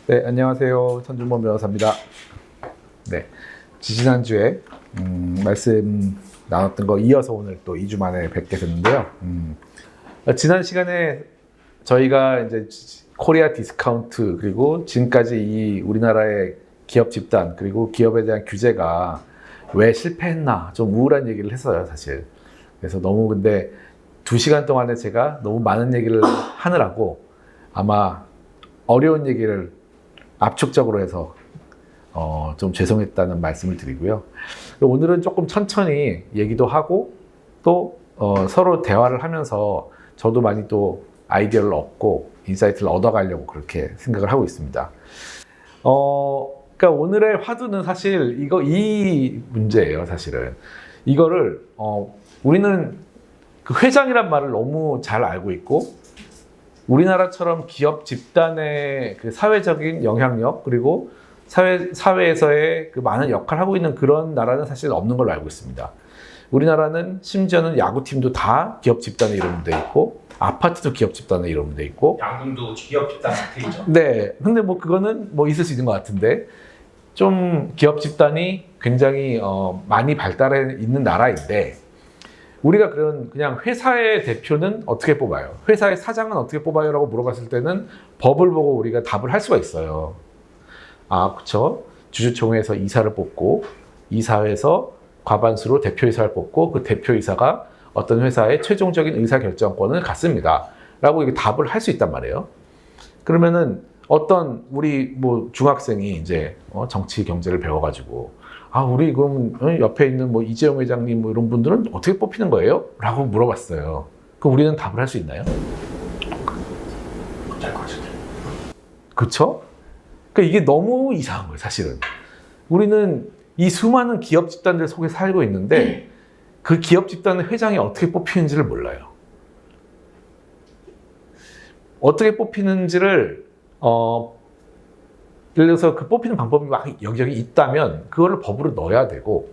네, 안녕하세요. 천준범 변호사입니다. 네, 지난주에 말씀 나눴던 거 이어서 오늘 또 2주 만에 뵙게 됐는데요. 지난 시간에 저희가 이제 코리아 디스카운트 그리고 지금까지 이 우리나라의 기업 집단 그리고 기업에 대한 규제가 왜 실패했나 좀 우울한 얘기를 했어요, 사실. 그래서 너무 근데 2시간 동안에 제가 너무 많은 얘기를 하느라고 아마 어려운 얘기를 압축적으로 해서 좀 죄송했다는 말씀을 드리고요. 오늘은 조금 천천히 얘기도 하고 또 서로 대화를 하면서 저도 많이 또 아이디어를 얻고 인사이트를 얻어가려고 그렇게 생각을 하고 있습니다. 그러니까 오늘의 화두는 사실 이 문제예요, 사실은. 이거를 우리는 그 회장이란 말을 너무 잘 알고 있고 우리나라처럼 기업 집단의 그 사회적인 영향력 그리고 사회에서의 그 많은 역할을 하고 있는 그런 나라는 사실 없는 걸로 알고 있습니다. 우리나라는 심지어는 야구팀도 다 기업 집단의 이름으로 돼 있고 아파트도 기업 집단의 이름으로 돼 있고 양궁도 기업 집단 상태이죠. 네, 근데 뭐 그거는 뭐 있을 수 있는 것 같은데 좀 기업 집단이 굉장히 많이 발달해 있는 나라인데 우리가 그냥 회사의 대표는 어떻게 뽑아요? 회사의 사장은 어떻게 뽑아요? 라고 물어봤을 때는 법을 보고 우리가 답을 할 수가 있어요. 아, 그쵸. 주주총회에서 이사를 뽑고 이사회에서 과반수로 대표이사를 뽑고 그 대표이사가 어떤 회사의 최종적인 의사결정권을 갖습니다. 라고 이게 답을 할 수 있단 말이에요. 그러면은 우리 뭐 중학생이 이제 정치 경제를 배워가지고 우리 그럼 옆에 있는 뭐 이재용 회장님 뭐 이런 분들은 어떻게 뽑히는 거예요? 라고 물어봤어요. 그럼 우리는 답을 할 수 있나요? 못할 것 같은데. 그쵸? 그러니까 이게 너무 이상한 거예요, 사실은. 우리는 이 수많은 기업 집단들 속에 살고 있는데 그 기업 집단의 회장이 어떻게 뽑히는지를 몰라요. 어떻게 뽑히는지를 예를 들어서 그 뽑히는 방법이 막 여기저기 있다면 그거를 법으로 넣어야 되고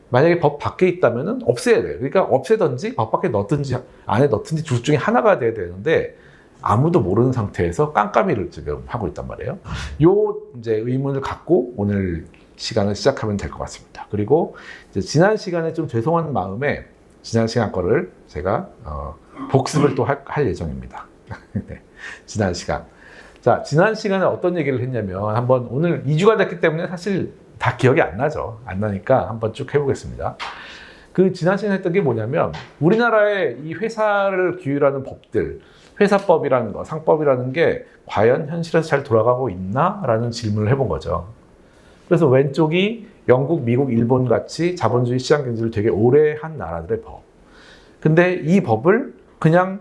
만약에 법 밖에 있다면 없애야 돼요. 그러니까 없애든지 법 밖에 넣든지 안에 넣든지 둘 중에 하나가 돼야 되는데 아무도 모르는 상태에서 깜깜이를 지금 하고 있단 말이에요. 요 이제 의문을 갖고 오늘 시간을 시작하면 될 것 같습니다. 그리고 이제 지난 시간에 좀 죄송한 마음에 지난 시간 거를 제가 복습을 또 할 예정입니다. 네, 지난 시간. 자, 지난 시간에 어떤 얘기를 했냐면 한번 오늘 2주가 됐기 때문에 사실 다 기억이 안 나죠. 안 나니까 한번 쭉 해보겠습니다. 그 지난 시간에 했던 게 뭐냐면 우리나라의 이 회사를 규율하는 법들, 회사법이라는 거, 상법이라는 게 과연 현실에서 잘 돌아가고 있나? 라는 질문을 해본 거죠. 그래서 왼쪽이 영국, 미국, 일본 같이 자본주의 시장 경제를 되게 오래 한 나라들의 법. 근데 이 법을 그냥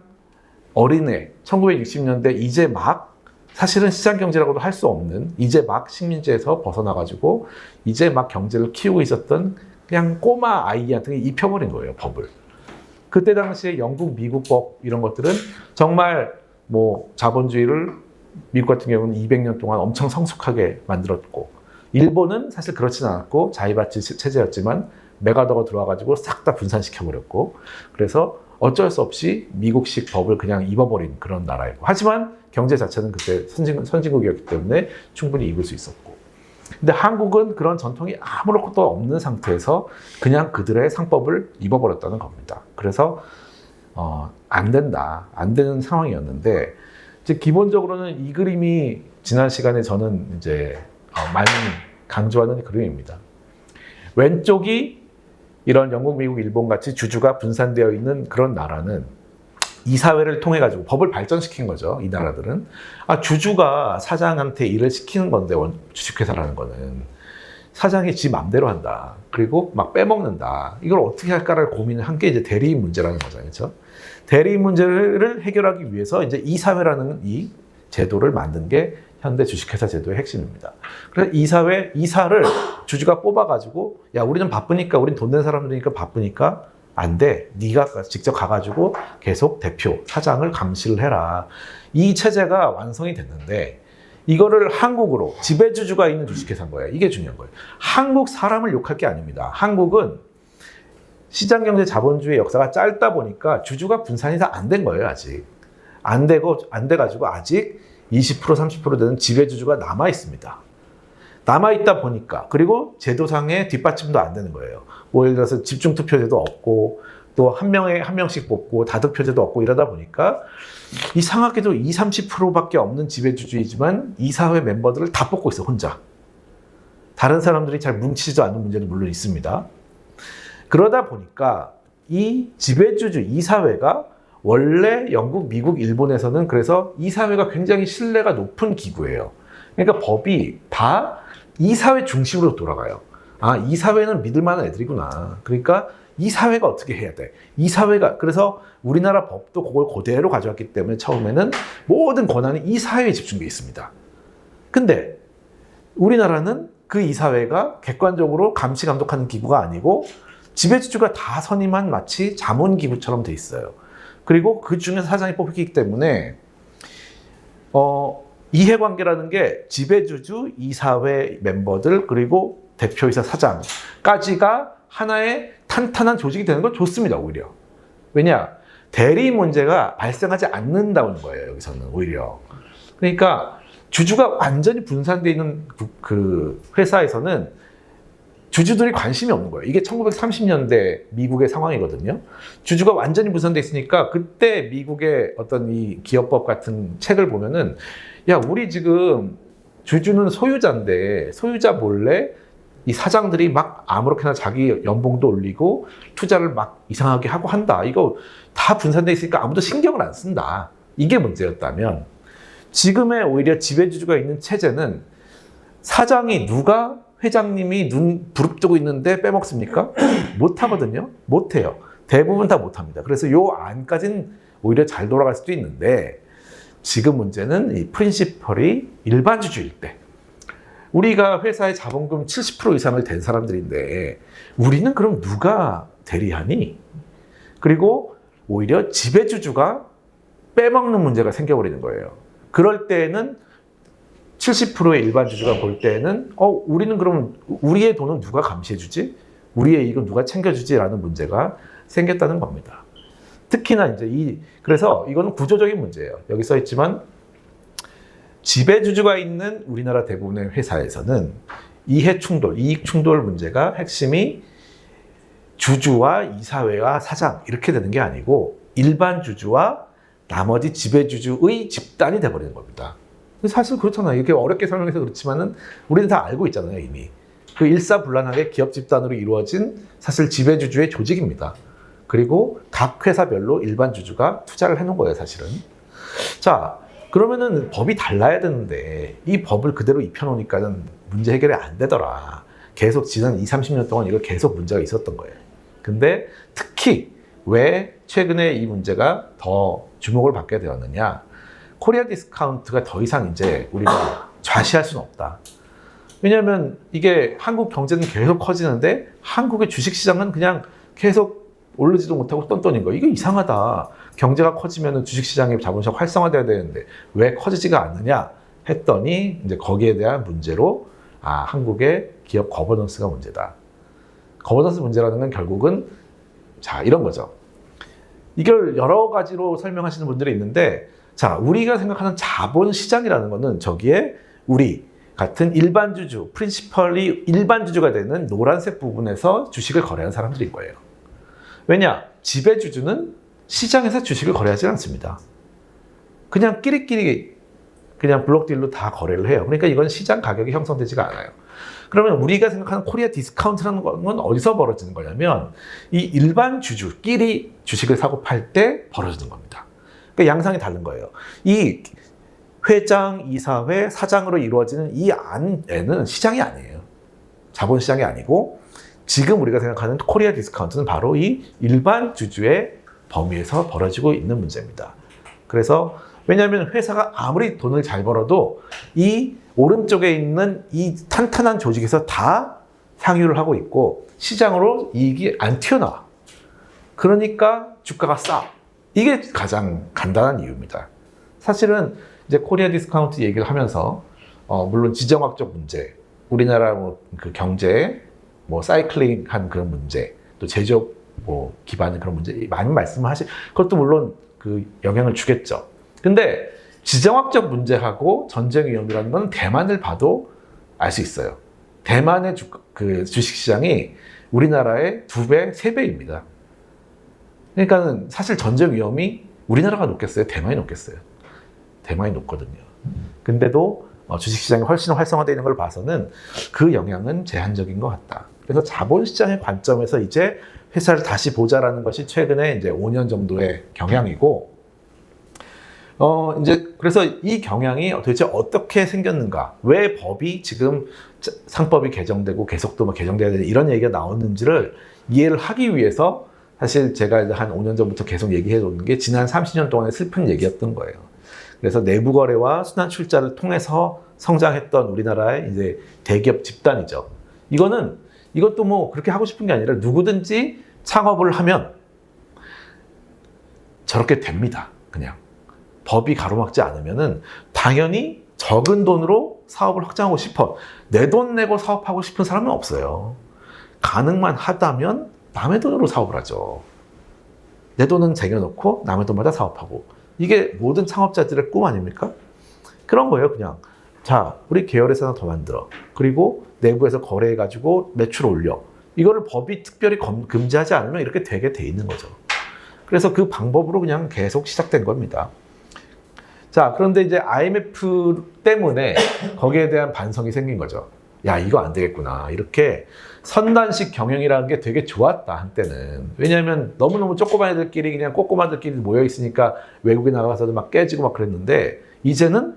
어린애, 1960년대 이제 막 사실은 시장 경제라고도 할 수 없는 이제 막 식민지에서 벗어나가지고 이제 막 경제를 키우고 있었던 그냥 꼬마 아이한테 입혀버린 거예요, 법을. 그때 당시에 영국, 미국 법 이런 것들은 정말 뭐 자본주의를 미국 같은 경우는 200년 동안 엄청 성숙하게 만들었고 일본은 사실 그렇진 않았고 자이바치 체제였지만 메가더가 들어와가지고 싹 다 분산시켜버렸고 그래서 어쩔 수 없이 미국식 법을 그냥 입어버린 그런 나라이고 하지만 경제 자체는 그때 선진국이었기 때문에 충분히 입을 수 있었고 근데 한국은 그런 전통이 아무것도 없는 상태에서 그냥 그들의 상법을 입어버렸다는 겁니다. 그래서 안 된다, 안 되는 상황이었는데 이제 기본적으로는 이 그림이 지난 시간에 저는 이제 많이 강조하는 그림입니다. 왼쪽이 이런 영국, 미국, 일본 같이 주주가 분산되어 있는 그런 나라는 이사회를 통해 가지고 법을 발전시킨 거죠. 이 나라들은 주주가 사장한테 일을 시키는 건데 주식회사라는 거는 사장이 지 맘대로 한다. 그리고 막 빼먹는다. 이걸 어떻게 할까를 고민을 한 게 이제 대리인 문제라는 거죠, 그렇죠? 대리인 문제를 해결하기 위해서 이제 이사회라는 이 제도를 만든 게 현대 주식회사 제도의 핵심입니다. 그래서 이사를 주주가 뽑아가지고 야 우리는 바쁘니까 우린 돈 낸 사람들이니까 바쁘니까 안 돼. 네가 직접 가가지고 계속 대표, 사장을 감시를 해라. 이 체제가 완성이 됐는데 이거를 한국으로 지배주주가 있는 주식회사인 거예요. 이게 중요한 거예요. 한국 사람을 욕할 게 아닙니다. 한국은 시장경제 자본주의 역사가 짧다 보니까 주주가 분산이 다 안 된 거예요, 아직. 안 돼가지고 아직 20% 30% 되는 지배주주가 남아 있습니다. 남아 있다 보니까 그리고 제도상의 뒷받침도 안 되는 거예요. 뭐 예를 들어서 집중투표제도 없고 또 한 명에 한 명씩 뽑고 다득표제도 없고 이러다 보니까 이상하게도 20, 30%밖에 없는 지배주주이지만 이사회 멤버들을 다 뽑고 있어 혼자. 다른 사람들이 잘 뭉치지도 않는 문제도 물론 있습니다. 그러다 보니까 이 지배주주 이사회가 원래 영국, 미국, 일본에서는 그래서 이사회가 굉장히 신뢰가 높은 기구예요. 그러니까 법이 다 이사회 중심으로 돌아가요. 아, 이사회는 믿을 만한 애들이구나. 그러니까 이사회가 어떻게 해야 돼? 이사회가 그래서 우리나라 법도 그걸 그대로 가져왔기 때문에 처음에는 모든 권한이 이사회에 집중돼 있습니다. 근데 우리나라는 그 이사회가 객관적으로 감시 감독하는 기구가 아니고 지배주주가 다 선임한 마치 자문기구처럼 돼 있어요. 그리고 그 중에서 사장이 뽑히기 때문에 이해관계라는 게 지배주주, 이사회 멤버들 그리고 대표이사 사장까지가 하나의 탄탄한 조직이 되는 건 좋습니다. 오히려. 왜냐? 대리 문제가 발생하지 않는다는 거예요. 여기서는 오히려. 그러니까 주주가 완전히 분산되어 있는 그 회사에서는 주주들이 관심이 없는 거예요. 이게 1930년대 미국의 상황이거든요. 주주가 완전히 분산되어 있으니까 그때 미국의 어떤 이 기업법 같은 책을 보면은 야, 우리 지금 주주는 소유자인데 소유자 몰래 이 사장들이 막 아무렇게나 자기 연봉도 올리고 투자를 막 이상하게 하고 한다. 이거 다 분산되어 있으니까 아무도 신경을 안 쓴다. 이게 문제였다면 지금의 오히려 지배주주가 있는 체제는 사장이 누가 회장님이 눈 부릅뜨고 있는데 빼먹습니까? 못하거든요. 못해요. 대부분 다 못합니다. 그래서 요 안까지는 오히려 잘 돌아갈 수도 있는데 지금 문제는 이 프린시펄이 일반 주주일 때 우리가 회사의 자본금 70% 이상을 댄 사람들인데 우리는 그럼 누가 대리하니? 그리고 오히려 지배주주가 빼먹는 문제가 생겨버리는 거예요. 그럴 때에는 70%의 일반 주주가 볼 때에는 우리는 그럼 우리의 돈은 누가 감시해주지? 우리의 이익은 누가 챙겨주지?라는 문제가 생겼다는 겁니다. 특히나 이제 그래서 이거는 구조적인 문제예요. 여기 써 있지만 지배주주가 있는 우리나라 대부분의 회사에서는 이해 충돌, 이익 충돌 문제가 핵심이 주주와 이사회와 사장 이렇게 되는 게 아니고 일반 주주와 나머지 지배주주의 집단이 돼버리는 겁니다. 사실 그렇잖아요. 이렇게 어렵게 설명해서 그렇지만은 우리는 다 알고 있잖아요, 이미. 그 일사불란하게 기업 집단으로 이루어진 사실 지배주주의 조직입니다. 그리고 각 회사별로 일반 주주가 투자를 해놓은 거예요, 사실은. 자, 그러면은 법이 달라야 되는데 이 법을 그대로 입혀놓으니까는 문제 해결이 안 되더라. 계속 지난 20, 30년 동안 이거 계속 문제가 있었던 거예요. 근데 특히 왜 최근에 이 문제가 더 주목을 받게 되었느냐? 코리아 디스카운트가 더 이상 이제 우리가 좌시할 수는 없다. 왜냐하면 이게 한국 경제는 계속 커지는데 한국의 주식시장은 그냥 계속 오르지도 못하고 똔똔인 거예요. 이게 이상하다. 경제가 커지면 주식시장의 자본시장 활성화돼야 되는데 왜 커지지가 않느냐 했더니 이제 거기에 대한 문제로 한국의 기업 거버넌스가 문제다. 거버넌스 문제라는 건 결국은 자 이런 거죠. 이걸 여러 가지로 설명하시는 분들이 있는데 자 우리가 생각하는 자본시장이라는 거는 저기에 우리 같은 일반 주주, 프린시펄이 일반 주주가 되는 노란색 부분에서 주식을 거래하는 사람들인 거예요. 왜냐? 지배주주는 시장에서 주식을 거래하지 않습니다. 그냥 끼리끼리 그냥 블록딜로 다 거래를 해요. 그러니까 이건 시장 가격이 형성되지가 않아요. 그러면 우리가 생각하는 코리아 디스카운트라는 건 어디서 벌어지는 거냐면 이 일반 주주끼리 주식을 사고 팔 때 벌어지는 겁니다. 그러니까 양상이 다른 거예요. 이 회장, 이사회, 사장으로 이루어지는 이 안에는 시장이 아니에요. 자본시장이 아니고 지금 우리가 생각하는 코리아 디스카운트는 바로 이 일반 주주의 범위에서 벌어지고 있는 문제입니다. 그래서 왜냐하면 회사가 아무리 돈을 잘 벌어도 이 오른쪽에 있는 이 탄탄한 조직에서 다 향유를 하고 있고 시장으로 이익이 안 튀어나와. 그러니까 주가가 싸. 이게 가장 간단한 이유입니다. 사실은 이제 코리아 디스카운트 얘기를 하면서 물론 지정학적 문제, 우리나라 그 경제 사이클링한 그런 문제, 또 제조업 기반의 그런 문제 많이 말씀을 그것도 물론 그 영향을 주겠죠. 근데 지정학적 문제하고 전쟁 위험이라는 건 대만을 봐도 알 수 있어요. 대만의 주식시장이 우리나라의 2배, 3배입니다. 그러니까 사실 전쟁 위험이 우리나라가 높겠어요? 대만이 높겠어요? 대만이 높거든요. 근데도 주식시장이 훨씬 활성화되어 있는 걸 봐서는 그 영향은 제한적인 것 같다. 그래서 자본시장의 관점에서 이제 회사를 다시 보자라는 것이 최근에 이제 5년 정도의 경향이고, 이제 그래서 이 경향이 도대체 어떻게 생겼는가, 왜 법이 지금 상법이 개정되고 계속 또 개정돼야 되는 이런 얘기가 나오는지를 이해를 하기 위해서 사실 제가 이제 한 5년 전부터 계속 얘기해 오는 게 지난 30년 동안의 슬픈 얘기였던 거예요. 그래서 내부 거래와 순환 출자를 통해서 성장했던 우리나라의 이제 대기업 집단이죠. 이것도 뭐 그렇게 하고 싶은 게 아니라 누구든지 창업을 하면 저렇게 됩니다. 그냥 법이 가로막지 않으면은 당연히 적은 돈으로 사업을 확장하고 싶어. 내 돈 내고 사업하고 싶은 사람은 없어요. 가능만 하다면 남의 돈으로 사업을 하죠. 내 돈은 쟁여놓고 남의 돈마다 사업하고. 이게 모든 창업자들의 꿈 아닙니까? 그런 거예요, 그냥. 자, 우리 계열회사 하나 더 만들어. 그리고 내부에서 거래해가지고 매출 올려. 이거를 법이 특별히 금지하지 않으면 이렇게 되게 돼 있는 거죠. 그래서 그 방법으로 그냥 계속 시작된 겁니다. 자, 그런데 이제 IMF 때문에 거기에 대한 반성이 생긴 거죠. 야, 이거 안 되겠구나. 이렇게 선단식 경영이라는 게 되게 좋았다, 한때는. 왜냐하면 너무너무 조그만 애들끼리 그냥 꼬꼬마들끼리 모여있으니까 외국에 나가서도 막 깨지고 막 그랬는데, 이제는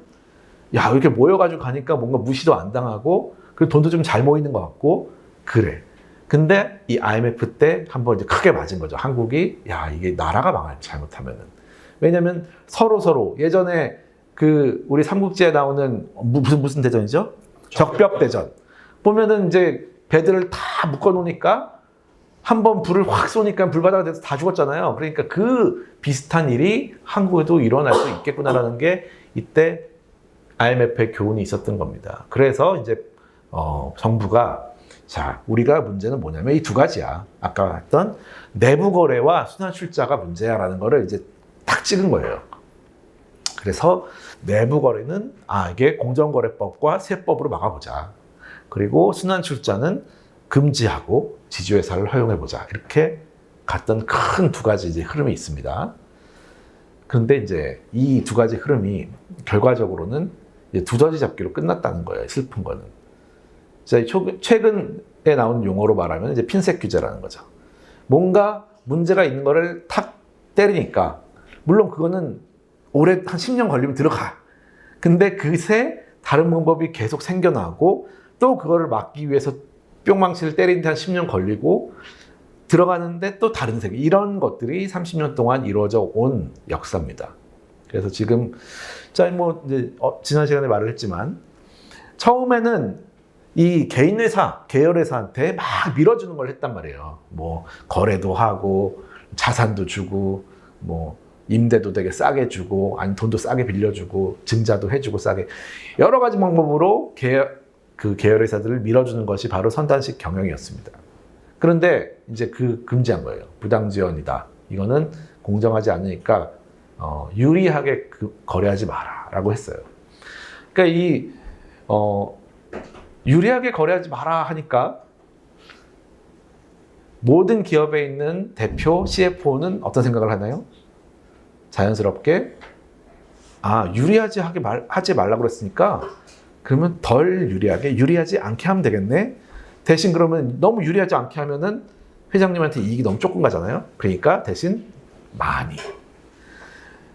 야, 이렇게 모여가지고 가니까 뭔가 무시도 안 당하고, 그리고 돈도 좀 잘 모이는 것 같고, 그래. 근데 이 IMF 때 한번 이제 크게 맞은 거죠. 한국이, 야, 이게 나라가 망할 잘못하면은. 왜냐면 서로 예전에 우리 삼국지에 나오는 무슨 대전이죠? 적벽대전. 보면은 이제 배들을 다 묶어 놓으니까 한번 불을 확 쏘니까 불바다가 돼서 다 죽었잖아요. 그러니까 그 비슷한 일이 한국에도 일어날 수 있겠구나라는 게 이때 IMF의 교훈이 있었던 겁니다. 그래서 이제 정부가 자, 우리가 문제는 뭐냐면 이 두 가지야. 아까 했던 내부 거래와 순환 출자가 문제야라는 거를 이제 딱 찍은 거예요. 그래서 내부 거래는 이게 공정거래법과 세법으로 막아보자. 그리고 순환 출자는 금지하고 지주회사를 허용해보자. 이렇게 갔던 큰 2가지 이제 흐름이 있습니다. 그런데 이제 이 2가지 흐름이 결과적으로는 이제 두더지 잡기로 끝났다는 거예요. 슬픈 거는. 최근에 나온 용어로 말하면 이제 핀셋 규제라는 거죠. 뭔가 문제가 있는 거를 탁 때리니까, 물론 그거는 올해 한 10년 걸리면 들어가. 근데 그새 다른 방법이 계속 생겨나고 또 그거를 막기 위해서 뿅망치를 때리는데 한 10년 걸리고 들어가는데 또 다른 세계. 이런 것들이 30년 동안 이루어져 온 역사입니다. 그래서 지금, 이제 지난 시간에 말을 했지만, 처음에는 이 개인회사, 계열회사한테 막 밀어주는 걸 했단 말이에요. 뭐, 거래도 하고, 자산도 주고, 뭐, 임대도 되게 싸게 주고, 아니, 돈도 싸게 빌려주고, 증자도 해주고 싸게. 여러 가지 방법으로 계열회사들을 밀어주는 것이 바로 선단식 경영이었습니다. 그런데 이제 금지한 거예요. 부당지원이다. 이거는 공정하지 않으니까, 유리하게 거래하지 마라. 라고 했어요. 그러니까 유리하게 거래하지 마라 하니까 모든 기업에 있는 대표, CFO는 어떤 생각을 하나요? 자연스럽게 유리하지 하지 말라고 그랬으니까 그러면 덜 유리하지 않게 하면 되겠네. 대신 그러면 너무 유리하지 않게 하면은 회장님한테 이익이 너무 조금 가잖아요. 그러니까 대신 많이.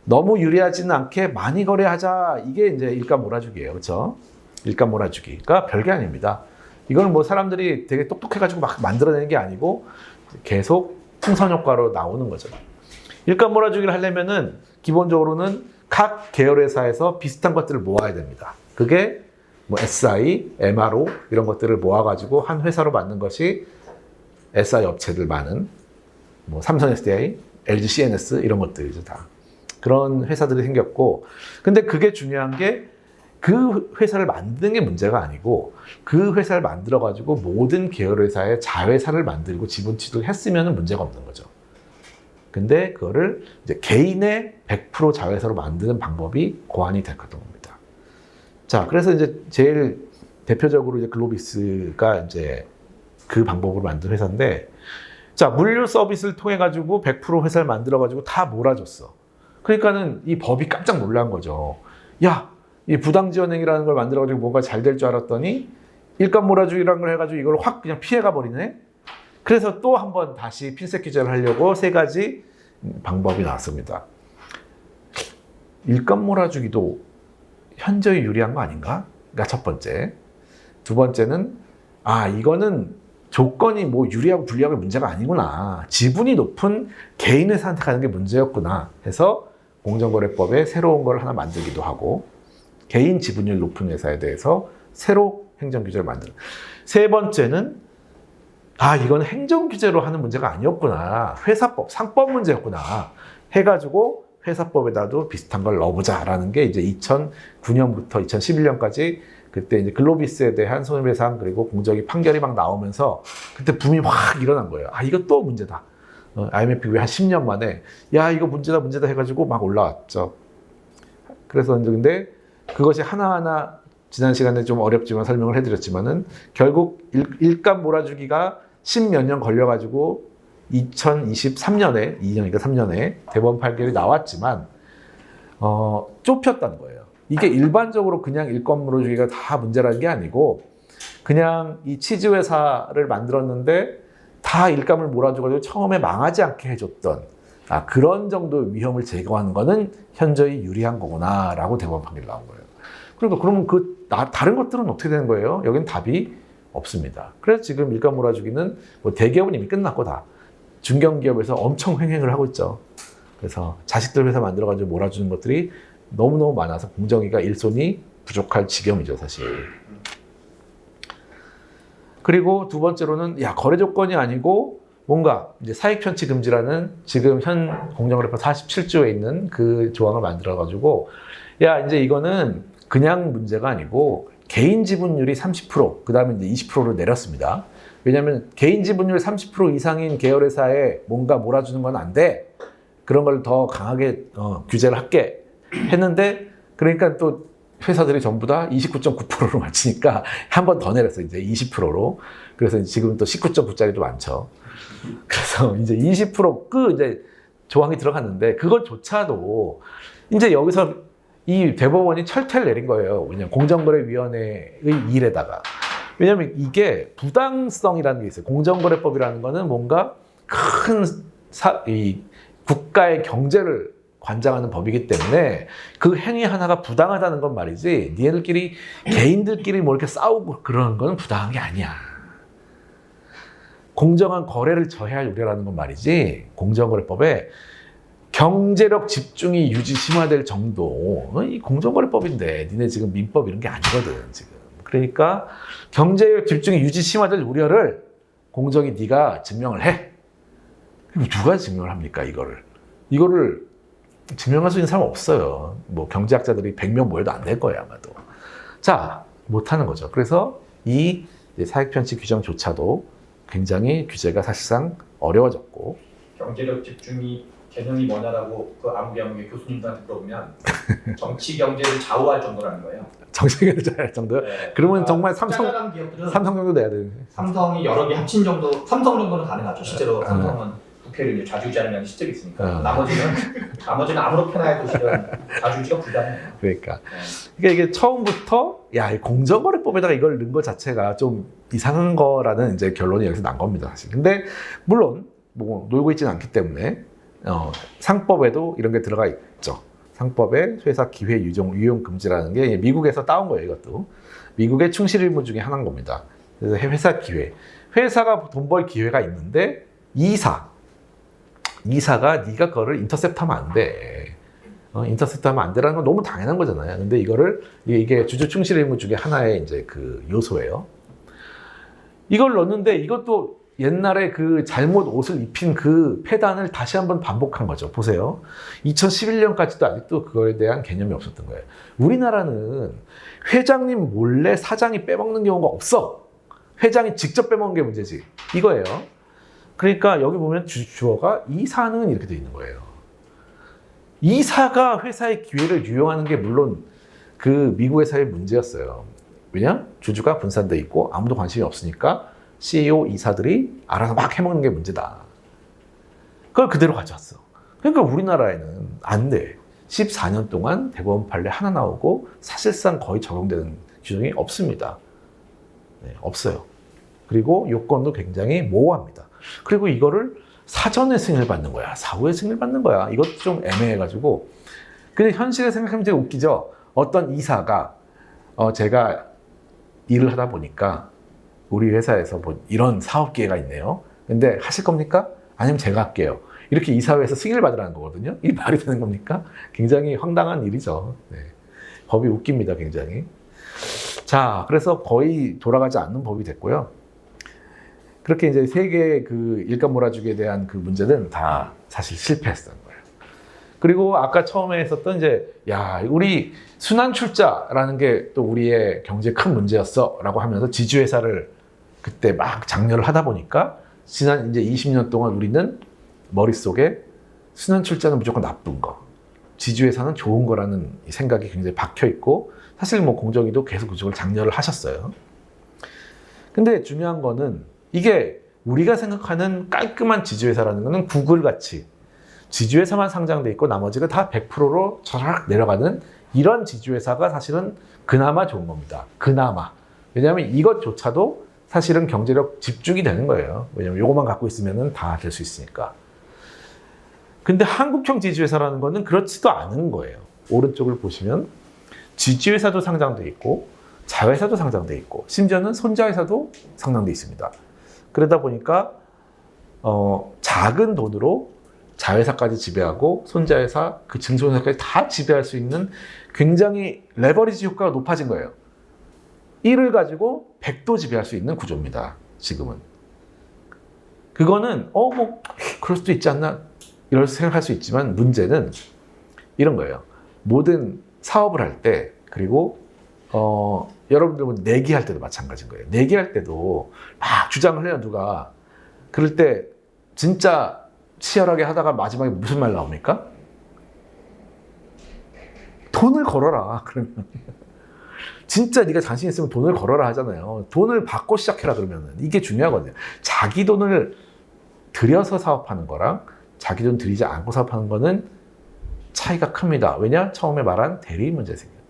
너무 유리하지는 않게 많이 거래하자. 이게 이제 일감 몰아주기예요. 그렇죠? 일감 몰아주기가 별게 아닙니다. 이건 뭐 사람들이 되게 똑똑해가지고 막 만들어내는 게 아니고 계속 풍선 효과로 나오는 거죠. 일감 몰아주기를 하려면은 기본적으로는 각 계열회사에서 비슷한 것들을 모아야 됩니다. 그게 뭐 SI, MRO 이런 것들을 모아가지고 한 회사로 만든 것이 SI 업체들 많은 뭐 삼성 SDI, LG CNS 이런 것들이죠. 다 그런 회사들이 생겼고, 근데 그게 중요한 게 그 회사를 만드는 게 문제가 아니고 그 회사를 만들어가지고 모든 계열회사의 자회사를 만들고 지분 취득을 했으면 문제가 없는 거죠. 근데 그거를 이제 개인의 100% 자회사로 만드는 방법이 고안이 됐던 겁니다. 자, 그래서 이제 제일 대표적으로 이제 글로비스가 이제 그 방법으로 만든 회사인데, 자, 물류 서비스를 통해 가지고 100% 회사를 만들어 가지고 다 몰아줬어. 그러니까는 이 법이 깜짝 놀란 거죠. 야, 이 부당지원행위라는 걸 만들어 가지고 뭔가 잘 될 줄 알았더니 일감 몰아주기라는 걸 해가지고 이걸 확 그냥 피해가 버리네. 그래서 또 한 번 다시 핀셋 규제를 하려고 세 가지 방법이 나왔습니다. 일감 몰아주기도 현저히 유리한 거 아닌가? 그러니까 첫 번째. 두 번째는 이거는 조건이 뭐 유리하고 불리하고 문제가 아니구나. 지분이 높은 개인을 선택하는 게 문제였구나 해서 공정거래법에 새로운 걸 하나 만들기도 하고, 개인 지분율 높은 회사에 대해서 새로 행정규제를 만드는. 세 번째는 이건 행정규제로 하는 문제가 아니었구나. 회사법, 상법 문제였구나 해가지고 회사법에다도 비슷한 걸 넣어보자라는 게 이제 2009년부터 2011년까지 그때 이제 글로비스에 대한 손해배상 그리고 공정위 판결이 막 나오면서 그때 붐이 확 일어난 거예요. 이거 문제다. IMF 이후에 한 10년 만에 이거 문제다 해가지고 막 올라왔죠. 그래서 이제 근데 그것이 하나하나 지난 시간에 좀 어렵지만 설명을 해드렸지만은 결국 일감 몰아주기가 10몇 년 걸려가지고 2023년에 2년이니까 3년에 대법원 판결이 나왔지만 좁혔다는 거예요. 이게 일반적으로 그냥 일감 몰아주기가 다 문제라는 게 아니고 그냥 이 치즈 회사를 만들었는데 다 일감을 몰아줘가지고 처음에 망하지 않게 해줬던 그런 정도 위험을 제거하는 거는 현저히 유리한 거구나라고 대법원 판결이 나온 거예요. 그러니까 그러면 다른 것들은 어떻게 되는 거예요? 여기는 답이 없습니다. 그래서 지금 일감 몰아주기는 뭐 대기업은 이미 끝났고 다 중견기업에서 엄청 횡행을 하고 있죠. 그래서 자식들 회사 만들어가지고 몰아주는 것들이 너무너무 많아서 공정위가 일손이 부족할 지경이죠, 사실. 그리고 두 번째로는 거래 조건이 아니고 뭔가 이제 사익 편취 금지라는 지금 현 공정거래법 47조에 있는 그 조항을 만들어가지고 이제 이거는 그냥 문제가 아니고 개인 지분율이 30%, 그 다음에 이제 20%로 내렸습니다. 왜냐하면 개인 지분율 30% 이상인 계열회사에 뭔가 몰아주는 건 안 돼. 그런 걸 더 강하게 규제를 할게 했는데, 그러니까 또 회사들이 전부 다 29.9%로 맞추니까 한 번 더 내렸어, 이제 20%로. 그래서 지금 또 19.9짜리도 많죠. 그래서 이제 20% 이제 조항이 들어갔는데 그것조차도 이제 여기서 이 대법원이 철퇴를 내린 거예요. 왜냐면 공정거래위원회의 일에다가. 왜냐면 이게 부당성이라는 게 있어요. 공정거래법이라는 거는 뭔가 큰 이 국가의 경제를 관장하는 법이기 때문에 그 행위 하나가 부당하다는 건 말이지, 니네들끼리 개인들끼리 뭐 이렇게 싸우고 그러는 건 부당한 게 아니야. 공정한 거래를 저해할 우려라는 건 말이지, 공정거래법에 경제력 집중이 유지 심화될 정도, 이 공정거래법인데 니네 지금 민법 이런 게 아니거든 지금. 그러니까 경제력 집중이 유지 심화될 우려를 공정이 네가 증명을 해. 누가 증명을 합니까 이거를 증명할 수 있는 사람 없어요. 뭐 경제학자들이 100명 모여도 안 될 거예요 아마도. 자, 못하는 거죠. 그래서 이 사익 편취 규정조차도 굉장히 규제가 사실상 어려워졌고. 경제력 집중이 개념이 뭐냐라고 그 아무개 교수님들한테 물어보면 정치 경제를 좌우할 정도라는 거예요. 정책을 잘할 정도요? 네. 그러면 정말 삼성 정도 내야 돼요. 삼성이 여러 개 합친 정도, 삼성 정도는 가능하죠. 실제로 삼성은 국회를 이제 좌지우지하는 게 실제로 있으니까. 나머지는 아무렇게나 해도 실은 좌지우지가 불가능해요. 그러니까 이게 처음부터 이 공정거래법에다가 이걸 넣은 것 자체가 좀 이상한 거라는 이제 결론이 여기서 난 겁니다, 사실. 근데 물론 뭐 놀고 있지는 않기 때문에 상법에도 이런 게 들어가 있죠. 상법에 회사 기회 유용 금지라는 게 미국에서 따온 거예요, 이것도. 미국의 충실 의무 중에 하나인 겁니다. 그래서 회사 기회. 회사가 돈 벌 기회가 있는데 이사가 네가 그거를 인터셉트하면 안 돼. 인터셉트하면 안 되라는 건 너무 당연한 거잖아요. 근데 이게 주주 충실 의무 중에 하나의 이제 그 요소예요. 이걸 넣었는데 이것도 옛날에 그 잘못 옷을 입힌 그 폐단을 다시 한번 반복한 거죠. 보세요. 2011년까지도 아직도 그거에 대한 개념이 없었던 거예요. 우리나라는 회장님 몰래 사장이 빼먹는 경우가 없어. 회장이 직접 빼먹는 게 문제지. 이거예요. 그러니까 여기 보면 주어가 이사는 이렇게 돼 있는 거예요. 이사가 회사의 기회를 유용하는 게 물론 그 미국 회사의 문제였어요. 왜냐? 주주가 분산돼 있고 아무도 관심이 없으니까 CEO 이사들이 알아서 막 해먹는 게 문제다. 그걸 그대로 가져왔어. 그러니까 우리나라에는 안 돼. 14년 동안 대법원 판례 하나 나오고 사실상 거의 적용되는 규정이 없습니다. 네, 없어요. 그리고 요건도 굉장히 모호합니다. 그리고 이거를 사전에 승인을 받는 거야. 사후에 승인을 받는 거야. 이것도 좀 애매해가지고. 근데 현실에 생각하면 되게 웃기죠. 어떤 이사가 제가 일을 하다 보니까 우리 회사에서 뭐 이런 사업 기회가 있네요. 근데 하실 겁니까? 아니면 제가 할게요. 이렇게 이사회에서 승인을 받으라는 거거든요. 이 말이 되는 겁니까? 굉장히 황당한 일이죠. 네. 법이 웃깁니다, 굉장히. 자, 그래서 거의 돌아가지 않는 법이 됐고요. 그렇게 이제 세계의 그 일감 몰아주기에 대한 그 문제는 다 사실 실패했던 거예요. 그리고 아까 처음에 했었던 이제, 야, 우리 순환 출자라는 게 또 우리의 경제에 큰 문제였어. 라고 하면서 지주회사를 그때 막 장려를 하다 보니까 지난 이제 20년 동안 우리는 머릿속에 순환 출자는 무조건 나쁜 거, 지주회사는 좋은 거라는 생각이 굉장히 박혀 있고 사실 뭐 공정위도 계속 그쪽을 장려를 하셨어요. 근데 중요한 거는 이게 우리가 생각하는 깔끔한 지주회사라는 거는 구글 같이 지주회사만 상장돼 있고 나머지가 다 100%로 저락 내려가는 이런 지주회사가 사실은 그나마 좋은 겁니다. 그나마. 왜냐하면 이것조차도 사실은 경제력 집중이 되는 거예요. 왜냐하면 이것만 갖고 있으면 다 될 수 있으니까. 근데 한국형 지주회사라는 거는 그렇지도 않은 거예요. 오른쪽을 보시면 지주회사도 상장돼 있고 자회사도 상장돼 있고 심지어는 손자회사도 상장돼 있습니다. 그러다 보니까 작은 돈으로 자회사까지 지배하고 손자회사, 그 증손회사까지 다 지배할 수 있는 굉장히 레버리지 효과가 높아진 거예요. 1을 가지고 100도 지배할 수 있는 구조입니다. 지금은. 그거는 뭐 그럴 수도 있지 않나 이럴 생각할 수 있지만 문제는 이런 거예요. 모든 사업을 할 때 그리고 여러분들 뭐 내기할 때도 마찬가지인 거예요. 내기할 때도 막 주장을 해요, 누가. 그럴 때 진짜 치열하게 하다가 마지막에 무슨 말 나옵니까? 돈을 걸어라. 그러면 진짜 네가 자신 있으면 돈을 걸어라 하잖아요. 돈을 받고 시작해라 그러면은 이게 중요하거든요. 자기 돈을 들여서 사업하는 거랑 자기 돈 들이지 않고 사업하는 거는 차이가 큽니다. 왜냐? 처음에 말한 대리 문제 생겨요.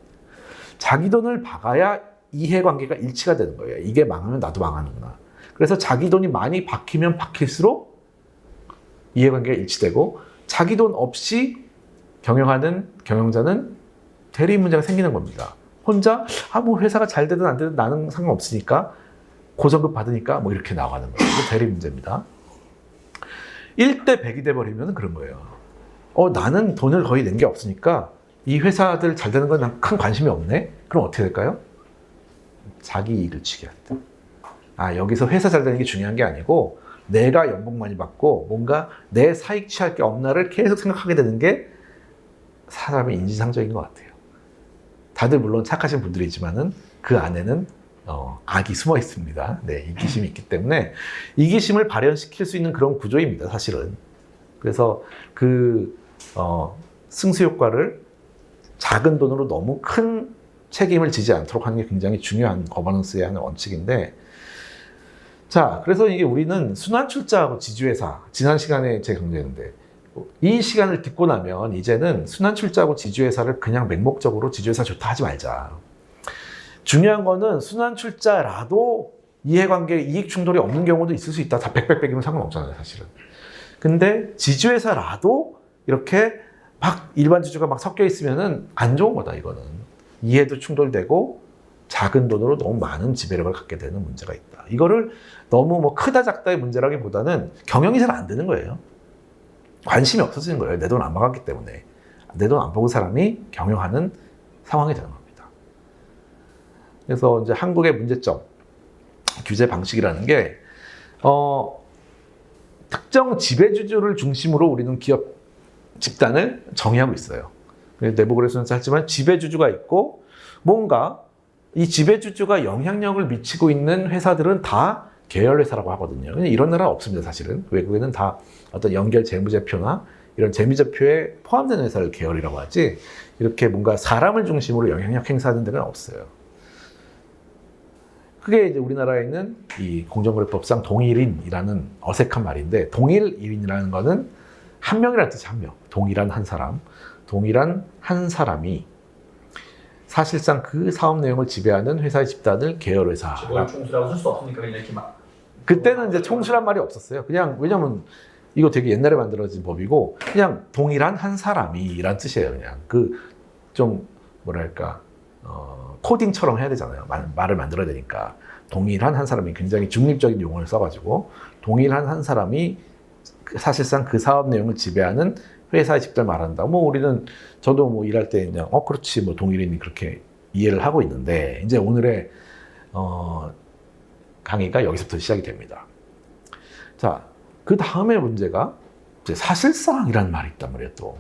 자기 돈을 박아야 이해관계가 일치가 되는 거예요. 이게 망하면 나도 망하는구나. 그래서 자기 돈이 많이 박히면 박힐수록 이해관계가 일치되고 자기 돈 없이 경영하는 경영자는 대리 문제가 생기는 겁니다. 혼자 뭐 회사가 잘 되든 안 되든 나는 상관없으니까 고정급 받으니까 뭐 이렇게 나가는 거예요. 이게 대리 문제입니다. 1대 100이 돼버리면 그런 거예요. 나는 돈을 거의 낸 게 없으니까 이 회사들 잘 되는 건 난 큰 관심이 없네? 그럼 어떻게 될까요? 자기 이익을 취게 한다. 여기서 회사 잘 되는 게 중요한 게 아니고 내가 연봉 많이 받고 뭔가 내 사익 취할 게 없나를 계속 생각하게 되는 게 사람의 인지상정인 것 같아요. 다들 물론 착하신 분들이지만은 그 안에는 악이 숨어 있습니다. 네, 이기심이 있기 때문에 이기심을 발현시킬 수 있는 그런 구조입니다, 사실은. 그래서 그 승수 효과를 작은 돈으로 너무 큰 책임을 지지 않도록 하는 게 굉장히 중요한 거버넌스의 하나의 원칙인데, 자, 그래서 이게 우리는 순환 출자하고 지주회사, 지난 시간에 제가 강조했는데, 이 시간을 듣고 나면 이제는 순환 출자하고 지주회사를 그냥 맹목적으로 지주회사 좋다 하지 말자. 중요한 거는 순환 출자라도 이해관계, 이익 충돌이 없는 경우도 있을 수 있다. 다 100이면 상관없잖아요, 사실은. 근데 지주회사라도 이렇게 막 일반 지주가 막 섞여 있으면은 안 좋은 거다, 이거는. 이해도 충돌되고 작은 돈으로 너무 많은 지배력을 갖게 되는 문제가 있다. 이거를 너무 뭐 크다 작다의 문제라기보다는 경영이 잘 안 되는 거예요. 관심이 없어지는 거예요. 내 돈 안 받았기 때문에. 내 돈 안 받은 사람이 경영하는 상황이 되는 겁니다. 그래서 이제 한국의 문제점, 규제 방식이라는 게, 특정 지배주주를 중심으로 우리는 기업 집단을 정의하고 있어요. 내부거래소는 짧지만 지배주주가 있고 뭔가 이 지배주주가 영향력을 미치고 있는 회사들은 다 계열회사라고 하거든요. 근데 이런 나라 없습니다, 사실은. 외국에는 다 어떤 연결 재무제표나 이런 재무제표에 포함된 회사를 계열이라고 하지, 이렇게 뭔가 사람을 중심으로 영향력 행사하는 데는 없어요. 그게 이제 우리나라에 있는 이 공정거래법상 동일인이라는 어색한 말인데, 동일인이라는 거는 한 명이라는 뜻이 한 명. 동일한 한 사람. 동일한 한 사람이 사실상 그 사업 내용을 지배하는 회사의 집단을 계열회사. 직원 총수라고 쓸 수 없으니까 그냥 이렇게 막. 그때는 이제 총수란 말이 없었어요. 그냥 왜냐면 이거 되게 옛날에 만들어진 법이고, 그냥 동일한 한 사람이란 뜻이에요. 그냥 그 좀 뭐랄까 코딩처럼 해야 되잖아요. 말을 만들어야 되니까. 동일한 한 사람이 굉장히 중립적인 용어를 써가지고, 동일한 한 사람이 사실상 그 사업 내용을 지배하는 회사의 집단을 말한다. 뭐 우리는, 저도 뭐 일할 때 그냥 그렇지 뭐 동일인이 그렇게 이해를 하고 있는데, 이제 오늘의 강의가 여기서부터 시작이 됩니다. 자, 그 다음에 문제가 이제 사실상이라는 말이 있단 말이에요. 또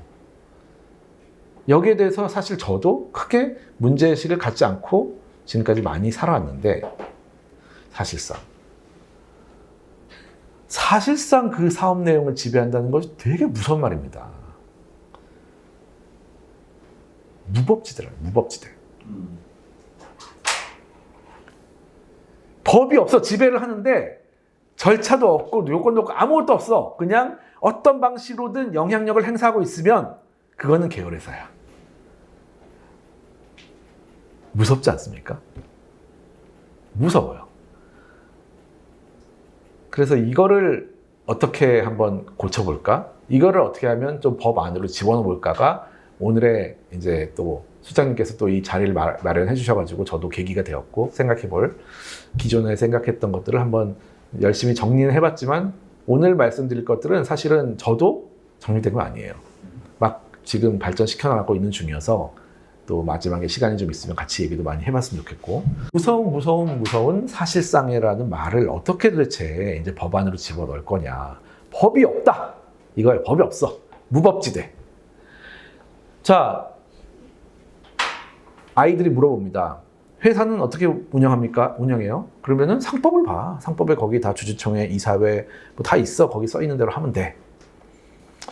여기에 대해서 사실 저도 크게 문제의식을 갖지 않고 지금까지 많이 살아왔는데, 사실상 그 사업 내용을 지배한다는 것이 되게 무서운 말입니다. 무법지대라요, 무법지대. 법이 없어. 지배를 하는데 절차도 없고 요건도 없고 아무것도 없어. 그냥 어떤 방식으로든 영향력을 행사하고 있으면 그거는 계열회사야. 무섭지 않습니까? 무서워요. 그래서 이거를 어떻게 한번 고쳐볼까? 이거를 어떻게 하면 좀 법 안으로 집어넣어 볼까가 오늘의 이제 또 수장님께서 또 이 자리를 마련해 주셔가지고 저도 계기가 되었고, 생각해볼, 기존에 생각했던 것들을 한번 열심히 정리는 해봤지만, 오늘 말씀드릴 것들은 사실은 저도 정리된 거 아니에요. 막 지금 발전시켜 나가고 있는 중이어서, 또 마지막에 시간이 좀 있으면 같이 얘기도 많이 해봤으면 좋겠고, 무서운 사실상이라는 말을 어떻게 도대체 이제 법안으로 집어넣을 거냐. 법이 없다. 이거예요. 법이 없어. 무법지대. 자, 아이들이 물어봅니다. 회사는 어떻게 운영해요? 그러면은 상법을 봐. 상법에 거기 다 주주총회, 이사회 뭐 다 있어. 거기 써 있는 대로 하면 돼.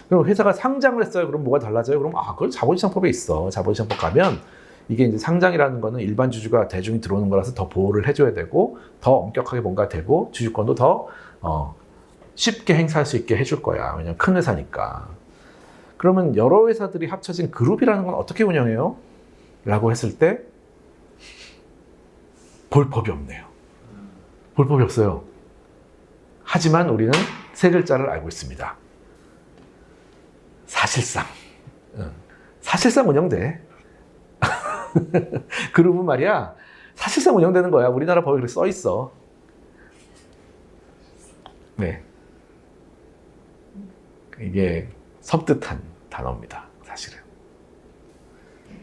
그럼 회사가 상장을 했어요. 그럼 뭐가 달라져요? 그럼 그건 자본시장법에 있어. 자본시장법 가면 이게 이제 상장이라는 거는 일반 주주가 대중이 들어오는 거라서 더 보호를 해줘야 되고, 더 엄격하게 뭔가 되고, 주주권도 더 쉽게 행사할 수 있게 해줄 거야. 왜냐면 큰 회사니까. 그러면 여러 회사들이 합쳐진 그룹이라는 건 어떻게 운영해요? 라고 했을 때 볼 법이 없네요. 볼 법이 없어요. 하지만 우리는 세 글자를 알고 있습니다. 사실상 운영돼. 그룹은 말이야, 사실상 운영되는 거야. 우리나라 법에 그렇게 써 있어. 네. 이게 섬뜩한 단어입니다, 사실은.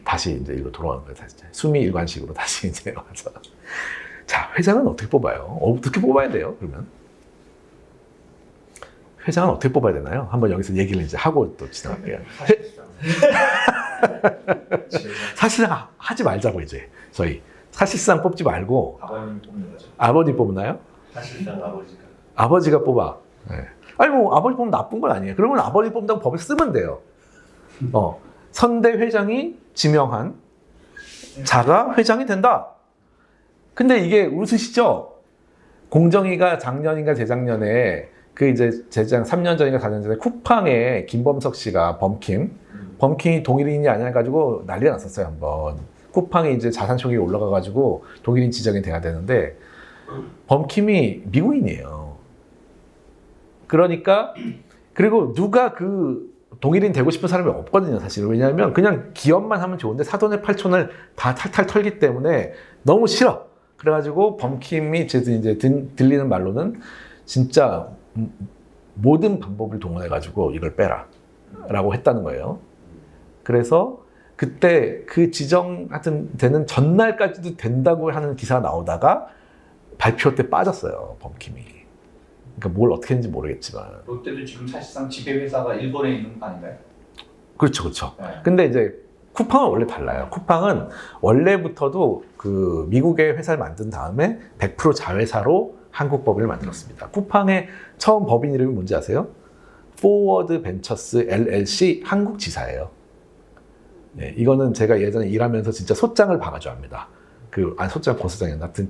다시 이제 이거 돌아오는 거예요. 다시 수미 일관식으로 다시 이제 와서. 자, 회장은 어떻게 뽑아요? 어떻게 뽑아야 돼요? 그러면 회장은 어떻게 뽑아야 되나요? 한번 여기서 얘기를 이제 하고 또 지나갈게요. 사실상 하지 말자고, 이제 저희 사실상 뽑지 말고 아버님 뽑는 거죠. 아버님 뽑나요? 사실상 아버지가 뽑아. 네. 아니 뭐 아버지 뽑으면 나쁜 건 아니에요. 그러면 아버지 뽑는다고 법에 쓰면 돼요. 선대 회장이 지명한 자가 회장이 된다. 근데 이게 웃으시죠? 공정위가 작년인가 재작년에 그 이제 재작 3년 전인가 4년 전에 쿠팡에 김범석 씨가 범킴이 동일인이 아니야 해가지고 난리가 났었어요, 한번. 쿠팡이 이제 자산 초기에 올라가가지고 동일인 지정이 돼야 되는데, 범킴이 미국인이에요. 그러니까, 그리고 누가 그 동일인 되고 싶은 사람이 없거든요, 사실. 왜냐하면 그냥 기업만 하면 좋은데 사돈의 팔촌을 다 탈탈 털기 때문에 너무 싫어. 그래가지고 범킴이 이제 들리는 말로는 진짜 모든 방법을 동원해가지고 이걸 빼라 라고 했다는 거예요. 그래서 그때 그 지정 하여튼 되는 전날까지도 된다고 하는 기사가 나오다가 발표 때 빠졌어요, 범킴이. 그러니까 뭘 어떻게 했는지 모르겠지만. 롯데도 지금 사실상 지배회사가 일본에 있는 거 아닌가요? 그렇죠. 네. 근데 이제 쿠팡은 원래 달라요. 쿠팡은 원래부터도 그 미국의 회사를 만든 다음에 100% 자회사로 한국 법인을 만들었습니다. 쿠팡의 처음 법인 이름이 뭔지 아세요? 포워드 벤처스 LLC 한국 지사예요. 네, 이거는 제가 예전에 일하면서 진짜 소장을 봐가지고 합니다. 소장 고소장이었나? 하여튼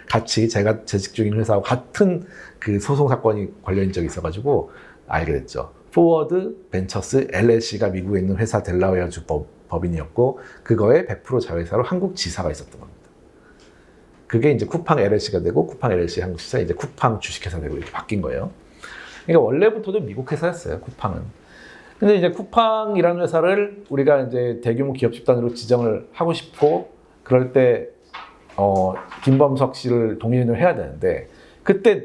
같이 제가 재직 중인 회사와 같은 그 소송 사건이 관련인 적이 있어가지고 알게 됐죠. 포워드 벤처스 LLC가 미국에 있는 회사 델라웨어주 법인이었고, 그거의 100% 자회사로 한국 지사가 있었던 겁니다. 그게 이제 쿠팡 LLC가 되고, 쿠팡 LLC 한국 지사, 이제 쿠팡 주식회사 되고 이렇게 바뀐 거예요. 그러니까 원래부터도 미국 회사였어요, 쿠팡은. 근데 이제 쿠팡이라는 회사를 우리가 이제 대규모 기업 집단으로 지정을 하고 싶고, 그럴 때 김범석 씨를 동일인을 해야 되는데, 그때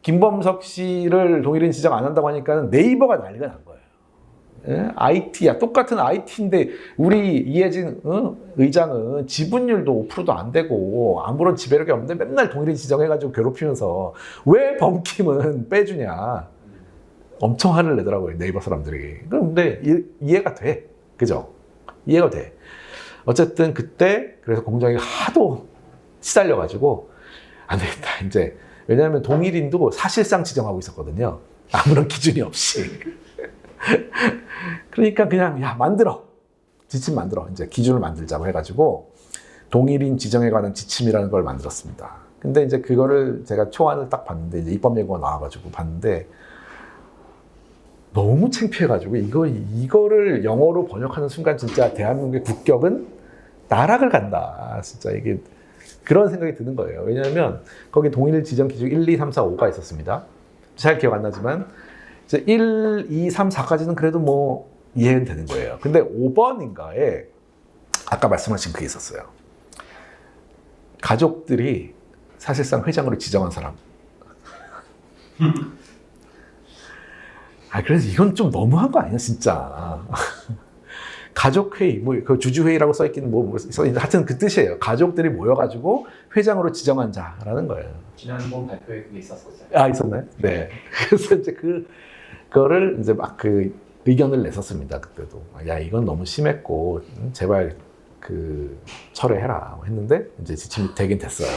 김범석 씨를 동일인 지정 안 한다고 하니까 네이버가 난리가 난 거예요. 예? IT야, 똑같은 IT인데 우리 이혜진 의장은 지분율도 5%도 안 되고 아무런 지배력이 없는데 맨날 동일인 지정해가지고 괴롭히면서 왜 범킴은 빼주냐, 엄청 화를 내더라고요, 네이버 사람들이. 근데 이해가 돼, 그죠? 이해가 돼. 어쨌든 그때 그래서 공정위가 하도 시달려가지고 안 되겠다 이제. 왜냐하면 동일인도 사실상 지정하고 있었거든요, 아무런 기준이 없이. 그러니까 그냥 지침 만들어, 이제 기준을 만들자고 해가지고 동일인 지정에 관한 지침이라는 걸 만들었습니다. 근데 이제 그거를 제가 초안을 딱 봤는데, 이제 입법 예고가 나와가지고 봤는데 너무 창피해가지고 이거를 영어로 번역하는 순간 진짜 대한민국의 국격은 나락을 간다, 진짜. 이게 그런 생각이 드는 거예요. 왜냐하면 거기 동일 지정 기준 1, 2, 3, 4, 5가 있었습니다. 잘 기억 안 나지만 이제 1, 2, 3, 4까지는 그래도 뭐 이해는 되는 거예요. 근데 5번인가에 아까 말씀하신 그게 있었어요. 가족들이 사실상 회장으로 지정한 사람. 그래서 이건 좀 너무한 거 아니야, 진짜. 가족회의, 그 주주회의라고 써있기는 하여튼 그 뜻이에요. 가족들이 모여가지고 회장으로 지정한 자라는 거예요. 지난번 발표에 그게 있었어요. 있었나요? 네. 그래서 이제 그거를 이제 막 의견을 냈었습니다, 그때도. 야, 이건 너무 심했고, 제발 철회해라 했는데, 이제 지침이 되긴 됐어요.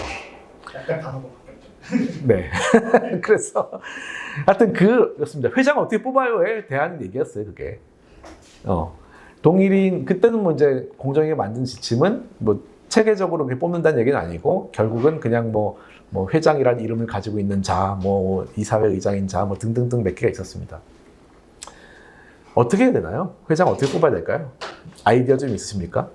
약간 단어가 바뀌었죠. 네. 그래서, 하여튼 그렇습니다. 회장 어떻게 뽑아요에 대한 얘기였어요, 그게. 동일인, 그때는 뭐 이제 공정위가 만든 지침은 뭐 체계적으로 그렇게 뽑는다는 얘기는 아니고, 결국은 그냥 뭐 회장이라는 이름을 가지고 있는 자, 뭐 이사회 의장인 자, 뭐 등등등 몇 개가 있었습니다. 어떻게 해야 되나요? 회장 어떻게 뽑아야 될까요? 아이디어 좀 있으십니까?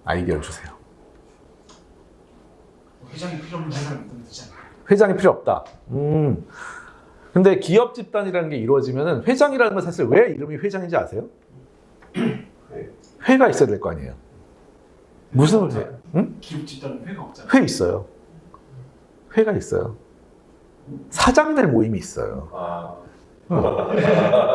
아이디어를 주세요. 회장이 필요 없는 회사를 만들면 되지 않나요? 회장이 필요 없다. 근데 기업 집단이라는 게 이루어지면은, 회장이라는 건 사실 왜 이름이 회장인지 아세요? 회가 있어야 될 거 아니에요. 무슨 회? 응? 기업 집단은 회가 없잖아요. 회 있어요. 회가 있어요. 사장들 모임이 있어요.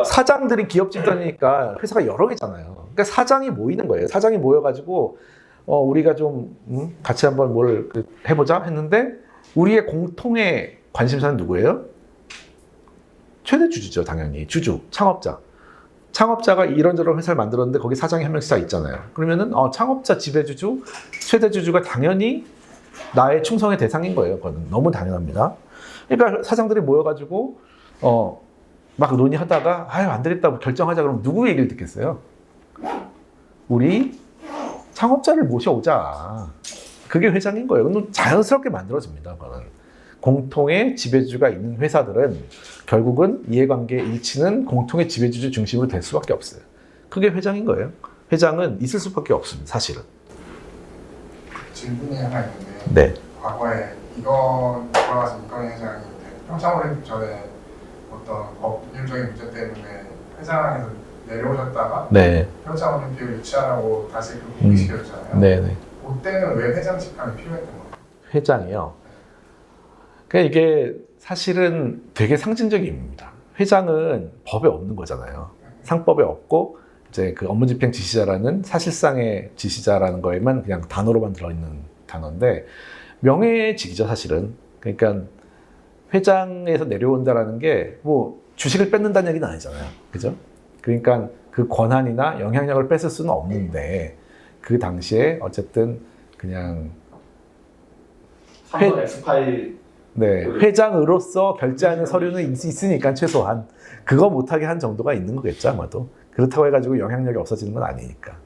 사장들이 기업 집단이니까 회사가 여러 개잖아요. 그러니까 사장이 모이는 거예요. 사장이 모여가지고 우리가 좀 같이 한번 뭘 해보자 했는데, 우리의 공통의 관심사는 누구예요? 최대 주주죠, 당연히. 주주, 창업자. 창업자가 이런저런 회사를 만들었는데 거기 사장이 한 명씩 다 있잖아요. 그러면은 창업자 지배주주, 최대 주주가 당연히 나의 충성의 대상인 거예요. 그거는 너무 당연합니다. 그러니까 사장들이 모여가지고 막 논의하다가 안 되겠다 결정하자 그러면 누구 얘기를 듣겠어요? 우리 창업자를 모셔오자. 그게 회장인 거예요. 그건 자연스럽게 만들어집니다. 그거는. 공통의 지배주가 있는 회사들은 결국은 이해관계 일치는 공통의 지배주주 중심으로 될 수밖에 없어요. 그게 회장인 거예요. 회장은 있을 수밖에 없습니다, 사실은. 질문이 하나 있는데, 네. 과거에 돌아가신 이건희 회장이 평창올림픽 전에 어떤 법률적인 문제 때문에 회장에서 내려오셨다가 네. 평창올림픽을 유치하라고 다시 복귀시켜줬잖아요. 네네. 그때는 왜 회장 직함이 필요했던 거예요? 회장이요. 그러니까 이게 사실은 되게 상징적인 의미입니다. 회장은 법에 없는 거잖아요. 상법에 없고, 이제 그 업무 집행 지시자라는 사실상의 지시자라는 거에만 그냥 단어로만 들어있는 단어인데, 명예직이죠, 사실은. 그러니까 회장에서 내려온다라는 게 뭐 주식을 뺏는다는 얘기는 아니잖아요. 그죠? 그러니까 그 권한이나 영향력을 뺏을 수는 없는데, 그 당시에 어쨌든 그냥 삼성 X8 네, 회장으로서 결제하는 서류는 있으니까 최소한 그거 못하게 한 정도가 있는 거겠죠 아마도. 그렇다고 해가지고 영향력이 없어지는 건 아니니까.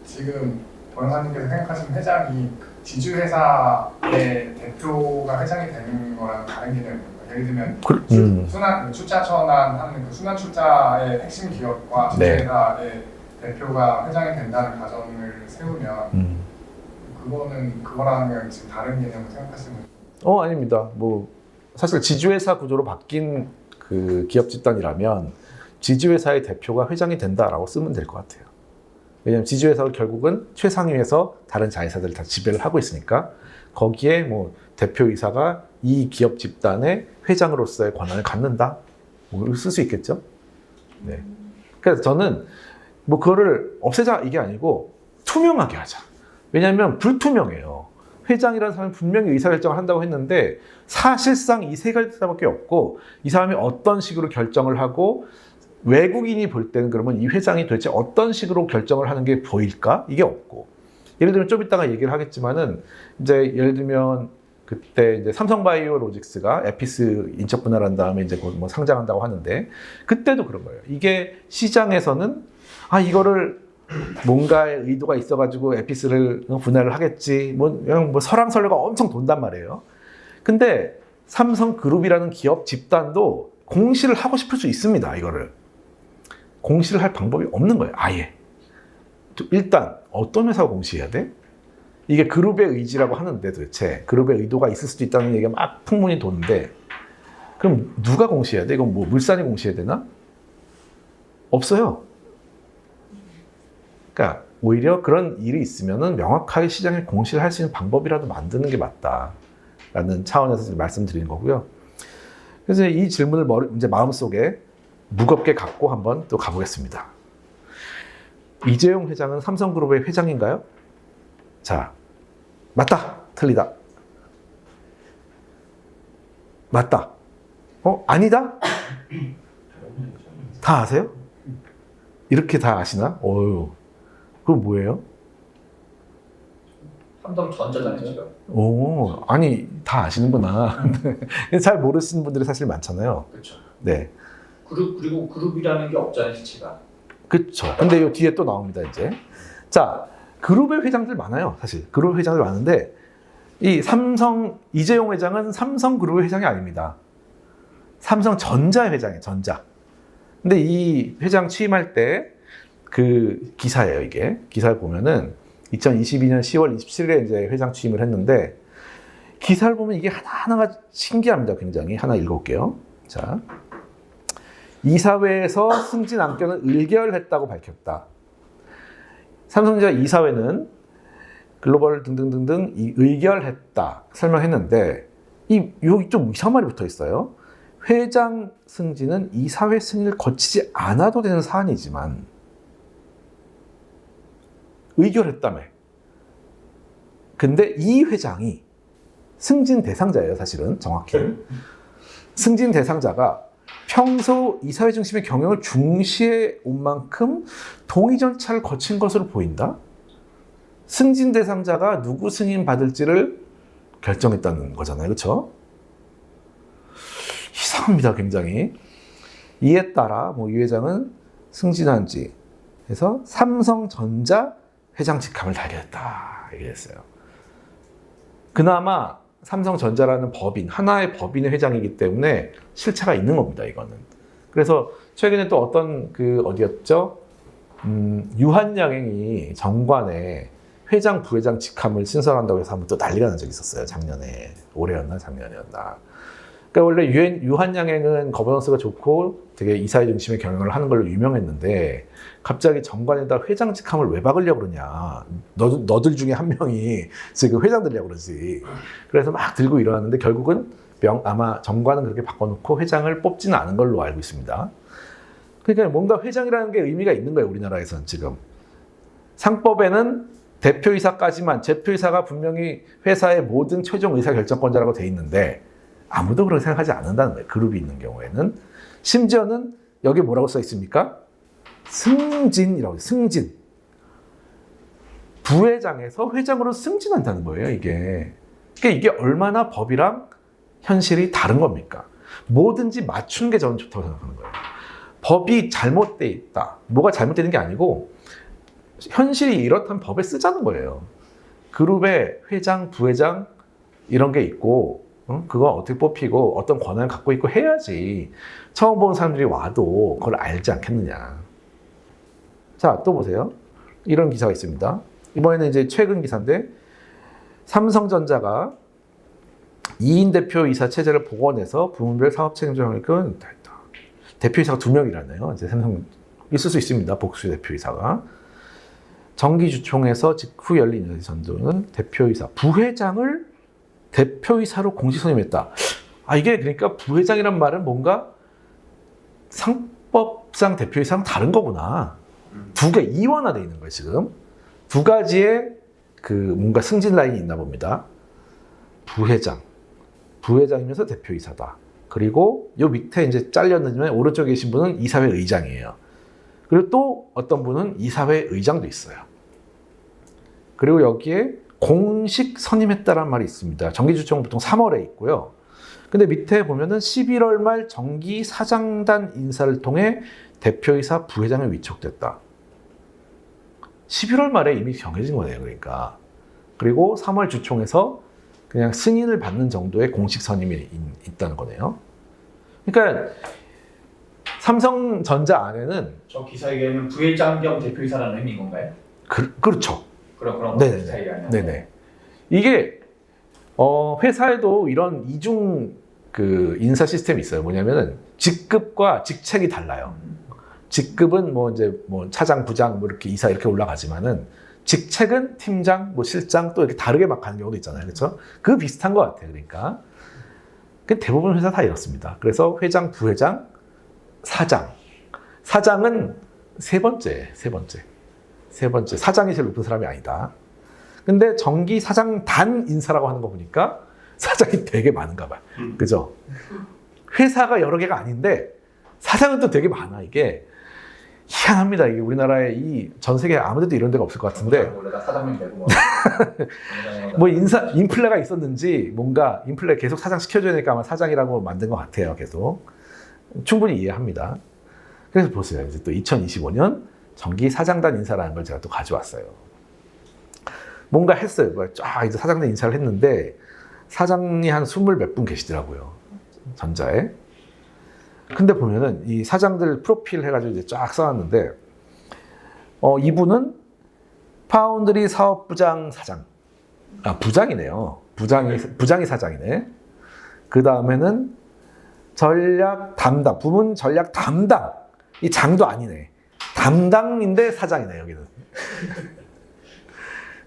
지금 변호사님께서 생각하시는 회장이 지주회사의 대표가 회장이 되는 거랑 다른 개념입니다. 예를 들면 순환 출자 전환하는 그 순환 출자의 핵심 기업과 지주회사의 대표가 회장이 된다는 가정을 세우면 그거는 그거랑은 지금 다른 개념을 생각하시는 거예요? 아닙니다. 뭐 사실 지주회사 구조로 바뀐 그 기업 집단이라면 지주회사의 대표가 회장이 된다라고 쓰면 될 것 같아요. 왜냐하면 지주회사가 결국은 최상위에서 다른 자회사들을 다 지배를 하고 있으니까 거기에 뭐 대표이사가 이 기업 집단의 회장으로서의 권한을 갖는다? 뭐 쓸 수 있겠죠? 네. 그래서 저는 뭐 그거를 없애자 이게 아니고 투명하게 하자. 왜냐하면 불투명해요. 회장이라는 사람이 분명히 의사결정을 한다고 했는데 사실상 이 세 가지밖에 없고 이 사람이 어떤 식으로 결정을 하고 외국인이 볼 때는 그러면 이 회장이 도대체 어떤 식으로 결정을 하는 게 보일까? 이게 없고. 예를 들면 좀 이따가 얘기를 하겠지만은 이제 예를 들면 그때 이제 삼성바이오로직스가 에피스 인적 분할한 다음에 이제 뭐 상장한다고 하는데 그때도 그런 거예요. 이게 시장에서는 이거를 뭔가의 의도가 있어가지고 에피스를 분할을 하겠지. 뭐 설왕설래가 엄청 돈단 말이에요. 근데 삼성그룹이라는 기업 집단도 공시를 하고 싶을 수 있습니다. 이거를. 공시를 할 방법이 없는 거예요. 아예. 일단 어떤 회사가 공시해야 돼? 이게 그룹의 의지라고 하는데 도대체 그룹의 의도가 있을 수도 있다는 얘기가 막 풍문이 도는데 그럼 누가 공시해야 돼? 이건 뭐 물산이 공시해야 되나? 없어요. 그러니까 오히려 그런 일이 있으면은 명확하게 시장에 공시를 할 수 있는 방법이라도 만드는 게 맞다라는 차원에서 말씀드리는 거고요. 그래서 이 질문을 이제 마음속에 무겁게 갖고 한번 또 가보겠습니다. 이재용 회장은 삼성그룹의 회장인가요? 자, 맞다, 틀리다. 맞다. 아니다? 다 아세요? 이렇게 다 아시나? 어휴. 그럼 뭐예요? 삼성전자잖아요 지금. 아니 다 아시는구나. 잘 모르시는 분들이 사실 많잖아요. 그렇죠. 네. 그리고 그룹이라는 게 없잖아요 실체가. 그렇죠. 근데 이 뒤에 또 나옵니다 이제. 자, 그룹의 회장들 많아요 사실. 그룹 회장들 많은데 이 이재용 회장은 삼성그룹의 회장이 아닙니다. 삼성전자 회장이에요. 전자. 근데 이 회장 취임할 때 그 기사예요, 이게. 기사를 보면은 2022년 10월 27일에 이제 회장 취임을 했는데 기사를 보면 이게 하나하나가 신기합니다. 굉장히. 하나 읽어볼게요. 자. 이사회에서 승진 안건을 의결했다고 밝혔다. 삼성전자 이사회는 글로벌 등등등등 의결했다 설명했는데 여기 좀 이상한 말이 붙어 있어요. 회장 승진은 이사회 승인을 거치지 않아도 되는 사안이지만 의결했다며. 근데 이 회장이 승진 대상자예요, 사실은 정확히. 승진 대상자가 평소 이사회 중심의 경영을 중시해 온 만큼 동의 절차를 거친 것으로 보인다. 승진 대상자가 누구 승인 받을지를 결정했다는 거잖아요, 그렇죠? 이상합니다, 굉장히. 이에 따라 이 회장은 승진한 지 해서 삼성전자 회장 직함을 달게 됐다 얘기했어요. 그나마 삼성전자라는 법인, 하나의 법인의 회장이기 때문에 실체가 있는 겁니다, 이거는. 그래서 최근에 또 어떤 어디였죠? 유한양행이 정관에 회장, 부회장 직함을 신설한다고 해서 한번 또 난리가 난 적이 있었어요. 작년에. 올해였나 작년이었나. 그러니까 원래 유한양행은 거버넌스가 좋고 되게 이사회 중심의 경영을 하는 걸로 유명했는데 갑자기 정관에다 회장 직함을 왜 박으려고 그러냐. 너들 중에 한 명이 지금 회장 되려고 그러지. 그래서 막 들고 일어났는데 결국은 아마 정관은 그렇게 바꿔놓고 회장을 뽑지는 않은 걸로 알고 있습니다. 그러니까 뭔가 회장이라는 게 의미가 있는 거예요, 우리나라에서는 지금. 상법에는 대표이사까지만, 대표이사가 분명히 회사의 모든 최종 의사결정권자라고 돼 있는데 아무도 그렇게 생각하지 않는다는 거예요. 그룹이 있는 경우에는. 심지어는 여기 뭐라고 써 있습니까? 승진이라고 해요. 승진. 부회장에서 회장으로 승진한다는 거예요, 이게. 그러니까 이게 얼마나 법이랑 현실이 다른 겁니까? 뭐든지 맞추는 게 저는 좋다고 생각하는 거예요. 법이 잘못돼 있다. 뭐가 잘못되는 게 아니고 현실이 이렇다면 법에 쓰자는 거예요. 그룹에 회장, 부회장 이런 게 있고 그거 어떻게 뽑히고 어떤 권한을 갖고 있고 해야지 처음 보는 사람들이 와도 그걸 알지 않겠느냐. 자, 또 보세요. 이런 기사가 있습니다. 이번에는 이제 최근 기사인데 삼성전자가 2인 대표이사 체제를 복원해서 부문별 사업 책임자 영역을 대표이사가 2명이라네요. 이제 삼성 있을 수 있습니다. 복수 대표이사가. 정기주총에서 직후 열린 전도는 대표이사, 부회장을 대표이사로 공식 선임했다. 이게 그러니까 부회장이란 말은 뭔가 상법상 대표이사랑 다른 거구나. 두 개 이원화되어 있는 거예요, 지금. 두 가지의 그 뭔가 승진 라인이 있나 봅니다. 부회장이면서 대표이사다. 그리고 요 밑에 이제 잘렸는지만 오른쪽에 계신 분은 이사회 의장이에요. 그리고 또 어떤 분은 이사회 의장도 있어요. 그리고 여기에 공식 선임했다라는 말이 있습니다. 정기주총은 보통 3월에 있고요. 근데 밑에 보면은 11월 말 정기 사장단 인사를 통해 대표이사 부회장에 위촉됐다. 11월 말에 이미 정해진 거네요, 그러니까. 그리고 3월 주총에서 그냥 승인을 받는 정도의 공식 선임이 있다는 거네요. 그러니까 삼성전자 안에는 저 기사 얘기하면 부회장 겸 대표이사라는 의미인 건가요? 그렇죠. 그런 네네네. 기사 얘기하면. 네네. 이게 회사에도 이런 이중 그 인사 시스템이 있어요. 뭐냐면은 직급과 직책이 달라요. 직급은 뭐 이제 뭐 차장, 부장, 뭐 이렇게 이사 이렇게 올라가지만은 직책은 팀장, 뭐 실장 또 이렇게 다르게 막 가는 경우도 있잖아요. 그렇죠? 그 비슷한 것 같아요. 그러니까 대부분 회사 다 이렇습니다. 그래서 회장, 부회장, 사장. 사장은 세 번째. 사장이 제일 높은 사람이 아니다. 근데 정기 사장단 인사라고 하는 거 보니까 사장이 되게 많은가 봐요. 그죠? 회사가 여러 개가 아닌데 사장은 또 되게 많아. 이게 희한합니다. 이게 우리나라에 이 전 세계 아무데도 이런 데가 없을 것 같은데 원래가 사장님 되고 뭐 인플레가 있었는지 뭔가 인플레 계속 사장 시켜줘야 되니까 아마 사장이라고 만든 것 같아요. 계속 충분히 이해합니다. 그래서 보세요. 이제 또 2025년 정기 사장단 인사라는 걸 제가 또 가져왔어요. 뭔가 했어요. 쫙 이제 사장단 인사를 했는데 사장이 한 20몇 분 계시더라고요. 전자에. 근데 보면은 이 사장들 프로필 해가지고 이제 쫙 써놨는데 이분은 파운드리 사업부장 사장. 부장이네요. 부장이 사장이네. 그 다음에는 전략 담당, 부문 전략 담당. 이 장도 아니네. 담당인데 사장이네, 여기는.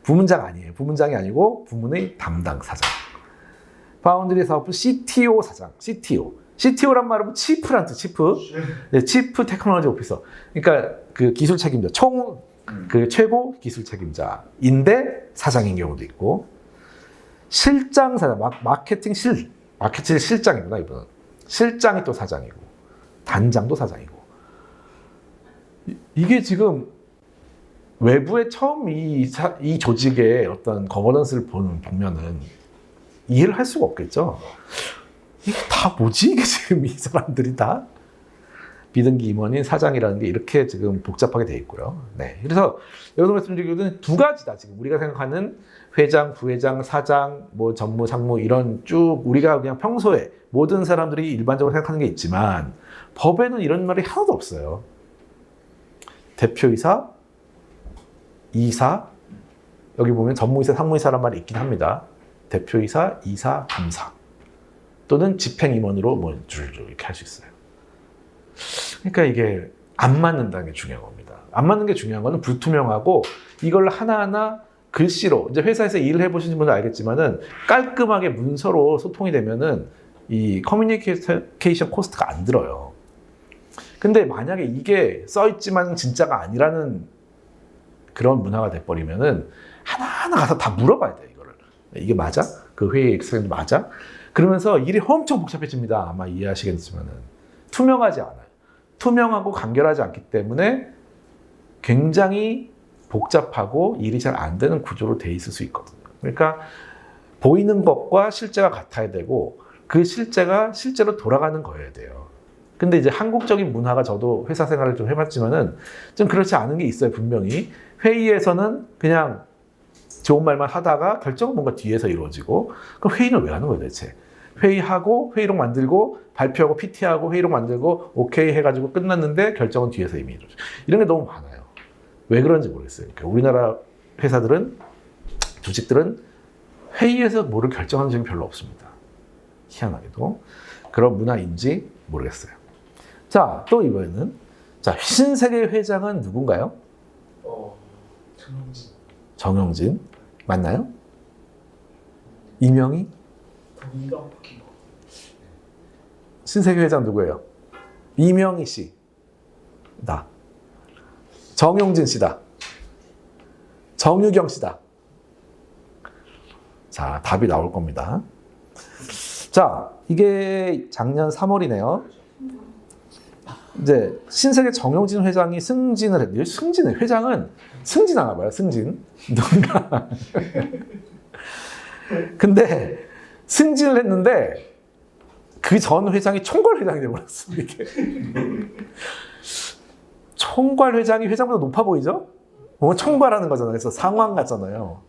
부문장 아니에요. 부문장이 아니고 부문의 담당 사장. 파운드리 사업부 CTO 사장. CTO란 말은 치프란 뜻, 치프. 네, 치프 테크놀로지 오피서. 그러니까 그 기술 책임자, 그 최고 기술 책임자인데 사장인 경우도 있고. 실장 사장, 마케팅 실장이구나, 이분은. 실장이 또 사장이고, 단장도 사장이고. 이게 지금 외부에 처음 이 조직의 어떤 거버넌스를 보면은 이해를 할 수가 없겠죠. 이게 다 뭐지? 이게 지금 이 사람들이 다 비등기 임원인 사장이라는 게 이렇게 지금 복잡하게 돼 있고요. 네. 그래서 여기서 말씀드리기로는 두 가지다. 지금 우리가 생각하는 회장, 부회장, 사장, 뭐 전무, 상무 이런 쭉 우리가 그냥 평소에 모든 사람들이 일반적으로 생각하는 게 있지만 법에는 이런 말이 하나도 없어요. 대표이사, 이사, 여기 보면 전무이사, 상무이사란 말이 있긴 합니다. 대표이사, 이사, 감사 또는 집행임원으로 뭐 줄줄 이렇게 할 수 있어요. 그러니까 이게 안 맞는다는 게 중요한 겁니다. 안 맞는 게 중요한 거는 불투명하고 이걸 하나하나 글씨로 이제 회사에서 일을 해보신 분은 알겠지만은 깔끔하게 문서로 소통이 되면은 이 커뮤니케이션 코스트가 안 들어요. 근데 만약에 이게 써있지만 진짜가 아니라는 그런 문화가 돼버리면은 하나하나 가서 다 물어봐야 돼, 이거를. 이게 맞아? 그 회의 엑셀 맞아? 그러면서 일이 엄청 복잡해집니다. 아마 이해하시겠지만은. 투명하지 않아요. 투명하고 간결하지 않기 때문에 굉장히 복잡하고 일이 잘 안 되는 구조로 돼 있을 수 있거든요. 그러니까 보이는 것과 실제가 같아야 되고 그 실제가 실제로 돌아가는 거여야 돼요. 근데 이제 한국적인 문화가 저도 회사 생활을 좀 해봤지만은 좀 그렇지 않은 게 있어요. 분명히 회의에서는 그냥 좋은 말만 하다가 결정은 뭔가 뒤에서 이루어지고 그럼 회의는 왜 하는 거예요 대체? 회의하고 회의록 만들고 발표하고 PT하고 회의록 만들고 오케이 해가지고 끝났는데 결정은 뒤에서 이미 이루어져. 이런 게 너무 많아요. 왜 그런지 모르겠어요. 그러니까 우리나라 회사들은 조직들은 회의에서 뭐를 결정하는 적이 별로 없습니다. 희한하게도 그런 문화인지 모르겠어요. 자, 또 이번에는 자 신세계 회장은 누군가요? 정영진. 정영진 맞나요? 이명희? 동의가 바뀐 거. 신세계 회장 누구예요? 이명희 씨. 나. 정용진 씨다. 정유경 씨다. 자, 답이 나올 겁니다. 자, 이게 작년 3월이네요. 이제 신세계 정용진 회장이 승진을 했는데 승진을 회장은 승진하나 봐요. 승진. 누군가. 근데 승진을 했는데 그 전 회장이 총괄 회장이 되어버렸어. 이게. 총괄 회장이 회장보다 높아 보이죠? 뭐 총괄하는 거잖아요. 그래서 상황 같잖아요.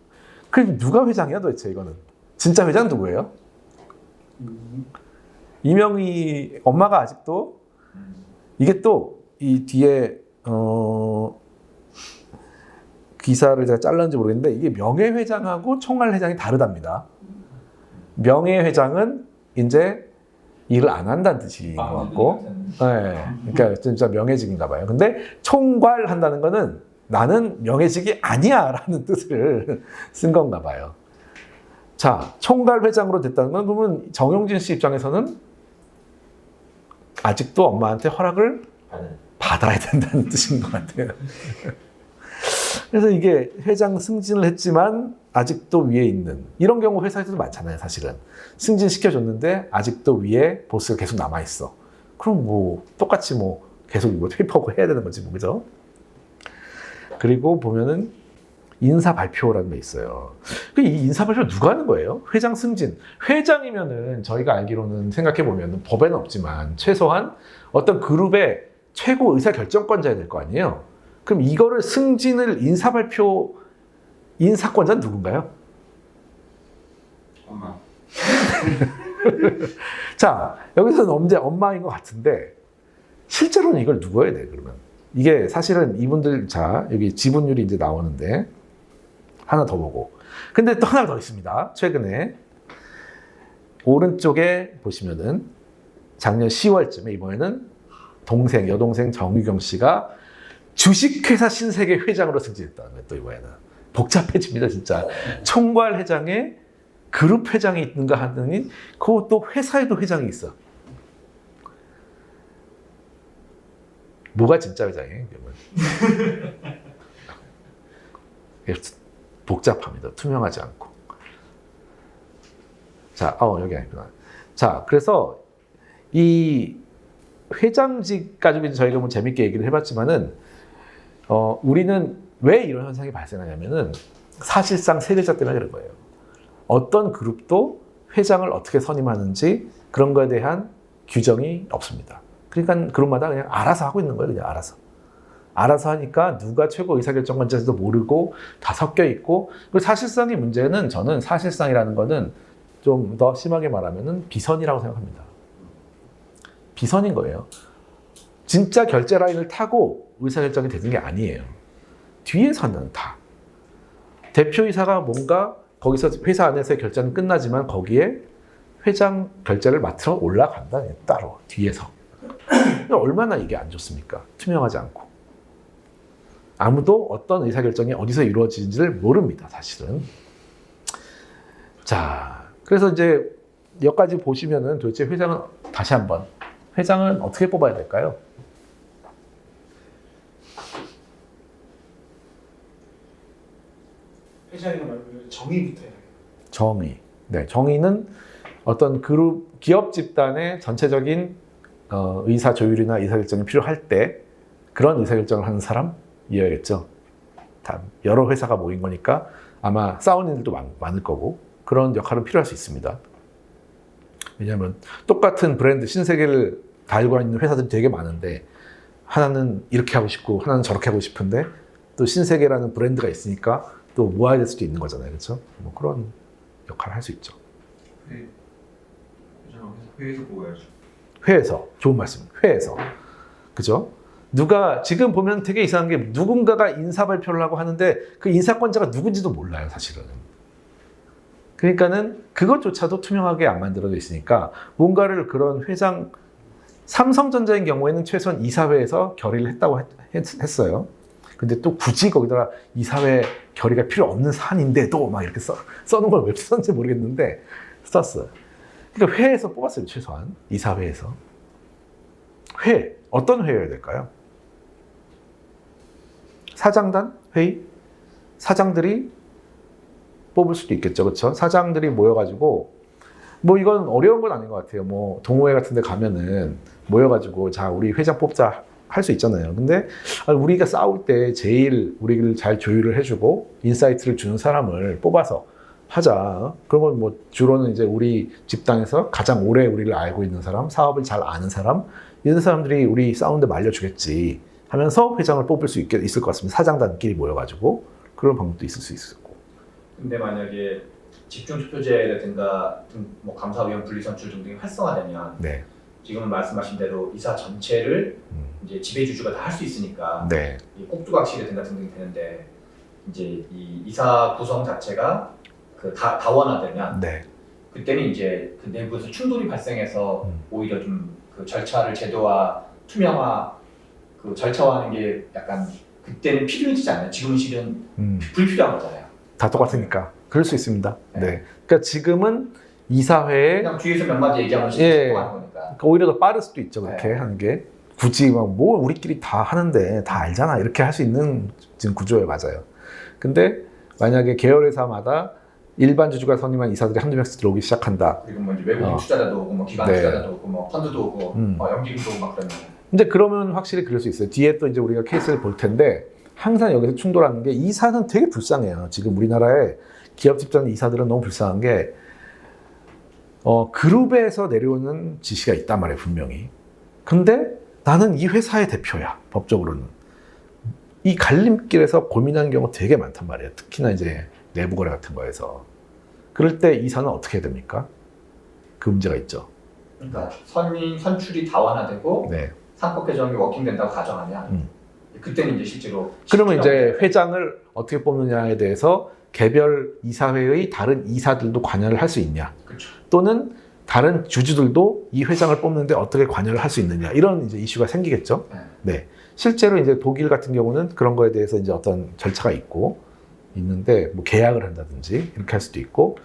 그럼 누가 회장이야 도대체 이거는? 진짜 회장 누구예요? 이명희 엄마가 아직도 이게 또 이 뒤에 기사를 제가 잘랐는지 모르겠는데 이게 명예회장하고 총괄회장이 다르답니다. 명예회장은 이제 일을 안 한다는 뜻인 것 같고, 네, 그러니까 진짜 명예직인가 봐요. 근데 총괄한다는 거는 나는 명예직이 아니야라는 뜻을 쓴 건가 봐요. 자, 총괄회장으로 됐다는 건 그러면 정용진 씨 입장에서는 아직도 엄마한테 허락을 받아야 된다는 뜻인 것 같아요. 그래서 이게 회장 승진을 했지만 아직도 위에 있는 이런 경우 회사에서도 많잖아요. 사실은 승진시켜줬는데 아직도 위에 보스가 계속 남아있어. 그럼 뭐 똑같이 뭐 계속 뭐 페이퍼고 해야 되는 거지 뭐, 그죠? 그리고 보면은 인사 발표라는 게 있어요. 이 인사 발표 누가 하는 거예요? 회장 승진. 회장이면은 저희가 알기로는 생각해 보면 법에는 없지만 최소한 어떤 그룹의 최고 의사 결정권자야 될 거 아니에요. 그럼 이거를 승진을 인사 발표 인사권자는 누군가요? 엄마. 자, 여기서는 엄마인 것 같은데 실제로는 이걸 누가 해야 돼 그러면? 이게 사실은 이분들 자 여기 지분율이 이제 나오는데 하나 더 보고 근데 또 하나 더 있습니다. 최근에 오른쪽에 보시면은 작년 10월쯤에 이번에는 여동생 정유경 씨가 주식회사 신세계 회장으로 승진했다는 거예요. 또 이번에는 복잡해집니다 진짜. 총괄 회장에 그룹 회장이 있는가 하더니 그것도 회사에도 회장이 있어. 뭐가 진짜 회장이에요? 복잡합니다. 투명하지 않고. 자, 여기 아니구나. 자, 그래서 이 회장직 가지고 저희가 뭐 재밌게 얘기를 해봤지만은 우리는 왜 이런 현상이 발생하냐면은 사실상 세대자 때문에 그런 거예요. 어떤 그룹도 회장을 어떻게 선임하는지 그런 거에 대한 규정이 없습니다. 그러니까 그룹마다 그냥 알아서 하고 있는 거예요. 그냥 알아서 하니까 누가 최고 의사결정권자인지도 모르고 다 섞여 있고 그리고 사실상의 문제는 저는 사실상이라는 거는 좀 더 심하게 말하면은 비선이라고 생각합니다. 비선인 거예요. 진짜 결제 라인을 타고 의사결정이 되는 게 아니에요. 뒤에서는 다. 대표이사가 뭔가 거기서 회사 안에서의 결제는 끝나지만 거기에 회장 결제를 맡으러 올라간다. 따로 뒤에서. 얼마나 이게 안 좋습니까? 투명하지 않고. 아무도 어떤 의사결정이 어디서 이루어지는지를 모릅니다. 사실은. 자, 그래서 이제 여기까지 보시면은 도대체 회장은 다시 한번 회장은 어떻게 뽑아야 될까요? 회장이가 말고 정의부터 해야 돼요. 정의. 네, 정의는 어떤 그룹, 기업 집단의 전체적인 의사 조율이나 의사결정이 필요할 때 그런 의사결정을 하는 사람이어야겠죠. 다 여러 회사가 모인 거니까 아마 싸우는 일도 많을 거고 그런 역할은 필요할 수 있습니다. 왜냐하면 똑같은 브랜드 신세계를 달고 있는 회사들이 되게 많은데 하나는 이렇게 하고 싶고 하나는 저렇게 하고 싶은데 또 신세계라는 브랜드가 있으니까 또 모아야 될 수도 있는 거잖아요. 그렇죠? 뭐 그런 역할을 할 수 있죠. 회의에서 뽑아야죠. 회에서 좋은 말씀. 회에서 그죠? 누가 지금 보면 되게 이상한 게 누군가가 인사 발표를 하고 하는데 그 인사권자가 누군지도 몰라요, 사실은. 그러니까는 그것조차도 투명하게 안 만들어져 있으니까 뭔가를 그런 회장 삼성전자인 경우에는 최소한 이사회에서 결의를 했다고 했어요. 근데 또 굳이 거기다가 이사회 결의가 필요 없는 사안인데도 막 이렇게 써놓은 걸 왜 썼는지 모르겠는데 썼어요. 그러니까 회에서 뽑았어요, 최소한. 이사회에서. 회, 어떤 회여야 될까요? 사장단 회의? 사장들이 뽑을 수도 있겠죠, 그렇죠? 사장들이 모여가지고 뭐 이건 어려운 건 아닌 것 같아요. 뭐 동호회 같은 데 가면은 모여가지고 자 우리 회장 뽑자 할 수 있잖아요. 근데 우리가 싸울 때 제일 우리를 잘 조율을 해주고 인사이트를 주는 사람을 뽑아서 하자. 그러면 뭐 주로는 이제 우리 집단에서 가장 오래 우리를 알고 있는 사람, 사업을 잘 아는 사람, 이런 사람들이 우리 싸우는데 말려주겠지 하면서 회장을 뽑을 수 있을 것 같습니다. 사장단끼리 모여가지고 그런 방법도 있을 수 있었고. 근데 만약에 집중투표제라든가 뭐 감사위원 분리선출 등등이 활성화되면 네. 지금 말씀하신 대로 이사 전체를 이제 지배주주가 다 할 수 있으니까 네. 이 꼭두각시라든가 등등이 되는데 이제 이 이사 구성 자체가 그 다원화되면 네. 그때는 이제 그 내부에서 충돌이 발생해서 오히려 좀 그 절차를 제도화, 투명화, 그 절차화하는 게 약간 그때는 필요해지지 않아요. 지금은 실은 불필요한 거잖아요. 다 똑같으니까. 그럴 수 있습니다. 네. 네. 그러니까 지금은 이사회에 그냥 뒤에서 몇 마디 얘기하면 예. 실수하는 거니까. 그러니까 오히려 더 빠를 수도 있죠. 그렇게 네. 하는 게. 굳이 막 뭐 우리끼리 다 하는데 다 알잖아. 이렇게 할 수 있는 지금 구조에 맞아요. 근데 만약에 계열회사마다 일반 주주가 선임한 이사들이 한두 명씩 들어오기 시작한다. 그리고 뭐 이제 외국인 투자자도 오고 뭐 기관 네. 투자자도 오고 뭐 펀드도 오고 연기금도 오고 막 그러면 근데 그러면 확실히 그럴 수 있어요. 뒤에 또 이제 우리가 케이스를 볼 텐데 항상 여기서 충돌하는 게 이사는 되게 불쌍해요. 지금 우리나라의 기업 집단 이사들은 너무 불쌍한 게 그룹에서 내려오는 지시가 있단 말이에요, 분명히. 근데 나는 이 회사의 대표야, 법적으로는. 이 갈림길에서 고민하는 경우가 되게 많단 말이에요. 특히나 이제 내부 거래 같은 거에서. 그럴 때 이사는 어떻게 해야 됩니까? 그 문제가 있죠. 그러니까 선출이 다원화되고 네. 상법 개정이 워킹된다고 가정하면 그때는 이제 실제로 그러면 이제 회장을 어떻게 뽑느냐에 대해서 개별 이사회의 다른 이사들도 관여를 할 수 있냐. 그렇죠. 또는 다른 주주들도 이 회장을 뽑는데 어떻게 관여를 할 수 있느냐. 이런 이제 이슈가 생기겠죠. 네. 실제로 이제 독일 같은 경우는 그런 거에 대해서 이제 어떤 절차가 있는데 뭐 계약을 한다든지 이렇게 할 수도 있고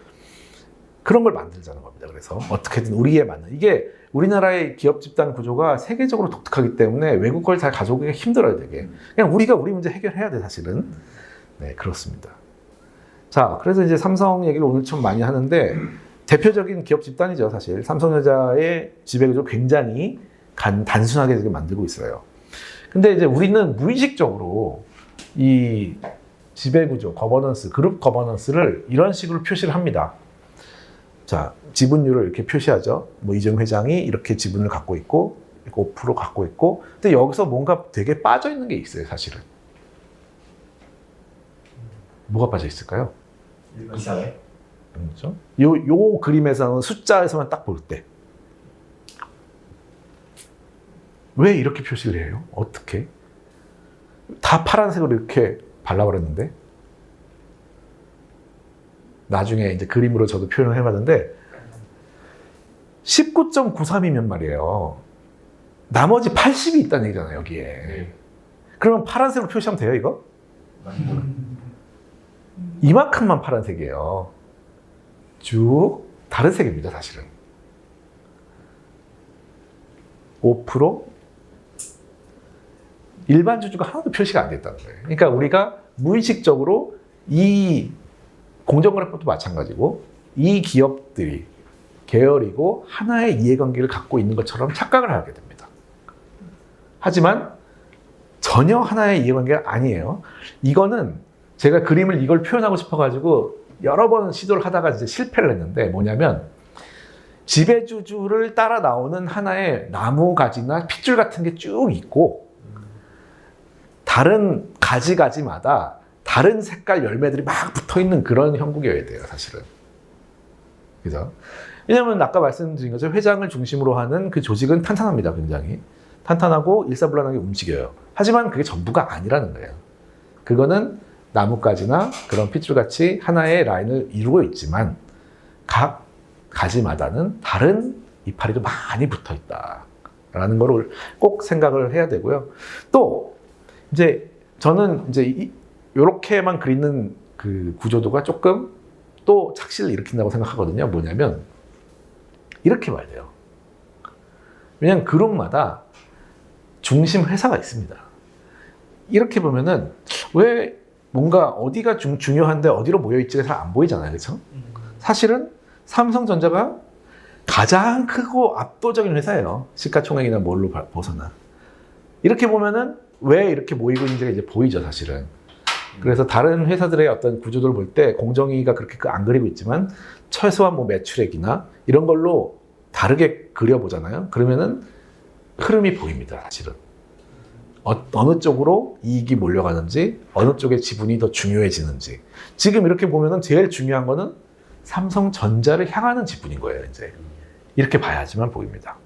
그런 걸 만들자는 겁니다. 그래서 어떻게든 우리에 맞는 이게 우리나라의 기업 집단 구조가 세계적으로 독특하기 때문에 외국 걸 잘 가져오기가 힘들어요, 되게. 그냥 우리가 우리 문제 해결해야 돼, 사실은. 네, 그렇습니다. 자, 그래서 이제 삼성 얘기를 오늘 좀 많이 하는데 대표적인 기업 집단이죠, 사실. 삼성전자의 지배구조 굉장히 단순하게 만들고 있어요. 근데 이제 우리는 무의식적으로 이 지배구조, 거버넌스, 그룹 거버넌스를 이런 식으로 표시를 합니다. 자, 지분율을 이렇게 표시하죠. 뭐 이정 회장이 이렇게 지분을 갖고 있고 5% 갖고 있고 근데 여기서 뭔가 되게 빠져 있는 게 있어요, 사실은. 뭐가 빠져 있을까요? 이사회. 그렇죠? 요 그림에서는 숫자에서만 딱 볼 때. 왜 이렇게 표시를 해요? 어떻게? 다 파란색으로 이렇게 발라버렸는데 나중에 이제 그림으로 저도 표현을 해봤는데 19.93이면 말이에요. 나머지 80이 있다는 얘기잖아요, 여기에. 그러면 파란색으로 표시하면 돼요, 이거? 이만큼만 파란색이에요. 쭉 다른 색입니다, 사실은. 5% 일반 주주가 하나도 표시가 안 됐다는 거예요. 그러니까 우리가 무의식적으로 이 공정거래법도 마찬가지고 이 기업들이 계열이고 하나의 이해관계를 갖고 있는 것처럼 착각을 하게 됩니다. 하지만 전혀 하나의 이해관계가 아니에요. 이거는 제가 그림을 이걸 표현하고 싶어가지고 여러 번 시도를 하다가 이제 실패를 했는데 뭐냐면 지배주주를 따라 나오는 하나의 나무 가지나 핏줄 같은 게 쭉 있고 다른 가지마다 다른 색깔 열매들이 막 붙어 있는 그런 형국이어야 돼요, 사실은. 그죠? 왜냐면 아까 말씀드린 것처럼 회장을 중심으로 하는 그 조직은 탄탄합니다, 굉장히. 탄탄하고 일사불란하게 움직여요. 하지만 그게 전부가 아니라는 거예요. 그거는 나뭇가지나 그런 핏줄같이 하나의 라인을 이루고 있지만 각 가지마다는 다른 이파리도 많이 붙어 있다라는 거를 꼭 생각을 해야 되고요. 또 이제 저는 이제 이렇게만 그리는 그 구조도가 조금 또 착시를 일으킨다고 생각하거든요. 뭐냐면 이렇게 봐야 돼요. 왜냐하면 그룹마다 중심 회사가 있습니다. 이렇게 보면은 왜 뭔가 어디가 중요한데 어디로 모여있지가 잘 안 보이잖아요. 그렇죠? 사실은 삼성전자가 가장 크고 압도적인 회사예요. 시가총액이나 뭘로 보서나. 이렇게 보면은 왜 이렇게 모이고 있는지가 이제 보이죠, 사실은. 그래서 다른 회사들의 어떤 구조도를 볼 때 공정위가 그렇게 안 그리고 있지만 최소한 뭐 매출액이나 이런 걸로 다르게 그려보잖아요. 그러면은 흐름이 보입니다, 사실은. 어느 쪽으로 이익이 몰려가는지, 어느 쪽의 지분이 더 중요해지는지. 지금 이렇게 보면은 제일 중요한 거는 삼성전자를 향하는 지분인 거예요, 이제. 이렇게 봐야지만 보입니다.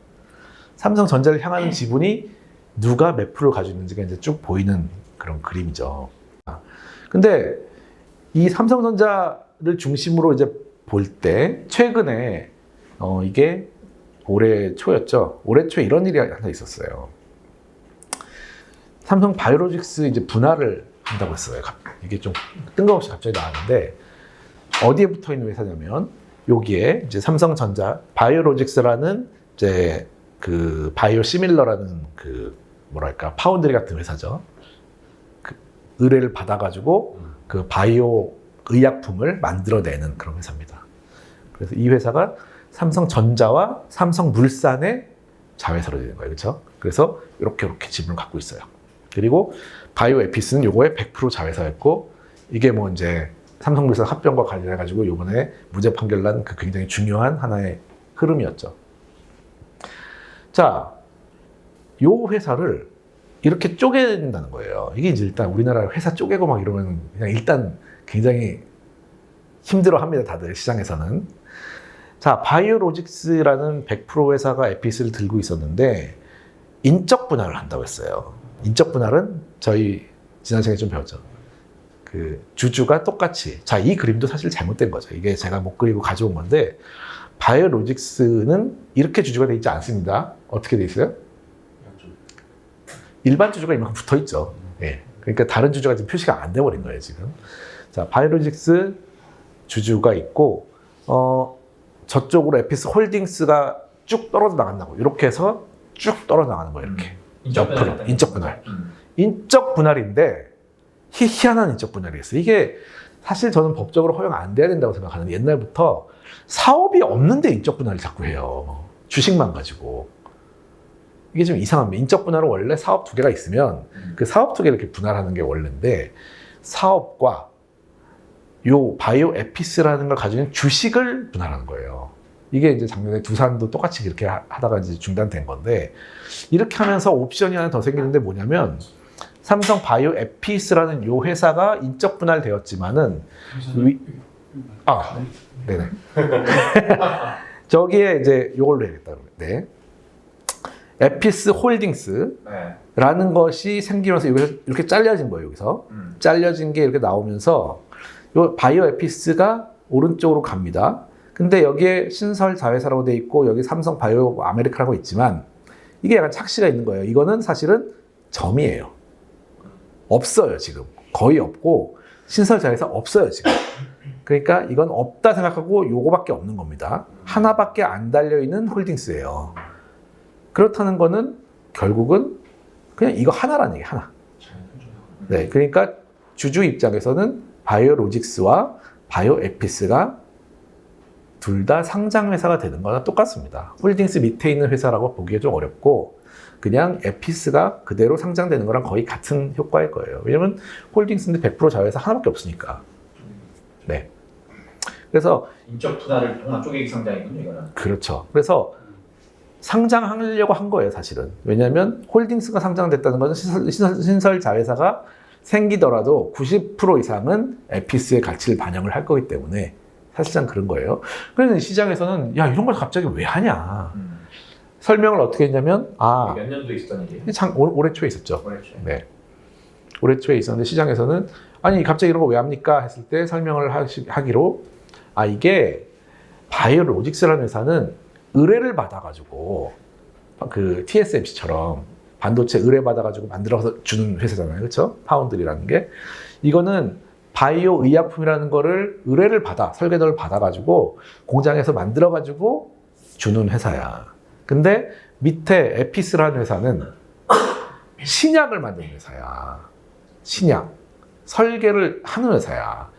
삼성전자를 향하는 지분이 누가 몇 프로 가지고 있는지가 이제 쭉 보이는 그런 그림이죠. 근데 이 삼성전자를 중심으로 이제 볼 때 최근에 이게 올해 초였죠. 올해 초에 이런 일이 하나 있었어요. 삼성 바이오로직스 이제 분할을 한다고 했어요. 이게 좀 뜬금없이 갑자기 나왔는데 어디에 붙어 있는 회사냐면 여기에 이제 삼성전자 바이오로직스라는 이제 그 바이오시밀러라는 그 뭐랄까 파운드리 같은 회사죠. 그 의뢰를 받아가지고 그 바이오 의약품을 만들어내는 그런 회사입니다. 그래서 이 회사가 삼성전자와 삼성물산의 자회사로 되는 거예요, 그렇죠? 그래서 이렇게 지분을 갖고 있어요. 그리고 바이오에피스는 요거의 100% 자회사였고 이게 뭐 이제 삼성물산 합병과 관련해가지고 요번에 무죄 판결 난 그 굉장히 중요한 하나의 흐름이었죠. 자, 요 회사를 이렇게 쪼갠다는 거예요. 이게 이제 일단 우리나라 회사 쪼개고 막 이러면 그냥 일단 굉장히 힘들어 합니다, 다들 시장에서는. 자, 바이오로직스라는 100% 회사가 에피스를 들고 있었는데 인적 분할을 한다고 했어요. 인적 분할은 저희 지난 시간에 좀 배웠죠. 그 주주가 똑같이. 자, 이 그림도 사실 잘못된 거죠. 이게 제가 못 그리고 가져온 건데 바이오로직스는 이렇게 주주가 되어 있지 않습니다. 어떻게 되어 있어요? 일반 주주가 이만큼 붙어 있죠. 예. 그러니까 다른 주주가 지금 표시가 안 돼버린 거예요, 지금. 자, 바이오로직스 주주가 있고, 저쪽으로 에피스 홀딩스가 쭉 떨어져 나간다고. 이렇게 해서 쭉 떨어져 나가는 거예요, 이렇게. 옆으로. 인적 분할. 인적 분할인데, 희한한 인적 분할이었어요. 이게 사실 저는 법적으로 허용 안 돼야 된다고 생각하는데, 옛날부터 사업이 없는데 인적 분할을 자꾸 해요. 주식만 가지고. 이게 좀 이상합니다. 인적 분할은 원래 사업 두 개가 있으면 그 사업 두 개를 이렇게 분할하는 게 원래인데 사업과 요 바이오 에피스라는 걸 가지고 있는 주식을 분할하는 거예요. 이게 이제 작년에 두산도 똑같이 이렇게 하다가 이제 중단된 건데 이렇게 하면서 옵션이 하나 더 생기는데 뭐냐면 삼성 바이오 에피스라는 요 회사가 인적 분할되었지만은 네네. 저기에 이제 요걸로 해야겠다. 네. 에피스 홀딩스라는 것이 생기면서 이렇게 잘려진 거예요, 여기서. 잘려진 게 이렇게 나오면서 요 바이오 에피스가 오른쪽으로 갑니다. 근데 여기에 신설 자회사라고 돼 있고 여기 삼성 바이오 아메리카라고 있지만 이게 약간 착시가 있는 거예요. 이거는 사실은 점이에요. 없어요, 지금. 거의 없고 신설 자회사 없어요, 지금. 그러니까 이건 없다 생각하고 요거밖에 없는 겁니다. 하나밖에 안 달려있는 홀딩스예요. 그렇다는 거는 결국은 그냥 이거 하나라는 얘기예요, 하나. 네, 그러니까 주주 입장에서는 바이오로직스와 바이오에피스가 둘 다 상장 회사가 되는 거나 똑같습니다. 홀딩스 밑에 있는 회사라고 보기가 좀 어렵고 그냥 에피스가 그대로 상장되는 거랑 거의 같은 효과일 거예요. 왜냐면 홀딩스인데 100% 자회사 하나밖에 없으니까. 네. 그래서 인적 분할을 통한 쪼개기 상장이군요, 이거는. 그렇죠. 그래서 상장하려고 한 거예요, 사실은. 왜냐하면 홀딩스가 상장됐다는 것은 신설 자회사가 생기더라도 90% 이상은 에피스의 가치를 반영을 할 거기 때문에 사실상 그런 거예요. 그래서 시장에서는 야, 이런 걸 갑자기 왜 하냐. 설명을 어떻게 했냐면 몇 년도에 있었던 일이에요? 올해 초에 있었죠. 올해 초에. 네. 올해 초에 있었는데 시장에서는 아니 갑자기 이런 거 왜 합니까? 했을 때 설명을 하기로 이게 바이오로직스라는 회사는 의뢰를 받아가지고 그 TSMC처럼 반도체 의뢰 받아가지고 만들어서 주는 회사잖아요. 그렇죠? 파운드리라는 게. 이거는 바이오 의약품이라는 거를 의뢰를 받아, 설계도를 받아가지고 공장에서 만들어가지고 주는 회사야. 근데 밑에 에피스라는 회사는 신약을 만드는 회사야. 신약. 설계를 하는 회사야.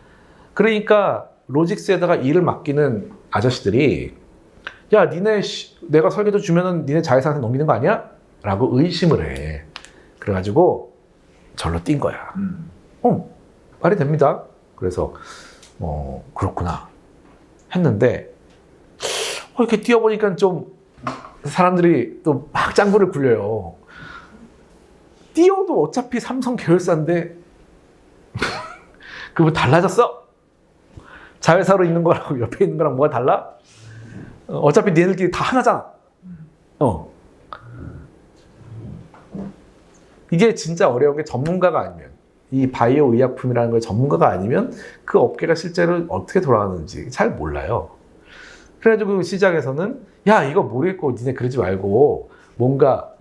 그러니까 로직스에다가 일을 맡기는 아저씨들이 야, 내가 설계도 주면은 니네 자회사한테 넘기는 거 아니야? 라고 의심을 해. 그래가지고 절로 뛴 거야. 말이 됩니다. 그래서 그렇구나 했는데 이렇게 뛰어보니까 좀 사람들이 또 막 짱구를 굴려요. 뛰어도 어차피 삼성 계열사인데 그거 달라졌어? 자회사로 있는 거랑 옆에 있는 거랑 뭐가 달라? 어차피 니네들끼리 다 하나잖아. 이게 진짜 어려운 게 전문가가 아니면, 이 바이오 의약품이라는 걸 전문가가 아니면 그 업계가 실제로 어떻게 돌아가는지 잘 몰라요. 그래가지고 시장에서는 야, 이거 모르겠고 니네 그러지 말고 뭔가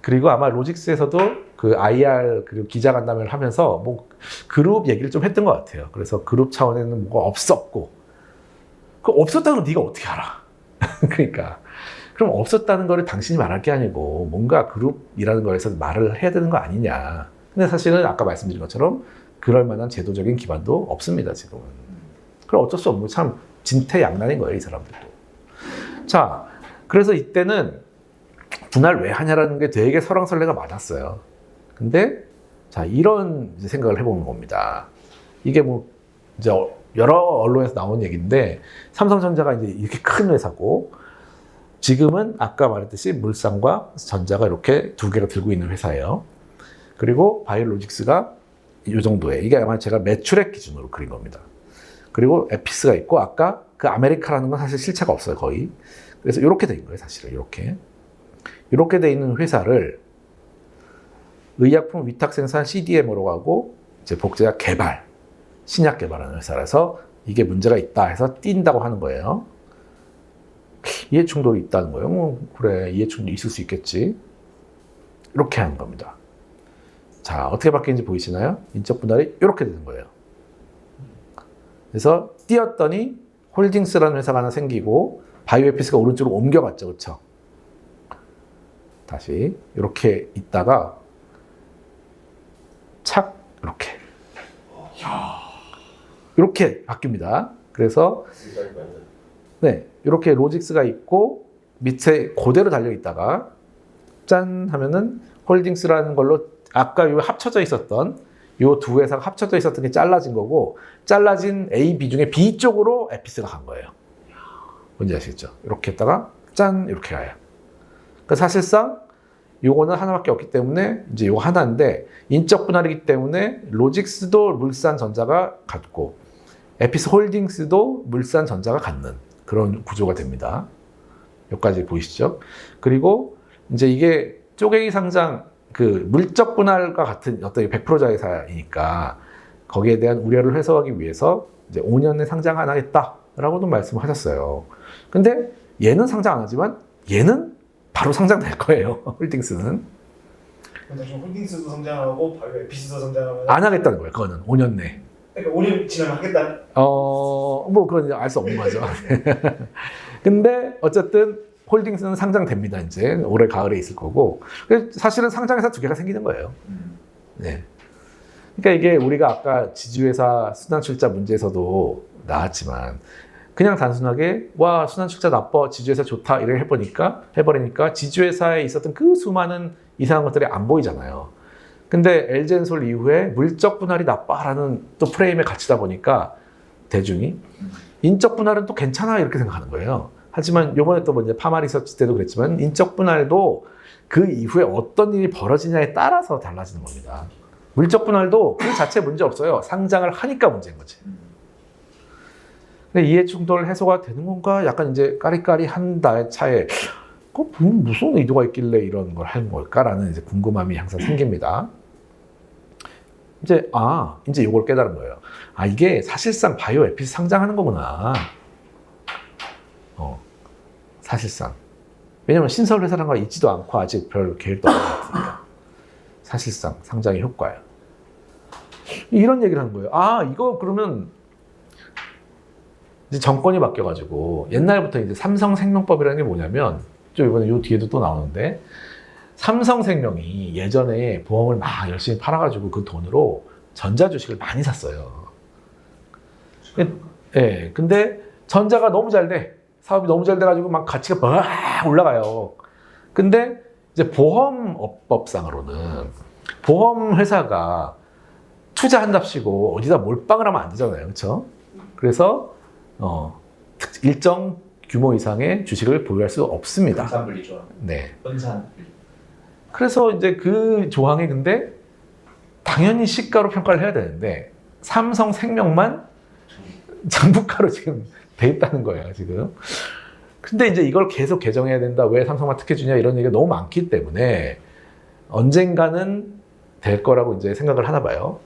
그리고 아마 로직스에서도 그 IR 그리고 기자간담회를 하면서 뭐 그룹 얘기를 좀 했던 것 같아요. 그래서 그룹 차원에는 뭐가 없었고, 그 없었다는 걸 네가 어떻게 알아? 그러니까 그럼 없었다는 거를 당신이 말할 게 아니고 뭔가 그룹이라는 거에서 말을 해야 되는 거 아니냐. 근데 사실은 아까 말씀드린 것처럼 그럴 만한 제도적인 기반도 없습니다, 지금은. 그럼 어쩔 수 없는 참 진퇴양난인 거예요, 이 사람들도. 자, 그래서 이때는 분할 왜 하냐라는 게 되게 설왕설래가 많았어요. 근데 자, 이런 이제 생각을 해보는 겁니다. 이게 뭐 이제 여러 언론에서 나온 얘기인데 삼성전자가 이제 이렇게 큰 회사고 지금은 아까 말했듯이 물산과 전자가 이렇게 두 개가 들고 있는 회사예요. 그리고 바이오로직스가 이 정도에, 이게 아마 제가 매출액 기준으로 그린 겁니다. 그리고 에피스가 있고 아까 그 아메리카라는 건 사실 실체가 없어요, 거의. 그래서 이렇게 돼 있는 거예요, 사실은. 이렇게 돼 있는 회사를 의약품 위탁 생산 CDMO로 하고 이제 복제약 개발, 신약 개발하는 회사라서 이게 문제가 있다 해서 뛴다고 하는 거예요. 이해 충돌이 있다는 거예요. 그래, 이해 충돌이 있을 수 있겠지. 이렇게 하는 겁니다. 자, 어떻게 바뀌는지 보이시나요? 인적 분할이 이렇게 되는 거예요. 그래서 뛰었더니 홀딩스라는 회사가 하나 생기고 바이오에피스가 오른쪽으로 옮겨갔죠, 그렇죠? 다시 이렇게 있다가 착 이렇게 바뀝니다. 그래서 네, 이렇게 로직스가 있고 밑에 그대로 달려 있다가 짠 하면은 홀딩스라는 걸로 아까 요 합쳐져 있었던 요 두 회사가 합쳐져 있었던 게 잘라진 거고, 잘라진 A, B 중에 B 쪽으로 에피스가 간 거예요. 뭔지 아시겠죠? 이렇게 했다가 짠 이렇게 가요. 그러니까 사실상 요거는 하나밖에 없기 때문에 이제 요거 하나인데 인적 분할이기 때문에 로직스도 물산전자가 갖고 에피스 홀딩스도 물산전자가 갖는 그런 구조가 됩니다. 여기까지 보이시죠? 그리고 이제 이게 쪼개기 상장 그 물적 분할과 같은 어떤 100% 자회사이니까 거기에 대한 우려를 해소하기 위해서 이제 5년 내 상장 안 하겠다라고도 말씀을 하셨어요. 근데 얘는 상장 안 하지만 얘는 바로 상장될 거예요. 홀딩스는. 근데 좀 홀딩스도 성장하고 바이오 에피스도 성장하면 안 하겠다는 거예요. 그거는 5년 내. 그러니까 5년 지나면 하겠다. 뭐 그건 알 수 없는 거죠. 근데 어쨌든 홀딩스는 상장됩니다. 이제 올해 가을에 있을 거고. 사실은 상장회사 두 개가 생기는 거예요. 네. 그러니까 이게 우리가 아까 지주회사 순환출자 문제에서도 나왔지만 그냥 단순하게 와 순환출자 나빠 지주회사 좋다 이렇게 해버리니까 지주회사에 있었던 그 수많은 이상한 것들이 안 보이잖아요. 근데 엘젠솔 이후에 물적 분할이 나빠라는 또 프레임에 갇히다 보니까 대중이 인적 분할은 또 괜찮아 이렇게 생각하는 거예요. 하지만 요번에 또 이제 파마 리서치 때도 그랬지만 인적 분할도 그 이후에 어떤 일이 벌어지냐에 따라서 달라지는 겁니다. 물적 분할도 그 자체 문제 없어요. 상장을 하니까 문제인 거지. 근데 이해 충돌 해소가 되는 건가? 약간 이제 까리까리한 달 차에 무슨 의도가 있길래 이런 걸 하는 걸까라는 이제 궁금함이 항상 생깁니다. 이제 이걸 깨달은 거예요. 이게 사실상 바이오 에피스 상장하는 거구나. 사실상. 왜냐면 신설 회사라는 거 있지도 않고 아직 별 계획도 없는 것 같으니까. 사실상 상장의 효과야. 이런 얘기를 하는 거예요. 이거 그러면 이제 정권이 바뀌어가지고 옛날부터 이제 삼성생명법이라는 게 뭐냐면 좀 이번에 요 뒤에도 또 나오는데 삼성생명이 예전에 보험을 막 열심히 팔아가지고 그 돈으로 전자주식을 많이 샀어요. 예, 근데 전자가 너무 잘 돼. 사업이 너무 잘 돼가지고 막 가치가 막 올라가요. 근데 이제 보험업법상으로는 보험회사가 투자한답시고 어디다 몰빵을 하면 안 되잖아요. 그렇죠? 그래서 일정 규모 이상의 주식을 보유할 수 없습니다. 분산분리죠. 네. 분산분리. 그래서 이제 그 조항이 근데 당연히 시가로 평가를 해야 되는데 삼성생명만 장부가로 지금 돼 있다는 거예요, 지금. 근데 이제 이걸 계속 개정해야 된다. 왜 삼성만 특혜 주냐 이런 얘기가 너무 많기 때문에 언젠가는 될 거라고 이제 생각을 하나 봐요.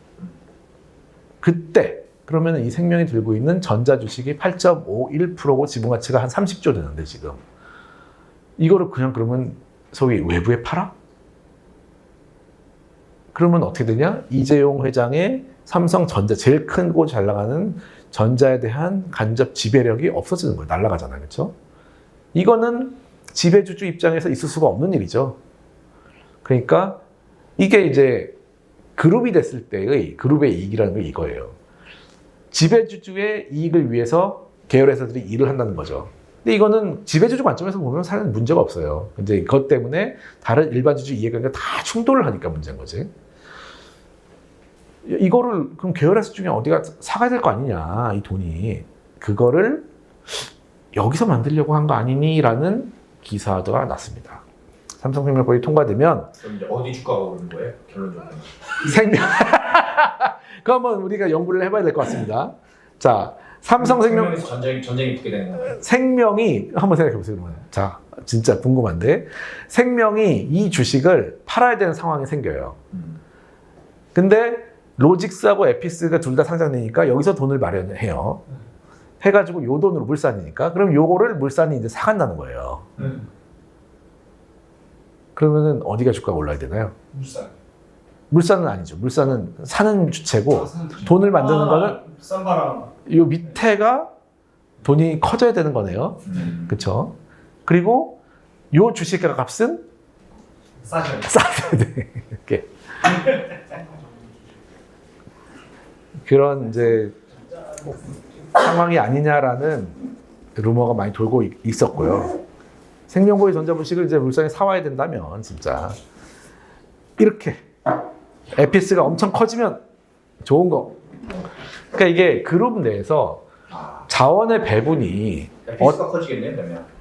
그때 그러면 이 생명이 들고 있는 전자주식이 8.51%고 지분 가치가 한 30조 되는데 지금 이거를 그냥 그러면 소위 외부에 팔아? 그러면 어떻게 되냐? 이재용 회장의 삼성전자 제일 크고 잘 나가는 전자에 대한 간접 지배력이 없어지는 거예요. 날아가잖아요. 그렇죠? 이거는 지배주주 입장에서 있을 수가 없는 일이죠. 그러니까 이게 이제 그룹이 됐을 때의 그룹의 이익이라는 게 이거예요. 지배주주의 이익을 위해서 계열회사들이 일을 한다는 거죠. 근데 이거는 지배주주 관점에서 보면 사실 문제가 없어요. 근데 그것 때문에 다른 일반 주주 이해관계가 다 충돌을 하니까 문제인 거지. 이거를 그럼 계열회사 중에 어디가 사가야 될 거 아니냐, 이 돈이. 그거를 여기서 만들려고 한 거 아니니라는 기사가 났습니다. 삼성생명법이 통과되면 그럼 이제 어디 주가가 오르는 거예요? 결론적으로. 생명. 그거 한번 우리가 연구를 해봐야 될 것 같습니다. 자, 삼성생명 전쟁이 붙게 되는 거예요. 생명이 한번 생각해 보세요. 그러면. 자, 진짜 궁금한데 생명이 이 주식을 팔아야 되는 상황이 생겨요. 근데 로직스하고 에피스가 둘 다 상장되니까 여기서 돈을 마련해요. 해가지고 요 돈으로 물산이니까 그럼 요거를 물산이 이제 사간다는 거예요. 그러면은 어디가 주가가 올라야 되나요? 물산. 물산은 아니죠. 물산은 사는 주체고 돈을 만드는 거는 싼 바람. 요 밑에가 돈이 커져야 되는 거네요. 그렇죠? 그리고 요 주식가 값은 싸죠. 싸야 돼. 이렇게. 그런 이제 상황이 아니냐라는 루머가 많이 돌고 있었고요. 생명고의 전자부식을 이제 물산이 사와야 된다면 진짜 이렇게 에피스가 엄청 커지면 좋은 거. 그러니까 이게 그룹 내에서 자원의 배분이 에피스가 커지겠네요, 그러면.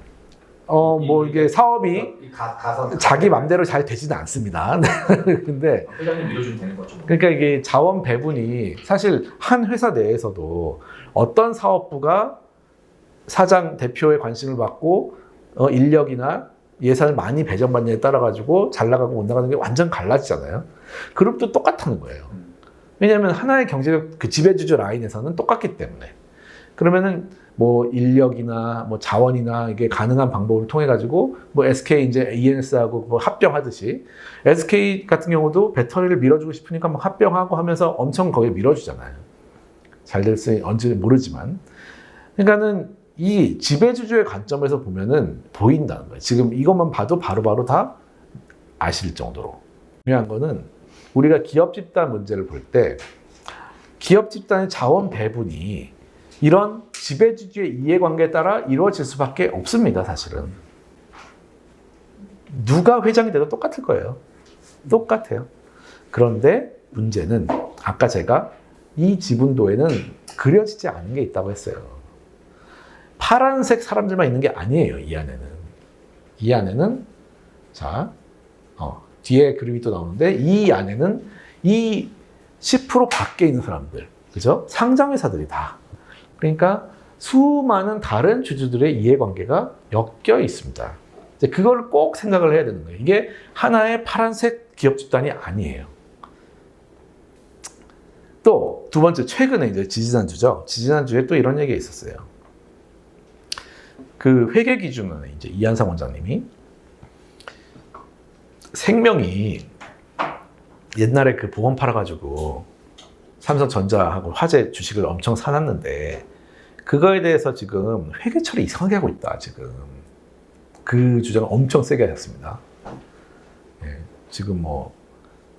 뭐 이게 사업이 가서 자기 맘대로 잘 되지는 않습니다. 근데 회장님 밀어주면 되는 거죠. 뭐. 그러니까 이게 자원 배분이 사실 한 회사 내에서도 어떤 사업부가 사장 대표의 관심을 받고 인력이나 예산을 많이 배정받느냐에 따라 가지고 잘 나가고 못 나가는 게 완전 갈라지잖아요. 그룹도 똑같다는 거예요. 왜냐하면 하나의 경제적 그 지배주주 라인에서는 똑같기 때문에. 그러면은 뭐 인력이나 뭐 자원이나 이게 가능한 방법을 통해 가지고 뭐 SK 이제 ENS하고 뭐 합병하듯이 SK 같은 경우도 배터리를 밀어주고 싶으니까 막 합병하고 하면서 엄청 거기에 밀어주잖아요. 잘 될지 언제 모르지만. 그러니까는 이 지배주주의 관점에서 보면은 보인다는 거예요. 지금 이것만 봐도 바로바로 다 아실 정도로. 중요한 거는 우리가 기업 집단 문제를 볼 때 기업 집단의 자원 배분이 이런 지배주주의 이해관계에 따라 이루어질 수밖에 없습니다, 사실은. 누가 회장이 돼도 똑같을 거예요. 똑같아요. 그런데 문제는 아까 제가 이 지분도에는 그려지지 않은 게 있다고 했어요. 파란색 사람들만 있는 게 아니에요, 이 안에는. 이 안에는, 자, 뒤에 그림이 또 나오는데, 이 안에는 이 10% 밖에 있는 사람들, 그죠? 상장회사들이 다. 그러니까 수많은 다른 주주들의 이해관계가 엮여 있습니다. 이제 그걸 꼭 생각을 해야 되는 거예요. 이게 하나의 파란색 기업 집단이 아니에요. 또 두 번째, 최근에 이제 지지난주죠. 지지난주에 또 이런 얘기가 있었어요. 그 회계 기준은 이제 이한상 원장님이 생명이 옛날에 그 보험 팔아가지고 삼성전자하고 화재 주식을 엄청 사놨는데 그거에 대해서 지금 회계 처리 이상하게 하고 있다, 지금. 그 주장을 엄청 세게 하셨습니다. 예, 지금 뭐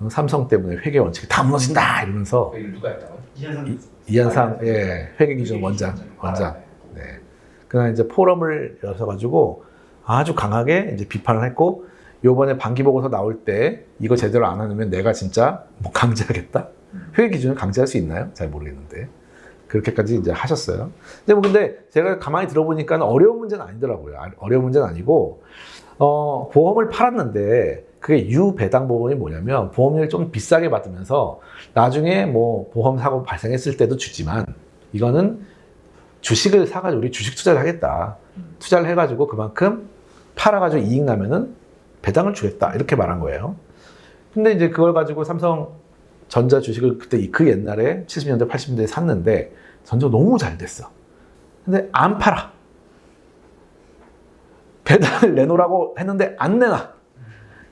삼성 때문에 회계 원칙이 다 무너진다 이러면서 그 얘기를 누가 했다고요? 이한상 회계 기준 원장. 네. 그날 이제 포럼을 열어가지고 아주 강하게 이제 비판을 했고, 요번에 반기 보고서 나올 때 이거 제대로 안 하면 내가 진짜 뭐 강제하겠다? 회계 기준을 강제할 수 있나요? 잘 모르겠는데. 그렇게까지 이제 하셨어요. 근데 제가 가만히 들어보니까 어려운 문제는 아니더라고요. 어려운 문제는 아니고, 보험을 팔았는데 그게 유배당 보험이 뭐냐면 보험료를 좀 비싸게 받으면서 나중에 뭐 보험 사고 발생했을 때도 주지만 이거는 주식을 사가지고 우리 주식 투자를 하겠다. 투자를 해가지고 그만큼 팔아가지고 이익 나면은 배당을 주겠다. 이렇게 말한 거예요. 근데 이제 그걸 가지고 삼성전자 주식을 그때 그 옛날에 70년대, 80년대에 샀는데 전조 너무 잘 됐어. 근데 안 팔아. 배당을 내놓으라고 했는데 안 내놔.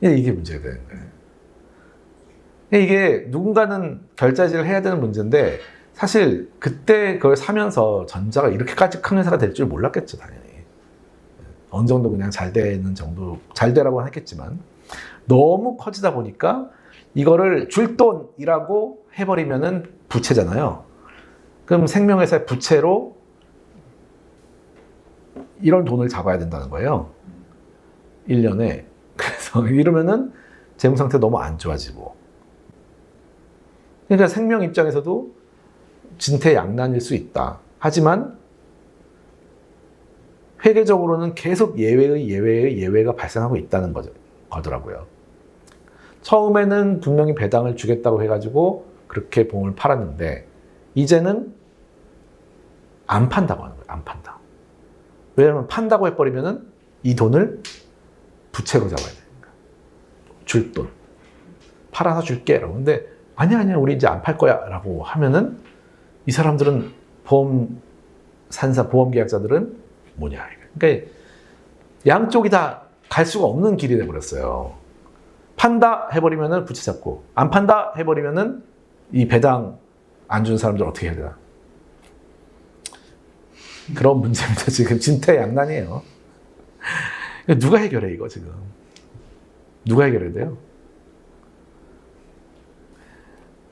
이게 문제가 되는 거예요. 이게 누군가는 결자지를 해야 되는 문제인데 사실 그때 그걸 사면서 전자가 이렇게까지 큰 회사가 될 줄 몰랐겠죠, 당연히. 어느 정도 그냥 잘 되는 정도, 잘 되라고 했겠지만 너무 커지다 보니까 이거를 줄 돈이라고 해버리면은 부채잖아요. 그럼 생명회사의 부채로 이런 돈을 잡아야 된다는 거예요. 1년에. 그래서 이러면은 재무 상태 너무 안 좋아지고. 그러니까 생명 입장에서도 진퇴양난일 수 있다. 하지만 회계적으로는 계속 예외가 발생하고 있다는 거더라고요. 처음에는 분명히 배당을 주겠다고 해가지고 그렇게 보험을 팔았는데 이제는 안 판다고 하는 거예요. 안 판다. 왜냐하면 판다고 해버리면은 이 돈을 부채로 잡아야 되니까. 줄 돈. 팔아서 줄게. 라고. 근데 아니야, 우리 이제 안 팔 거야. 라고 하면은 이 사람들은 보험 계약자들은 뭐냐. 그러니까 양쪽이 다 갈 수가 없는 길이 돼버렸어요. 판다 해버리면은 부채 잡고, 안 판다 해버리면은 이 배당 안 주는 사람들 어떻게 해야 되나. 그런 문제입니다. 지금 진퇴양난이에요. 누가 해결해, 이거 지금? 누가 해결해야 돼요?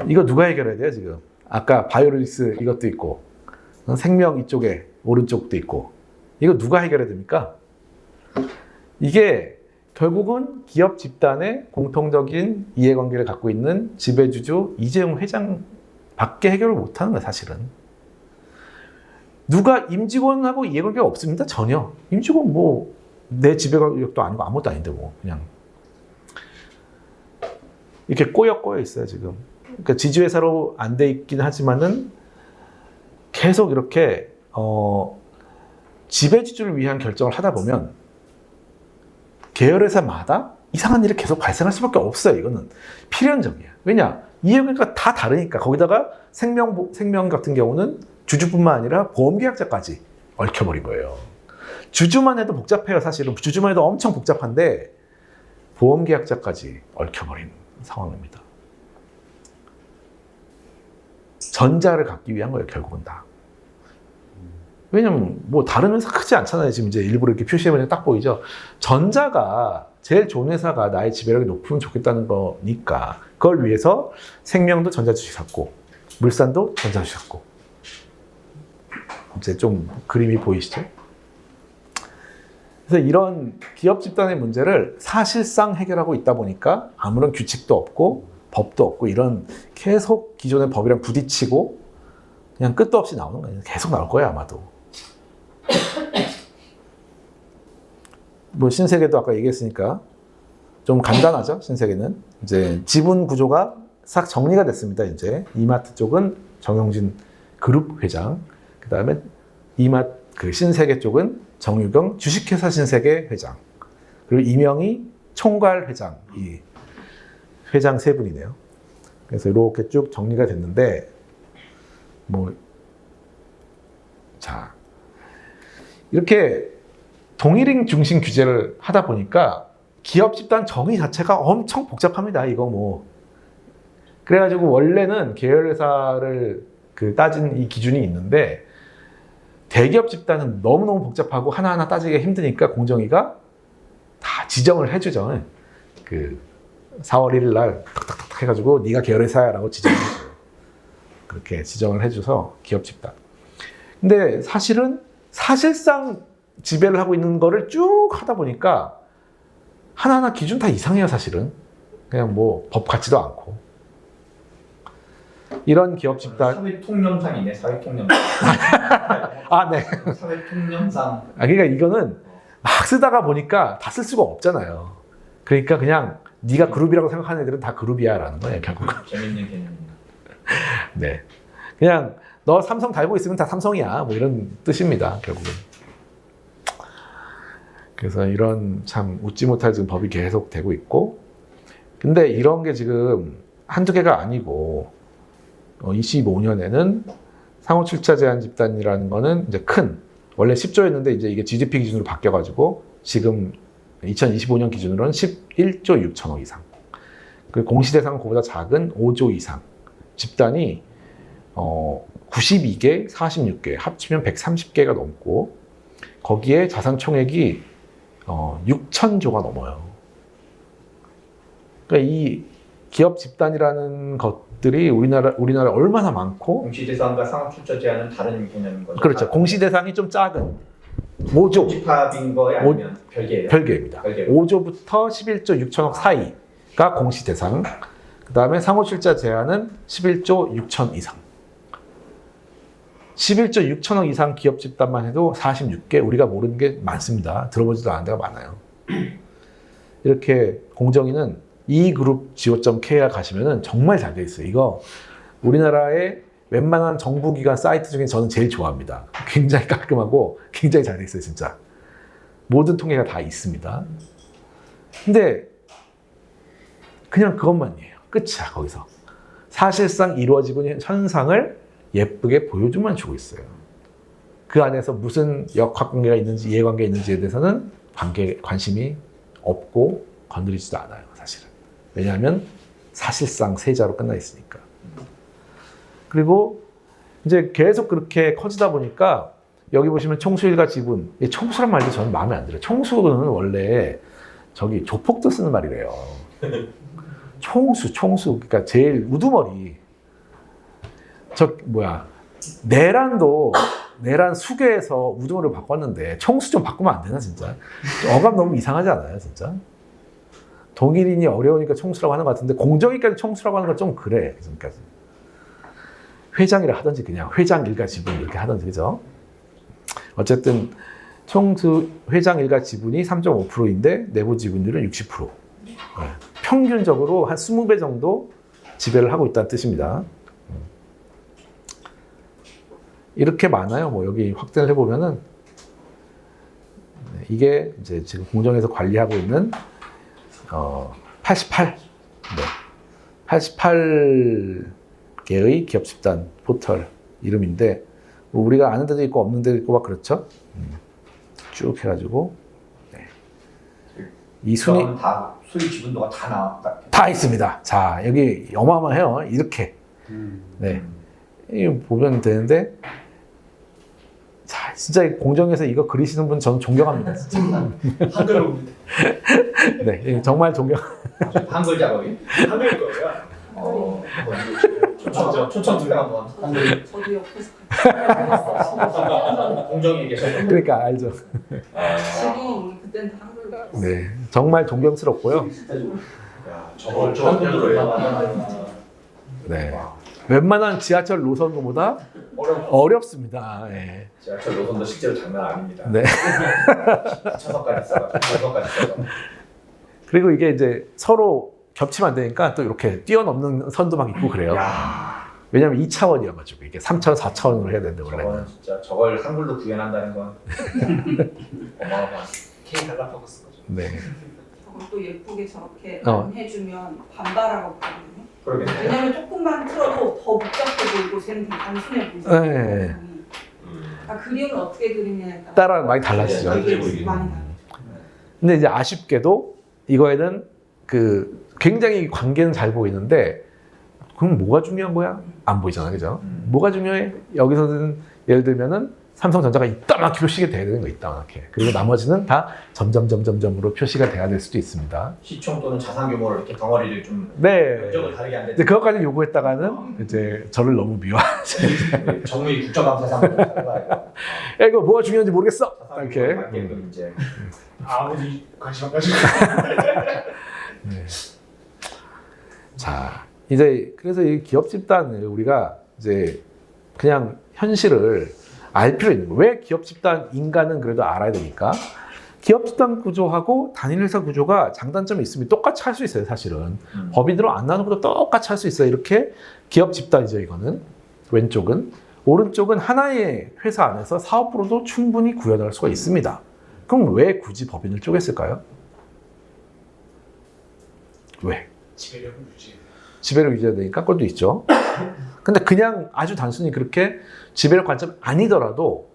이거 누가 해결해야 돼요, 지금? 아까 바이오로직스 이것도 있고, 생명 이쪽에 오른쪽도 있고, 이거 누가 해결해야 됩니까? 이게 결국은 기업 집단의 공통적인 이해관계를 갖고 있는 지배주주 이재용 회장밖에 해결을 못하는 거예요, 사실은. 누가 임직원하고 이해관계가 없습니다, 전혀. 임직원 뭐 내 지배력도 아니고 아무것도 아닌데 뭐 그냥 이렇게 꼬여 있어요, 지금. 그러니까 지주회사로 안 돼 있긴 하지만은 계속 이렇게 지배주주를 위한 결정을 하다 보면 계열회사마다 이상한 일이 계속 발생할 수밖에 없어요. 이거는 필연적이에요. 왜냐? 이해관계가 다 다르니까. 거기다가 생명 같은 경우는 주주뿐만 아니라 보험계약자까지 얽혀버린 거예요. 주주만 해도 복잡해요, 사실은. 주주만 해도 엄청 복잡한데 보험계약자까지 얽혀버린 상황입니다. 전자를 갖기 위한 거예요, 결국은 다. 왜냐면 뭐 다른 회사 크지 않잖아요. 지금 이제 일부러 이렇게 표시해보니까 딱 보이죠. 전자가 제일 좋은 회사가 나의 지배력이 높으면 좋겠다는 거니까 그걸 위해서 생명도 전자주식 샀고 물산도 전자주식 샀고 이제 좀 그림이 보이시죠? 그래서 이런 기업 집단의 문제를 사실상 해결하고 있다 보니까 아무런 규칙도 없고 법도 없고 이런 계속 기존의 법이랑 부딪히고 그냥 끝도 없이 나오는 거예요. 계속 나올 거예요, 아마도. 뭐 신세계도 아까 얘기했으니까 좀 간단하죠, 신세계는. 이제 지분 구조가 싹 정리가 됐습니다, 이제. 이마트 쪽은 정영진 그룹 회장, 그 다음에 그 신세계 쪽은 정유경 주식회사 신세계 회장, 그리고 이명희 총괄 회장, 이 회장 세 분이네요. 그래서 이렇게 쭉 정리가 됐는데, 자, 이렇게 동일인 중심 규제를 하다 보니까 기업 집단 정의 자체가 엄청 복잡합니다. 이거 그래가지고 원래는 계열회사를 따진 이 기준이 있는데 대기업 집단은 너무너무 복잡하고 하나하나 따지기가 힘드니까 공정위가 다 지정을 해주죠. 4월 1일 날 탁탁탁 해가지고 네가 계열회사야 라고 지정을 해줘요. 그렇게 지정을 해줘서 기업 집단. 근데 사실상 지배를 하고 있는 거를 쭉 하다 보니까 하나하나 기준 다 이상해요, 사실은. 그냥 법 같지도 않고. 이런 기업 집단. 사회통념상이네, 사회통념상. 아, 네. 사회통념상. 그러니까 이거는 막 쓰다가 보니까 다 쓸 수가 없잖아요. 그러니까 그냥 네가 그룹이라고 생각하는 애들은 다 그룹이야라는 거예요, 결국은. 재밌는 개념입니다. 네. 그냥 너 삼성 달고 있으면 다 삼성이야. 이런 뜻입니다, 결국은. 그래서 이런 참 웃지 못할 지금 법이 계속 되고 있고, 근데 이런 게 지금 한두 개가 아니고 25년에는 상호 출자 제한 집단이라는 거는 이제 원래 10조였는데 이제 이게 GDP 기준으로 바뀌어가지고 지금 2025년 기준으로는 11조 6천억 이상. 그 공시 대상은 그보다 작은 5조 이상. 집단이 92개, 46개, 합치면 130개가 넘고 거기에 자산 총액이 6천조가 넘어요. 그러니까 이 기업 집단이라는 것들이 우리나라에 얼마나 많고. 공시대상과 상호출자 제한은 다른 개념인 거죠? 그렇죠. 공시대상이 좀 작은 5조. 집합인 거에 아니면 별개예요? 별개입니다. 5조부터 11조 6천억 사이가 공시대상. 그 다음에 상호출자 제한은 11조 6천 이상. 11조 6천억 이상 기업 집단만 해도 46개, 우리가 모르는 게 많습니다. 들어보지도 않은 데가 많아요. 이렇게 공정위는 e그룹go.kr 가시면은 정말 잘 돼 있어요. 이거 우리나라의 웬만한 정부기관 사이트 중에 저는 제일 좋아합니다. 굉장히 깔끔하고 굉장히 잘 돼 있어요, 진짜. 모든 통계가 다 있습니다. 근데 그냥 그것만이에요. 끝이야, 거기서. 사실상 이루어지고 있는 현상을 예쁘게 보여주만 주고 있어요. 그 안에서 무슨 역학관계가 있는지, 이해관계가 있는지에 대해서는 관심이 없고 건드리지도 않아요, 사실은. 왜냐하면 사실상 세자로 끝나 있으니까. 그리고 이제 계속 그렇게 커지다 보니까 여기 보시면 총수일가 지분. 총수란 말도 저는 마음에 안 들어요. 총수는 원래 조폭도 쓰는 말이래요. 총수. 그러니까 제일 우두머리. 내란 수계에서 우두머리를 바꿨는데 총수 좀 바꾸면 안 되나, 진짜? 어감 너무 이상하지 않아요, 진짜? 동일인이 어려우니까 총수라고 하는 것 같은데 공정위까지 총수라고 하는 건 좀 그래, 지금까지. 회장이라 하든지 그냥 회장 일가 지분 이렇게 하든지, 그죠? 어쨌든 총수 회장 일가 지분이 3.5%인데 내부 지분율은 60%. 네. 평균적으로 한 20배 정도 지배를 하고 있다는 뜻입니다. 이렇게 많아요. 여기 확대를 해보면은 이게 이제 지금 공정에서 관리하고 있는 88개의 기업 집단 포털 이름인데 우리가 아는 데도 있고 없는 데도 있고 막 그렇죠. 쭉 해가지고 이 순위 다 소유 지분도가 다 나왔다. 다 있습니다. 자, 여기 어마어마해요. 이렇게. 네. 이거 보면 되는데, 자, 진짜 공정에서 이거 그리시는 분 저는 존경합니다. 진짜. 한글로 네, 정말 존경. 한글 작업이? 한글 거예요. 초청 투표 한번. 저도 옆에서 같이 공정이 계셔서. 그러니까 알죠. 지금 그때는 다 한글로 네, 정말 존경스럽고요. 야, 저걸 한글로 해야 네, 웬만한 지하철 노선보다 어렵습니다. 예. 지하철 노선도 실제로 장난 아닙니다. 네. 차선까지 써서, 노선까지 써서. 그리고 이게 이제 서로 겹치면 안 되니까 또 이렇게 뛰어넘는 선도 막 있고 그래요. 야, 왜냐면 2차원이어가지고 이게 3차원, 4차원으로 해야 되는데 원래는. 저거는 진짜 저걸 한글로 구현한다는 건 어마어마한 K 달라포커스 거죠. 네. 저걸 또 예쁘게 저렇게 어. 안 해주면 반발하고 그러거든요. 그러겠네요. 왜냐면 조금만 틀어도 더 복잡해 보이고 쟤는 되게 단순해 보이잖아요. 네. 그림을 어떻게 그리냐에 따라 따라 많이 달라지죠. 되게 보이긴 많이 달라요. 근데 이제 아쉽게도 이거에는 그 굉장히 관계는 잘 보이는데 그럼 뭐가 중요한 거야? 안 보이잖아, 그죠? 뭐가 중요해? 여기서는 예를 들면은 삼성전자가 이따만하게 표시가 돼야 되는 거 이따만하게. 그리고 나머지는 다 점점점점점으로 표시가 돼야 될 수도 있습니다. 시총 또는 자산 규모를 이렇게 덩어리를 좀 네. 면적을 다르게 안 근데 되는 그것까지 요구했다가는 이제 저를 너무 미워하지. 정의 국정감사상 봐야 야, 이거 뭐가 중요한지 모르겠어. 자산 이렇게. 규모에 맞게끔 이제 아버지 관심 안 가지고. 네. 자, 이제 그래서 이 기업 집단을 우리가 이제 그냥 현실을 알 필요 있는 거예요. 왜 기업 집단 인간은 그래도 알아야 되니까. 기업 집단 구조하고 단일 회사 구조가 장단점이 있으면 똑같이 할 수 있어요, 사실은. 법인으로 안 나누고도 똑같이 할 수 있어요. 이렇게 기업 집단이죠, 이거는. 왼쪽은. 오른쪽은 하나의 회사 안에서 사업으로도 충분히 구현할 수가 있습니다. 그럼 왜 굳이 법인을 쪼갰을까요? 왜? 지배력을 유지. 지배력 유지해야 되니까 그것도 있죠. 근데 그냥 아주 단순히 그렇게 지배력 관점 아니더라도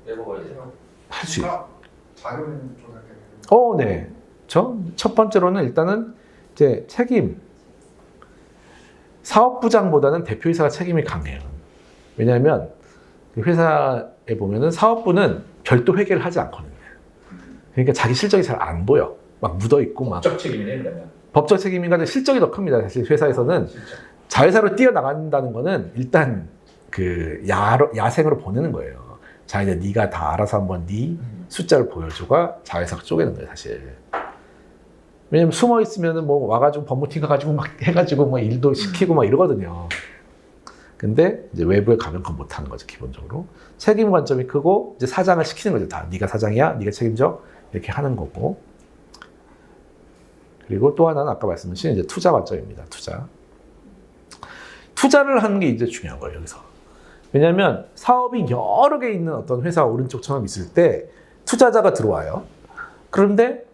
내먹어야 돼요. 할 수 있어요. 자금 조사 때문에. 네. 첫 번째로는 일단은 이제 책임. 사업부장보다는 대표이사가 책임이 강해요. 왜냐하면 그 회사에 보면은 사업부는 별도 회계를 하지 않거든요. 그러니까 자기 실적이 잘 안 보여. 막 묻어 있고 막. 법적 책임이네 그러면. 법적 책임인가 실적이 더 큽니다. 사실 회사에서는 진짜. 자회사로 뛰어나간다는 거는 일단 그 야생으로 보내는 거예요. 자, 이제 네가 다 알아서 한번 네 숫자를 보여줘가 자회사가 쪼개는 거예요, 사실. 왜냐면 숨어 있으면은 뭐 와가지고 법무팀 가가지고 막 해가지고 뭐 일도 시키고 막 이러거든요. 근데 이제 외부에 가면 그건 못 하는 거죠, 기본적으로. 책임 관점이 크고 이제 사장을 시키는 거죠, 다. 네가 사장이야, 네가 책임져 이렇게 하는 거고. 그리고 또 하나는 아까 말씀하신 이제 투자 관점입니다, 투자. 투자를 하는 게 이제 중요한 거예요, 여기서. 왜냐하면 사업이 여러 개 있는 어떤 회사 오른쪽처럼 있을 때 투자자가 들어와요. 그런데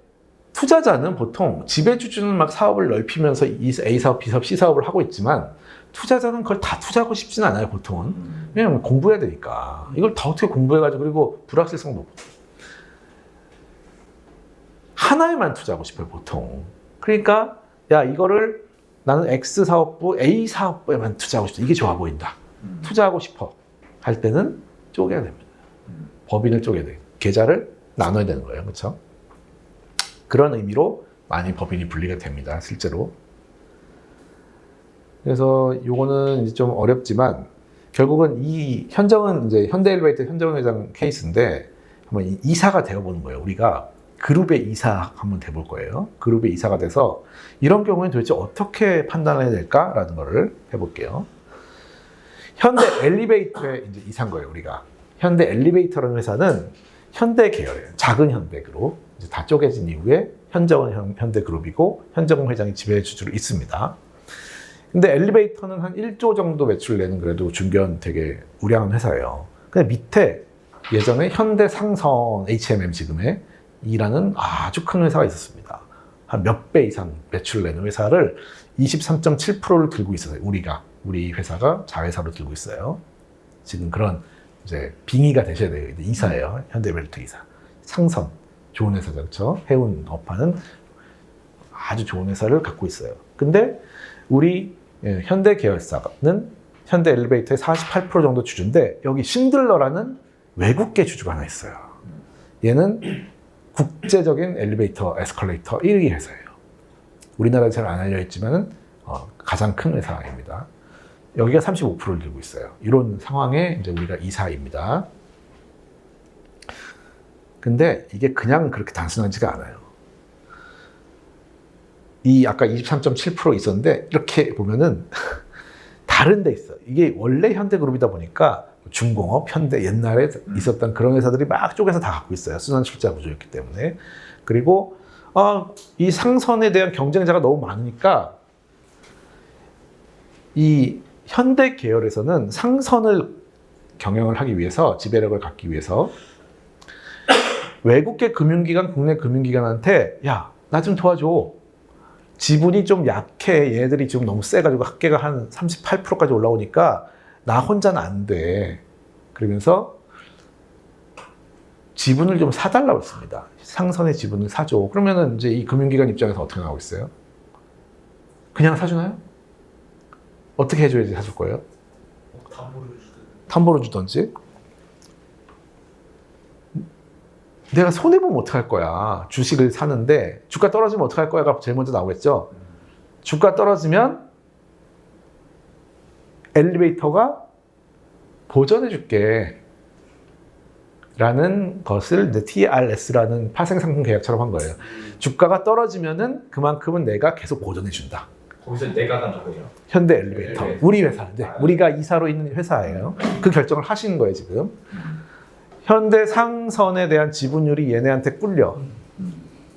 투자자는 보통 지배주주는 막 사업을 넓히면서 A 사업, B 사업, C 사업을 하고 있지만 투자자는 그걸 다 투자하고 싶진 않아요, 보통은. 왜냐면 공부해야 되니까. 이걸 다 어떻게 공부해가지고 그리고 불확실성 높고. 하나에만 투자하고 싶어요, 보통. 그러니까 야, 이거를 나는 X 사업부, A 사업부에만 투자하고 싶다. 이게 좋아 보인다. 투자하고 싶어 할 때는 쪼개야 됩니다. 법인을 쪼개야 돼요. 계좌를 나눠야 되는 거예요. 그렇죠? 그런 의미로 많이 법인이 분리가 됩니다. 실제로. 그래서 요거는 이제 좀 어렵지만 결국은 이 현정은 이제 현대엘리베이터 현정 회장 케이스인데 한번 이사가 되어 보는 거예요. 우리가 그룹의 이사 한번 돼볼 거예요. 그룹의 이사가 돼서 이런 경우에는 도대체 어떻게 판단해야 될까라는 거를 해볼게요. 현대 엘리베이터에 이제 이사한 거예요, 우리가. 현대 엘리베이터라는 회사는 현대 계열이에요. 작은 현대 그룹. 이제 다 쪼개진 이후에 현정은 현대 그룹이고 현정 회장이 지배주주로 있습니다. 근데 엘리베이터는 한 1조 정도 매출 내는 그래도 중견 되게 우량한 회사예요. 근데 밑에 예전에 현대 상선 HMM 지금의 이라는 아주 큰 회사가 있었습니다. 한 몇 배 이상 매출 내는 회사를 23.7%를 들고 있어요. 우리 회사가 자회사로 들고 있어요. 지금 그런 이제 빙의가 되셔야 돼요. 이사예요. 현대벨트 이사. 상선 좋은 회사죠, 그렇죠? 해운 업하는 아주 좋은 회사를 갖고 있어요. 근데 우리 현대 계열사는 현대 엘리베이터의 48% 정도 주주인데 여기 신들러라는 외국계 주주가 하나 있어요. 얘는 국제적인 엘리베이터, 에스컬레이터 1위 회사예요. 우리나라에 잘 안 알려있지만 가장 큰 회사입니다. 여기가 35%를 들고 있어요. 이런 상황에 이제 우리가 이사입니다. 근데 이게 그냥 그렇게 단순하지가 않아요. 이 아까 23.7% 있었는데 이렇게 보면은 다른 데 있어. 이게 원래 현대그룹이다 보니까 중공업, 현대 옛날에 있었던 그런 회사들이 막 쪼개서 다 갖고 있어요. 순환출자 구조였기 때문에. 그리고 이 상선에 대한 경쟁자가 너무 많으니까 이 현대 계열에서는 상선을 경영을 하기 위해서 지배력을 갖기 위해서 외국계 금융기관, 국내 금융기관한테 야, 나 좀 도와줘. 지분이 좀 약해. 얘네들이 지금 너무 세가지고 합계가 한 38%까지 올라오니까 나 혼자는 안 돼. 그러면서 지분을 좀 사달라고 했습니다. 상선의 지분을 사줘. 그러면은 이제 이 금융기관 입장에서 어떻게 나오고 있어요? 그냥 사주나요? 어떻게 해줘야지 사줄 거예요? 담보로 주든지. 내가 손해보면 어떡할 거야. 주식을 사는데 주가 떨어지면 어떡할 거야가 제일 먼저 나오겠죠. 주가 떨어지면 엘리베이터가 보전해 줄게 라는 것을 이제 TRS라는 파생상품 계약처럼 한 거예요. 주가가 떨어지면은 그만큼은 내가 계속 보전해 준다. 거기서 내가 간 거예요. 현대 엘리베이터. 우리 회사인데 우리가 이사로 있는 회사예요. 그 결정을 하신 거예요 지금. 현대 상선에 대한 지분율이 얘네한테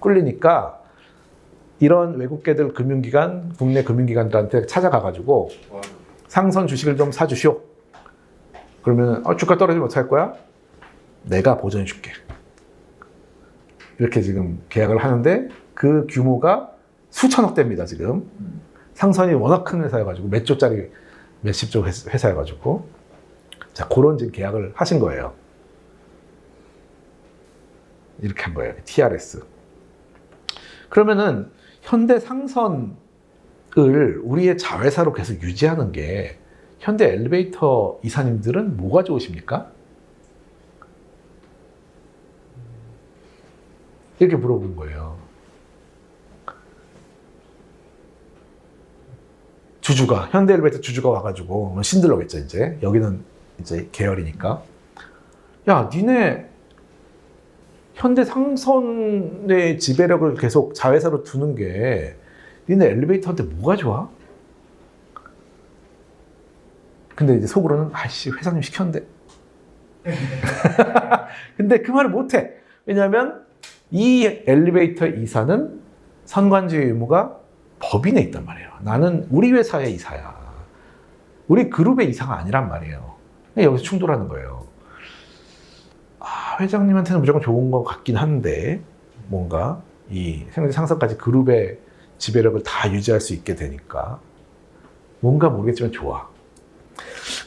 꿀리니까 이런 외국계들 금융기관, 국내 금융기관들한테 찾아가가지고 상선 주식을 좀 사주시오. 그러면 주가 떨어지면 어떡할 거야? 내가 보전해 줄게. 이렇게 지금 계약을 하는데 그 규모가 수천억 대입니다 지금. 상선이 워낙 큰 회사여가지고 몇 조짜리 몇십 조 회사여가지고 자 그런 지금 계약을 하신 거예요. 이렇게 한 거예요. TRS. 그러면은 현대 상선을 우리의 자회사로 계속 유지하는 게 현대 엘리베이터 이사님들은 뭐가 좋으십니까? 이렇게 물어본 거예요. 주주가, 현대 엘리베이터 주주가 와가지고 신들러겠죠, 이제. 여기는 이제 계열이니까. 야, 니네 현대 상선의 지배력을 계속 자회사로 두는 게 니네 엘리베이터한테 뭐가 좋아? 근데 이제 속으로는 아이씨 회장님 시켰는데 근데 그 말을 못해. 왜냐하면 이 엘리베이터 이사는 선관주의 의무가 법인에 있단 말이에요. 나는 우리 회사의 이사야. 우리 그룹의 이사가 아니란 말이에요. 여기서 충돌하는 거예요. 회장님한테는 무조건 좋은 것 같긴 한데 뭔가 이 상선까지 그룹의 지배력을 다 유지할 수 있게 되니까 뭔가 모르겠지만 좋아.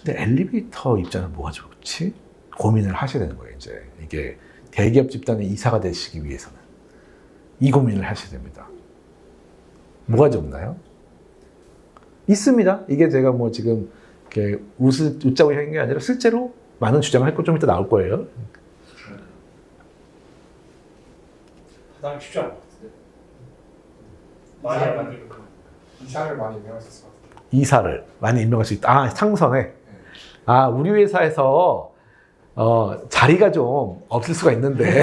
근데 엘리베이터 입장은 뭐가 좋지? 고민을 하셔야 되는 거예요. 이제 이게 대기업 집단의 이사가 되시기 위해서는 이 고민을 하셔야 됩니다. 뭐가 좋나요? 있습니다. 이게 제가 뭐 지금 이렇게 웃자고 하는 게 아니라 실제로 많은 주장을 했고 좀 이따 나올 거예요. 사장님 쉽지 않을 것 같은데. 많이 만들고 이사를 많이 임명하셨을 것 같아요. 이사를 많이 임명할 수 있다. 상선에. 우리 회사에서 자리가 좀 없을 수가 있는데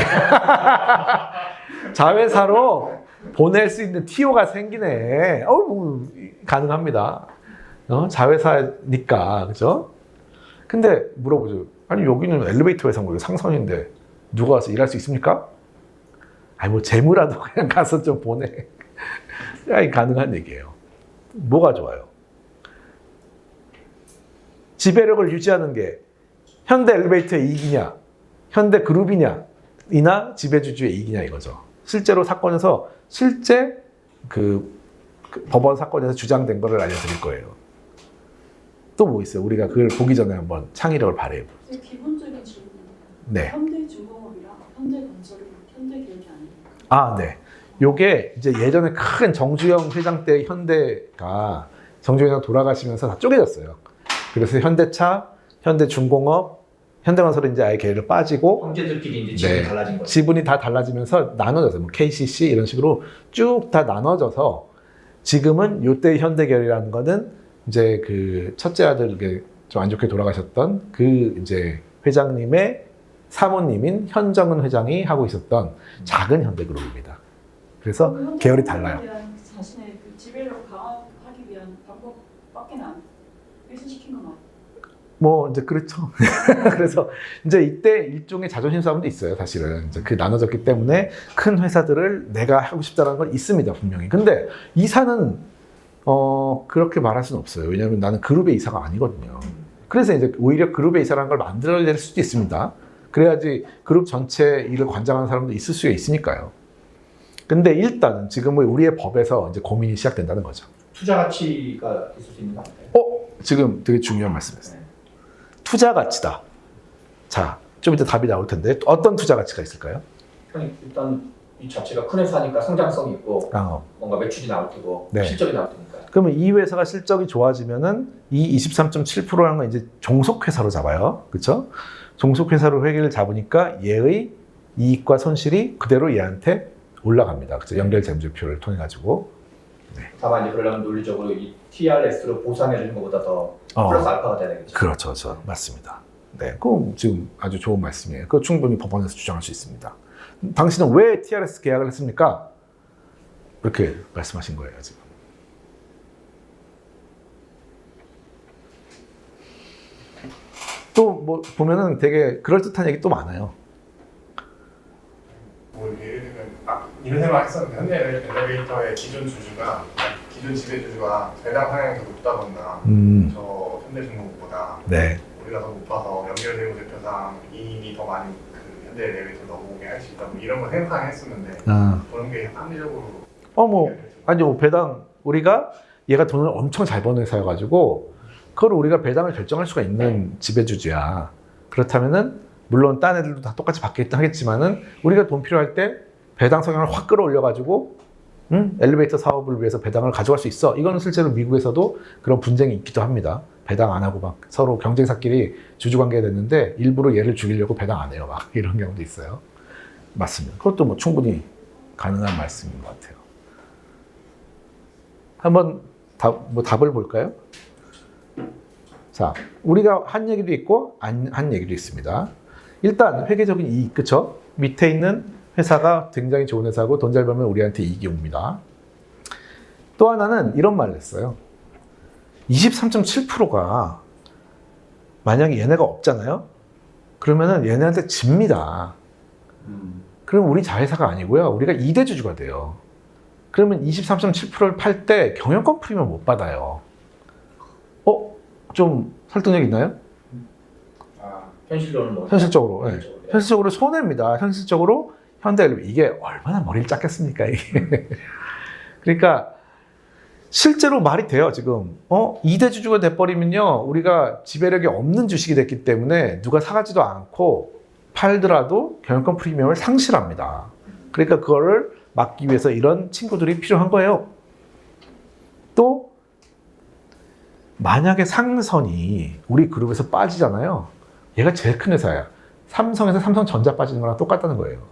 자회사로 보낼 수 있는 TO가 생기네. 가능합니다. 자회사니까, 그죠? 근데 물어보죠. 아니 여기는 엘리베이터 회사고 상선인데 누가 와서 일할 수 있습니까? 뭐 재무라도 그냥 가서 좀 보내. 가능한 얘기예요. 뭐가 좋아요? 지배력을 유지하는 게 현대 엘리베이터의 이익이냐, 현대 그룹이냐, 이나 지배주주의 이익이냐 이거죠. 실제로 사건에서 실제 그 법원 사건에서 주장된 거를 알려드릴 거예요. 또 뭐 있어요? 우리가 그걸 보기 전에 한번 창의력을 발휘해 보죠. 기본적인 질문은 네. 현대중공업이랑 현대건설이 현대기업이 아닙니까? 네. 요게 이제 예전에 큰 정주영 회장 때 현대가 정주영 회장 돌아가시면서 다 쪼개졌어요. 그래서 현대차, 현대중공업, 현대건설은 이제 아예 계열을 빠지고 형제들끼리 이제 지분이 달라진 거죠. 지분이 다 달라지면서 나눠져서 뭐 KCC 이런 식으로 쭉 다 나눠져서 지금은 요때 현대계열이라는 거는 이제 그 첫째 아들에게 좀 안 좋게 돌아가셨던 그 이제 회장님의 사모님인 현정은 회장이 하고 있었던 작은 현대그룹입니다. 그래서 계열이 달라요. 대한 자신의 그 지배력을 강화하기 위한 방법밖에 안 일신시킨 건 아니에요. 뭐 이제 그렇죠. 그래서 이제 이때 일종의 자존심 싸움도 있어요. 사실은 이제 그 나눠졌기 때문에 큰 회사들을 내가 하고 싶다는 건 있습니다, 분명히. 근데 이사는 그렇게 말할 수는 없어요. 왜냐하면 나는 그룹의 이사가 아니거든요. 그래서 이제 오히려 그룹의 이사라는 걸 만들어야 될 수도 있습니다. 그래야지 그룹 전체 일을 관장하는 사람도 있을 수가 있으니까요. 근데 일단은 지금 우리의 법에서 이제 고민이 시작된다는 거죠. 투자 가치가 있을 수 있는 거 아닌가요? 지금 되게 중요한 말씀이었어요. 투자 가치다. 자, 좀 이따 답이 나올 텐데 어떤 투자 가치가 있을까요? 아니, 일단 이 자체가 큰 회사니까 성장성이 있고 뭔가 매출이 나올 테고 네. 실적이 나올 테니까. 그러면 이 회사가 실적이 좋아지면은 이 23.7%라는 건 이제 종속회사로 잡아요. 그렇죠? 종속회사로 회계를 잡으니까 얘의 이익과 손실이 그대로 얘한테 올라갑니다. 그렇죠? 연결 재무제표를 통해 가지고. 다만 이제 그러려면 논리적으로 이 TRS로 보상해 주는 것보다 더 플러스 알파가 돼야 되겠죠. 그렇죠. 맞습니다. 네, 그럼 지금 아주 좋은 말씀이에요. 그거 충분히 법원에서 주장할 수 있습니다. 당신은 왜 TRS 계약을 했습니까? 이렇게 말씀하신 거예요, 지금. 또 뭐 보면은 되게 그럴듯한 얘기 또 많아요. 뭐 예를 들면 이런 생각 했었는데 현대 엘리베이터의 기존 지배주주가 배당 상향이 더 높다던가 저 현대중공업보다 네. 우리가 더 높아서 연결재무제표상 이익이 더 많이 그 현대 엘리베이터 넘어오게 할 수 있다 뭐 이런 걸 생각했었는데 그런 게 합리적으로 아니요, 배당 우리가 얘가 돈을 엄청 잘 버는 회사여가지고 그걸 우리가 배당을 결정할 수가 있는 지배주주야. 그렇다면은 물론 딴 애들도 다 똑같이 받겠긴 하겠지만은 우리가 돈 필요할 때 배당 성향을 확 끌어올려가지고 엘리베이터 사업을 위해서 배당을 가져갈 수 있어. 이거는 실제로 미국에서도 그런 분쟁이 있기도 합니다. 배당 안 하고 막 서로 경쟁사끼리 주주관계가 됐는데 일부러 얘를 죽이려고 배당 안 해요. 막 이런 경우도 있어요. 맞습니다. 그것도 뭐 충분히 가능한 말씀인 것 같아요. 한번 답을 볼까요? 자, 우리가 한 얘기도 있고 안 한 얘기도 있습니다. 일단 회계적인 이익, 그쵸? 밑에 있는 회사가 굉장히 좋은 회사고 돈 잘 벌면 우리한테 이익이 옵니다. 또 하나는 이런 말을 했어요. 23.7%가 만약에 얘네가 없잖아요? 그러면은 얘네한테 집니다. 그럼 우리 자회사가 아니고요. 우리가 2대 주주가 돼요. 그러면 23.7%를 팔 때 경영권 프리미엄 못 받아요. 좀 설득력 있나요? 현실로는 뭐 현실적으로. 네. 현실적으로 손해입니다. 현실적으로 현대엘리베이터 이게 얼마나 머리를 짰겠습니까? 이게. 그러니까 실제로 말이 돼요. 지금 2대 주주가 돼버리면요. 우리가 지배력이 없는 주식이 됐기 때문에 누가 사가지도 않고 팔더라도 경영권 프리미엄을 상실합니다. 그러니까 그거를 막기 위해서 이런 친구들이 필요한 거예요. 또 만약에 상선이 우리 그룹에서 빠지잖아요. 얘가 제일 큰 회사야. 삼성에서 삼성전자 빠지는 거랑 똑같다는 거예요.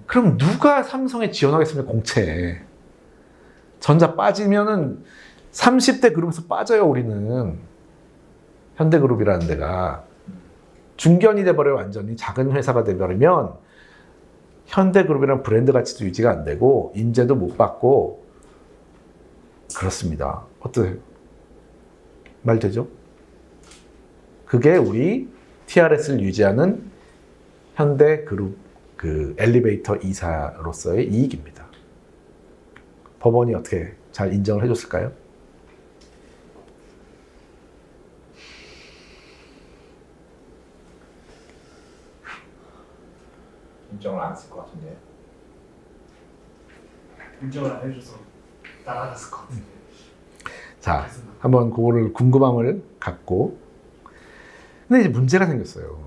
그럼 누가 삼성에 지원하겠습니까? 공채에. 전자 빠지면은 30대 그룹에서 빠져요, 우리는. 현대그룹이라는 데가. 중견이 돼버려요, 완전히. 작은 회사가 돼버리면 현대그룹이라는 브랜드 가치도 유지가 안 되고 인재도 못 받고 그렇습니다. 어떠세요? 말 되죠? 그게 우리 TRS를 유지하는 현대그룹 그 엘리베이터 이사로서의 이익입니다. 법원이 어떻게 잘 인정을 해줬을까요? 인정을 안 했을 것 같은데. 인정을 안 해줘서 나가갔을 것 같은데. 자, 한번 그거를 궁금함을 갖고. 근데 이제 문제가 생겼어요.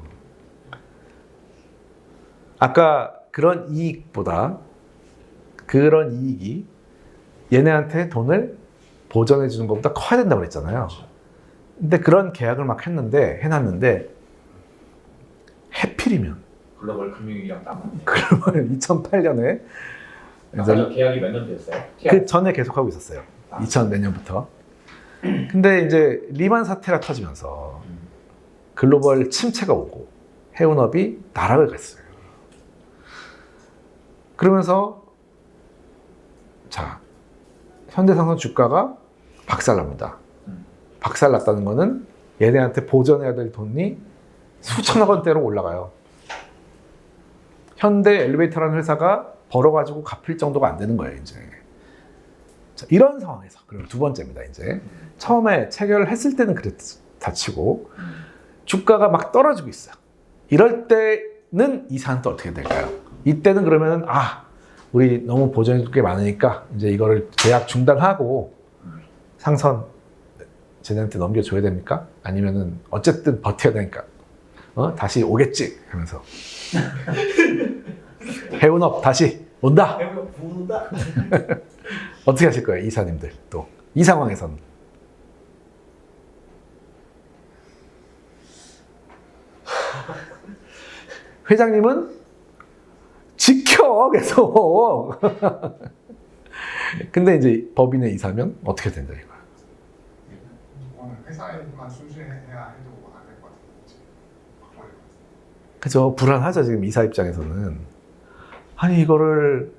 아까 그런 이익보다 그런 이익이 얘네한테 돈을 보전해 주는 것보다 커야 된다고 그랬잖아요. 근데 그런 계약을 막 해놨는데 해필이면 글로벌 금융위기랑 딱 맞네. 그러면 2008년에 아까 계약이 몇 년 됐어요? 그 전에 계속하고 있었어요. 2000 몇 년부터. 근데 이제 리만 사태가 터지면서 글로벌 침체가 오고 해운업이 나락을 갔어요. 그러면서 자, 현대상선 주가가 박살납니다. 박살났다는 거는 얘네한테 보전해야 될 돈이 수천억 원대로 올라가요. 현대 엘리베이터라는 회사가 벌어가지고 갚을 정도가 안 되는 거예요, 이제. 자, 이런 상황에서, 그리고 두 번째입니다, 이제. 처음에 체결을 했을 때는 그랬다 치고, 주가가 막 떨어지고 있어요. 이럴 때는 이 사안은 또 어떻게 될까요? 이때는 그러면은, 우리 너무 보전해줄 게 많으니까, 이제 이거를 계약 중단하고, 상선 쟤네한테 넘겨줘야 됩니까? 아니면은, 어쨌든 버텨야 되니까, 다시 오겠지? 하면서. 해운업 다시 온다. 부른다. 어떻게 하실 거예요, 이사님들? 또 이 상황에서는 회장님은 지켜 계속. 근데 이제 법인의 이사면 어떻게 된다 이거야? 이거는 회사에만 순수해야 해도 안 될 것 같아요. 그죠? 불안하죠 지금 이사 입장에서는. 아니 이거를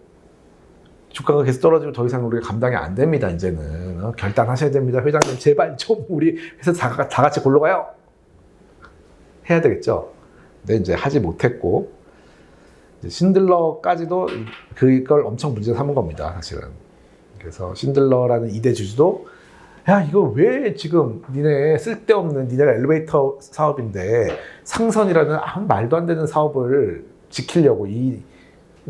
주가가 계속 떨어지고 더 이상 우리가 감당이 안 됩니다. 이제는 결단하셔야 됩니다. 회장님 제발 좀 우리 회사 다 같이 골로 가요. 해야 되겠죠. 근데 이제 하지 못했고 이제 신들러까지도 그걸 엄청 문제 삼은 겁니다. 사실은. 그래서 신들러라는 2대 주주도 야 이거 왜 지금 니네 쓸데없는 니네가 엘리베이터 사업인데 상선이라는 아무 말도 안 되는 사업을 지키려고 이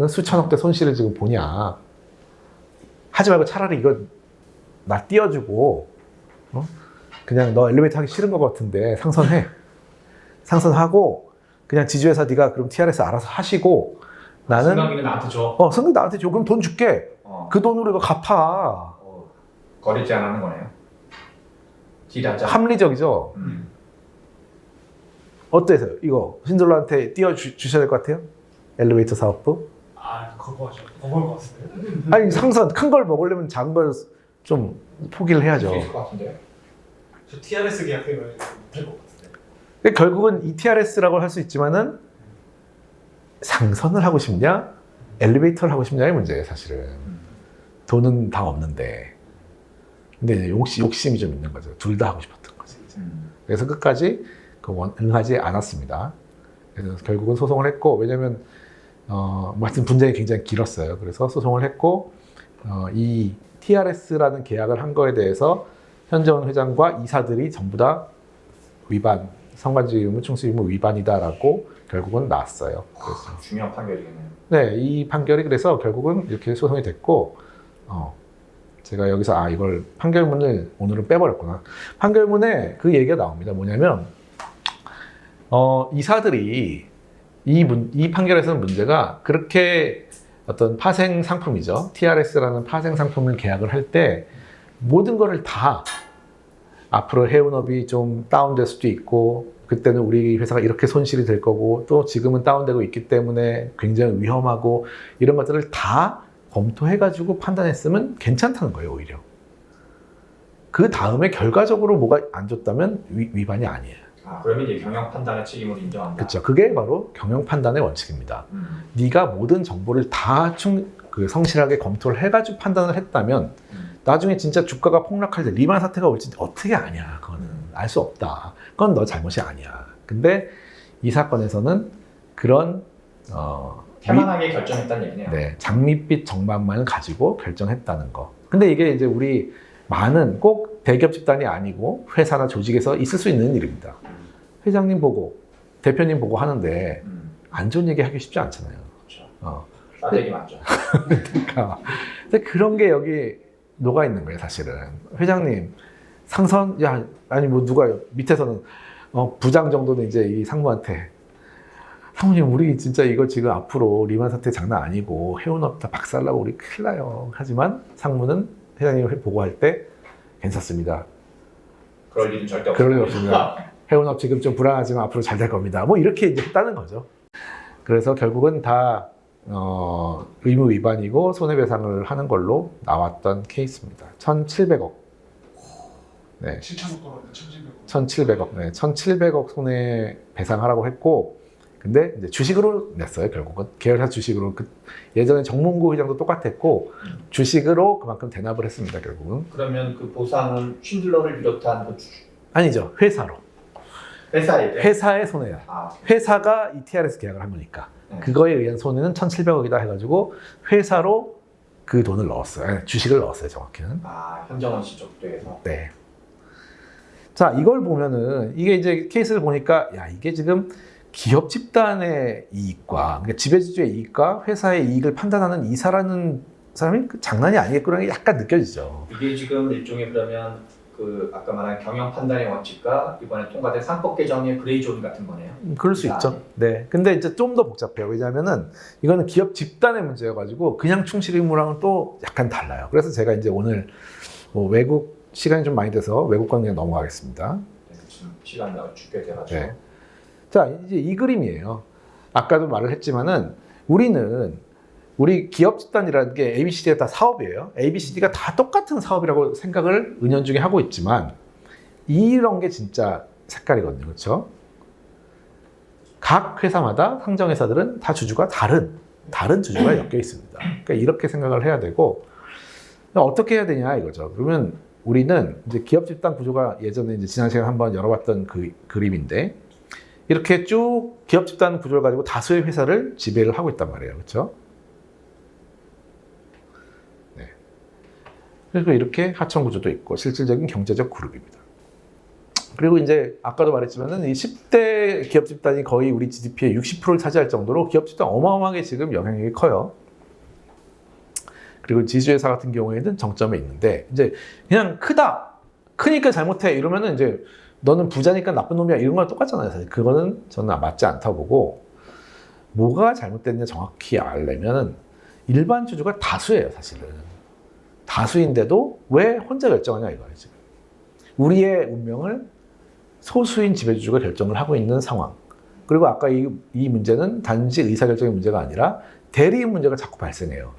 수천억대 손실을 지금 보냐. 하지 말고 차라리 이거 나 띄워주고 그냥 너 엘리베이터 하기 싫은 것 같은데 상선해. 상선하고 그냥 지주회사 네가 그럼 TRS 알아서 하시고 나는 승강기는 나한테 줘. 승객 나한테 줘. 그럼 돈 줄게. 그 돈으로 이거 갚아. 거리 제한하는 거네요. 딜하자. 합리적이죠. 어때서요? 이거 신들러한테 띄워주셔야 될 것 같아요? 엘리베이터 사업부? 그거 하죠. 그걸 것 같은데. 아니 상선 큰 걸 먹으려면 작은 걸 좀 포기를 해야죠. 있을 것 같은데. 저 TRS 계약 때문에 못할 것 같은데. 그러니까 결국은 ETRS라고 할 수 있지만은 상선을 하고 싶냐, 엘리베이터를 하고 싶냐의 문제예요, 사실은. 돈은 다 없는데. 근데 이제 욕심이 좀 있는 거죠. 둘 다 하고 싶었던 거지. 그래서 끝까지 응하지 않았습니다. 그래서 결국은 소송을 했고, 왜냐면 하여튼 분쟁이 굉장히 길었어요. 그래서 소송을 했고, 이 TRS라는 계약을 한 거에 대해서 현재원 회장과 이사들이 전부 다 위반, 성관지 의무, 충수 의무 위반이다라고 결국은 나왔어요. 그래서 중요한 판결이겠네요. 네, 이 판결이 그래서 결국은 이렇게 소송이 됐고, 제가 여기서 이걸 판결문을 오늘은 빼버렸구나. 판결문에 그 얘기가 나옵니다. 뭐냐면 이사들이 이 판결에서는 문제가 그렇게 어떤 파생 상품이죠. TRS라는 파생 상품을 계약을 할 때 모든 거를 다 앞으로 해운업이 좀 다운될 수도 있고 그때는 우리 회사가 이렇게 손실이 될 거고 또 지금은 다운되고 있기 때문에 굉장히 위험하고 이런 것들을 다 검토해가지고 판단했으면 괜찮다는 거예요, 오히려. 그 다음에 결과적으로 뭐가 안 좋다면 위반이 아니에요. 그러면 이제 경영 판단의 책임을 인정한다. 그렇죠. 그게 바로 경영 판단의 원칙입니다. 네가 모든 정보를 다 성실하게 검토를 해가지고 판단을 했다면 나중에 진짜 주가가 폭락할 때 리만 사태가 올지 어떻게 아냐. 그거는 알 수 없다. 그건 너 잘못이 아니야. 근데 이 사건에서는 그런 태만하게 결정했다는 얘기네요. 네, 장밋빛 정만만을 가지고 결정했다는 거. 근데 이게 이제 우리 많은 꼭 대기업 집단이 아니고 회사나 조직에서 있을 수 있는 일입니다. 회장님 보고 대표님 보고 하는데 안 좋은 얘기 하기 쉽지 않잖아요. 그렇죠. 싸대기 맞죠. 그러니까 근데 그런 게 여기 녹아 있는 거예요, 사실은. 회장님 상선 아니 뭐 누가 밑에서는 부장 정도는 이제 이 상무한테 상무님 우리 진짜 이거 지금 앞으로 리만 사태 장난 아니고 해운업 다 박살나고 우리 큰일 나요. 하지만 상무는 회장님을 보고할 때 괜찮습니다. 그럴 일은 절대 없습니다. 그럴 일 없습니다. 해운업 지금 좀 불안하지만 앞으로 잘 될 겁니다. 뭐 이렇게 이제 했다는 거죠. 그래서 결국은 다 의무 위반이고 손해배상을 하는 걸로 나왔던 케이스입니다. 1,700억. 네. 실천속도로 1,700억. 1,700억, 네, 1,700억 손해 배상하라고 했고, 근데 이제 주식으로 냈어요, 결국은. 계열사 주식으로. 예전에 정문구 회장도 똑같았고, 주식으로 그만큼 대납을 했습니다, 결국은. 그러면 그 보상은 쉰들러를 비롯한 그 아니죠, 회사로. 회사에 회사의 손해야. 아, 회사가 ETR에서 계약을 한 거니까. 그거에 의한 손해는 1,700억이다 해가지고, 회사로 그 돈을 넣었어요. 아니, 주식을 넣었어요, 정확히는. 현정원 씨 쪽에서. 네. 자, 이걸 보면은, 이게 이제 케이스를 보니까, 야, 이게 지금 기업 집단의 이익과, 그러니까 지배주주의 이익과 회사의 이익을 판단하는 이사라는 사람이 장난이 아니겠구나 약간 느껴지죠. 이게 지금 일종의 그러면 그 아까 말한 경영 판단의 원칙과 이번에 통과된 상법 개정의 그레이존 같은 거네요. 그럴 수 있죠. 네. 근데 이제 좀 더 복잡해요. 왜냐하면은 이거는 기업 집단의 문제여가지고 그냥 충실 의무랑은 또 약간 달라요. 그래서 제가 이제 오늘 뭐 외국 시간이 좀 많이 돼서 외국권 그냥 넘어가겠습니다. 네, 지금 시간이 죽게 돼가지고. 네. 자, 이제 이 그림이에요. 아까도 말을 했지만은 우리 기업 집단이라는 게 ABCD가 다 사업이에요. ABCD가 다 똑같은 사업이라고 생각을 은연중에 하고 있지만 이런 게 진짜 색깔이거든요. 그렇죠? 각 회사마다 상정회사들은 다 주주가 다른 주주가 엮여 있습니다. 그러니까 이렇게 생각을 해야 되고 어떻게 해야 되냐 이거죠. 그러면 우리는 이제 기업 집단 구조가 예전에 이제 지난 시간에 한번 열어봤던 그 그림인데 이렇게 쭉 기업 집단 구조를 가지고 다수의 회사를 지배를 하고 있단 말이에요. 그렇죠? 네. 그리고 이렇게 하청 구조도 있고 실질적인 경제적 그룹입니다. 그리고 이제 아까도 말했지만은 이 10대 기업 집단이 거의 우리 GDP의 60%를 차지할 정도로 기업 집단 어마어마하게 지금 영향력이 커요. 그리고 지주회사 같은 경우에는 정점에 있는데 이제 그냥 크니까 잘못해 이러면은 이제 너는 부자니까 나쁜 놈이야 이런 거랑 똑같잖아요. 사실 그거는 저는 맞지 않다고 보고 뭐가 잘못됐냐 정확히 알려면은 일반 주주가 다수예요. 사실은 다수인데도 왜 혼자 결정하냐 이거예요. 지금 우리의 운명을 소수인 지배주주가 결정을 하고 있는 상황. 그리고 아까 이 문제는 단지 의사결정의 문제가 아니라 대리인 문제가 자꾸 발생해요.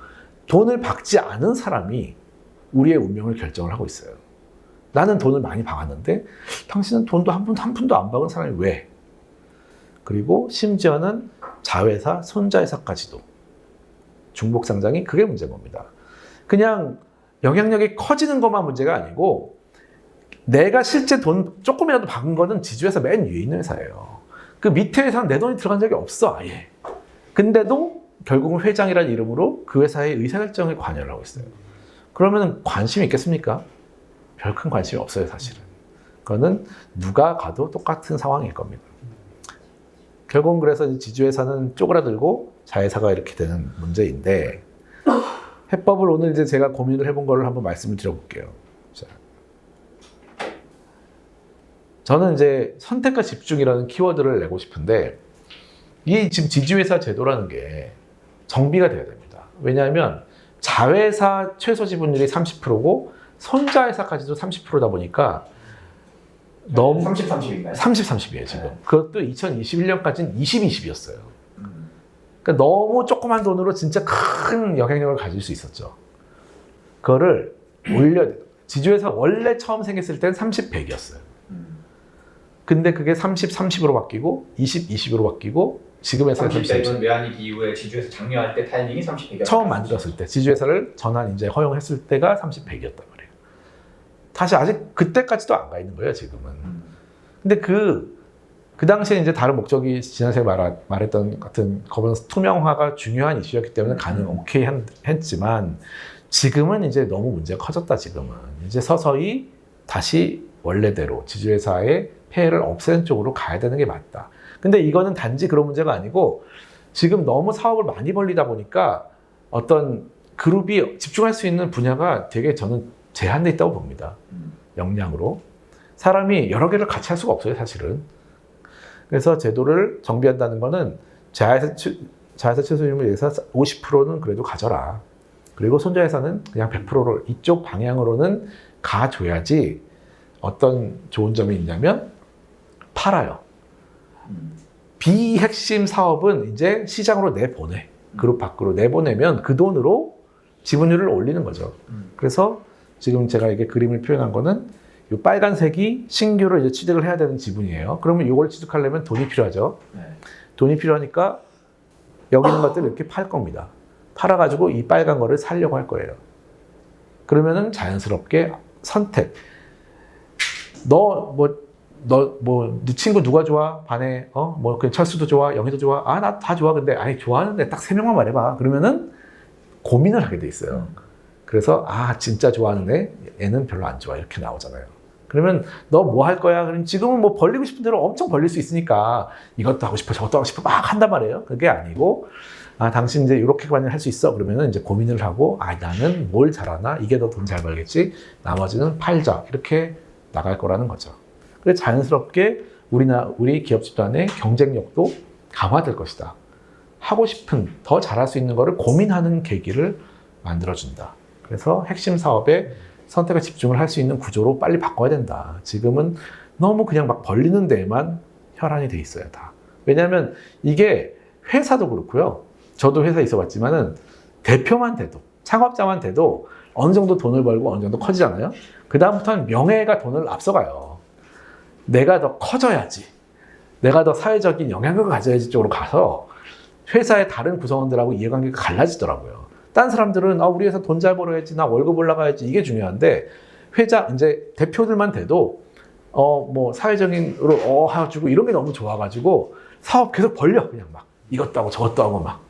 돈을 받지 않은 사람이 우리의 운명을 결정을 하고 있어요. 나는 돈을 많이 박았는데 당신은 돈도 한 푼도 안 박은 사람이 왜? 그리고 심지어는 자회사, 손자회사까지도 중복상장이 그게 문제인 겁니다. 그냥 영향력이 커지는 것만 문제가 아니고 내가 실제 돈 조금이라도 박은 거는 지주회사 맨 위에 있는 회사예요. 그 밑에 회사는 내 돈이 들어간 적이 없어 아예. 근데도 결국은 회장이라는 이름으로 그 회사의 의사결정에 관여를 하고 있어요. 그러면 관심이 있겠습니까? 별 큰 관심이 없어요 사실은. 그거는 누가 가도 똑같은 상황일 겁니다. 결국은 그래서 지주회사는 쪼그라들고 자회사가 이렇게 되는 문제인데 해법을 오늘 이제 제가 고민을 해본 거를 한번 말씀을 드려볼게요. 자. 저는 이제 선택과 집중이라는 키워드를 내고 싶은데 이 지금 지주회사 제도라는 게 정비가 돼야 됩니다. 왜냐하면 자회사 최소 지분율이 30%고 손자회사까지도 30%다 보니까 너무 30-30인가요? 30-30이에요 지금. 그것도 2021년까지는 20-20이었어요. 그러니까 너무 조그만 돈으로 진짜 큰 영향력을 가질 수 있었죠. 그거를 지주회사 원래 처음 생겼을 때는 30-100이었어요. 근데 그게 30-30으로 바뀌고 20-20으로 바뀌고 지금 회사에 30-100은 외환위기 이후에 지주회사 장려할 때 타이밍이 30-100이었어요. 처음 만들었을 때 지주회사를 전환 이제 허용했을 때가 30-100이었단 말이에요. 사실 아직 그때까지도 안 가 있는 거예요 지금은. 근데 그 당시에 이제 다른 목적이 지난 시간에 말했던 같은 거버넌스 투명화가 중요한 이슈였기 때문에 오케이 했지만 지금은 이제 너무 문제가 커졌다. 지금은 이제 서서히 다시 원래대로 지주회사의 폐해를 없애는 쪽으로 가야 되는 게 맞다. 근데 이거는 단지 그런 문제가 아니고 지금 너무 사업을 많이 벌리다 보니까 어떤 그룹이 집중할 수 있는 분야가 되게 저는 제한돼 있다고 봅니다. 역량으로. 사람이 여러 개를 같이 할 수가 없어요 사실은. 그래서 제도를 정비한다는 거는 자회사 최소임을 위해서 50%는 그래도 가져라. 그리고 손자회사는 그냥 100%를 이쪽 방향으로는 가줘야지 어떤 좋은 점이 있냐면 팔아요. 비핵심 사업은 이제 시장으로 내보내. 그룹 밖으로 내보내면 그 돈으로 지분율을 올리는 거죠. 그래서 지금 제가 이게 그림을 표현한 거는 이 빨간색이 신규로 이제 취득을 해야 되는 지분이에요. 그러면 이걸 취득하려면 돈이 필요하죠. 네. 돈이 필요하니까 여기 있는 것들을 이렇게 팔 겁니다. 팔아가지고 이 빨간 거를 사려고 할 거예요. 그러면은 자연스럽게 선택. 네 친구 누가 좋아? 반에, 그냥 철수도 좋아? 영희도 좋아? 아, 나 다 좋아. 근데, 아니, 좋아하는데 딱 3명만 말해봐. 그러면은 고민을 하게 돼 있어요. 그래서, 아, 진짜 좋아하는데 얘는 별로 안 좋아. 이렇게 나오잖아요. 그러면 너 뭐 할 거야? 그럼 지금은 뭐 벌리고 싶은 대로 엄청 벌릴 수 있으니까 이것도 하고 싶어, 저것도 하고 싶어 막 한단 말이에요. 그게 아니고, 아, 당신 이제 이렇게만 할 수 있어. 그러면은 이제 고민을 하고, 아, 나는 뭘 잘하나? 이게 더 돈 잘 벌겠지? 나머지는 팔자. 이렇게 나갈 거라는 거죠. 그래서 자연스럽게 우리 기업 집단의 경쟁력도 강화될 것이다. 하고 싶은, 더 잘할 수 있는 거를 고민하는 계기를 만들어준다. 그래서 핵심 사업에 선택에 집중을 할 수 있는 구조로 빨리 바꿔야 된다. 지금은 너무 그냥 막 벌리는 데에만 혈안이 돼 있어요, 다. 왜냐하면 이게 회사도 그렇고요. 저도 회사에 있어 봤지만은 대표만 돼도, 창업자만 돼도 어느 정도 돈을 벌고 어느 정도 커지잖아요. 그다음부터는 명예가 돈을 앞서가요. 내가 더 커져야지. 내가 더 사회적인 영향력을 가져야지 쪽으로 가서 회사의 다른 구성원들하고 이해관계가 갈라지더라고요. 딴 사람들은 우리 회사 돈 잘 벌어야지, 나 월급 올라가야지, 이게 중요한데 회사 이제 대표들만 돼도 사회적인으로 해가지고 이런 게 너무 좋아가지고 사업 계속 벌려. 그냥 막 이것도 하고 저것도 하고 막.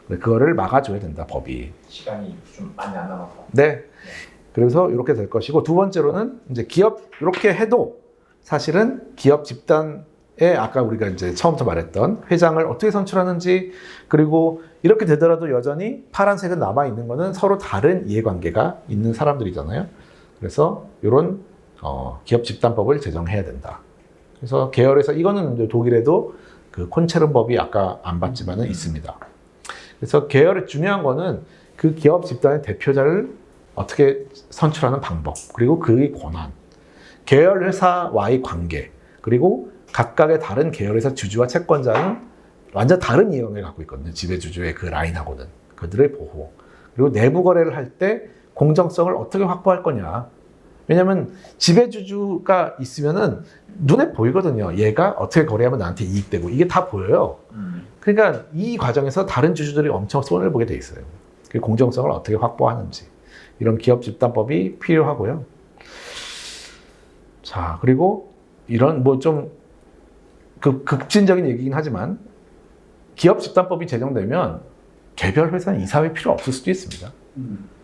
그거를 막아줘야 된다, 법이. 시간이 좀 많이 안 남아서. 네. 그래서 이렇게 될 것이고, 두 번째로는 이제 기업 이렇게 해도 사실은 기업 집단에 아까 우리가 이제 처음부터 말했던 회장을 어떻게 선출하는지, 그리고 이렇게 되더라도 여전히 파란색은 남아 있는 거는 서로 다른 이해관계가 있는 사람들이잖아요. 그래서 이런 기업 집단법을 제정해야 된다. 그래서 계열에서 이거는 이제 독일에도 그 콘체른법이 아까 안 봤지만은 있습니다. 그래서 계열의 중요한 거는 그 기업 집단의 대표자를 어떻게 선출하는 방법, 그리고 그의 권한, 계열 회사와의 관계, 그리고 각각의 다른 계열에서 주주와 채권자는 완전 다른 이해관계를 갖고 있거든요. 지배주주의 그 라인하고는. 그들의 보호. 그리고 내부 거래를 할 때 공정성을 어떻게 확보할 거냐. 왜냐하면 지배주주가 있으면은 눈에 보이거든요. 얘가 어떻게 거래하면 나한테 이익되고, 이게 다 보여요. 그러니까 이 과정에서 다른 주주들이 엄청 손해를 보게 돼 있어요. 그 공정성을 어떻게 확보하는지. 이런 기업 집단법이 필요하고요. 자, 그리고 이런 극진적인 얘기긴 하지만 기업 집단법이 제정되면 개별 회사는 이사회 필요 없을 수도 있습니다.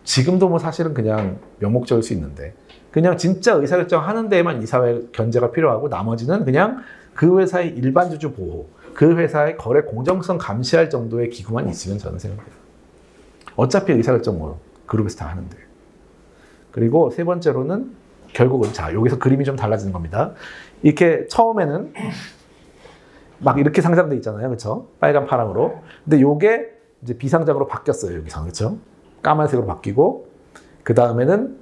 지금도 사실은 그냥 명목적일 수 있는데, 그냥 진짜 의사결정 하는 데에만 이사회 견제가 필요하고 나머지는 그냥 그 회사의 일반 주주 보호, 그 회사의 거래 공정성 감시할 정도의 기구만 있으면 저는 생각해요. 어차피 의사결정 그룹에서 다 하는데. 그리고 세 번째로는 결국은 여기서 그림이 좀 달라지는 겁니다. 이렇게 처음에는 막 이렇게 상장돼 있잖아요, 그렇죠? 빨간 파랑으로. 근데 요게 이제 비상장으로 바뀌었어요, 여기서, 그렇죠? 까만색으로 바뀌고 그 다음에는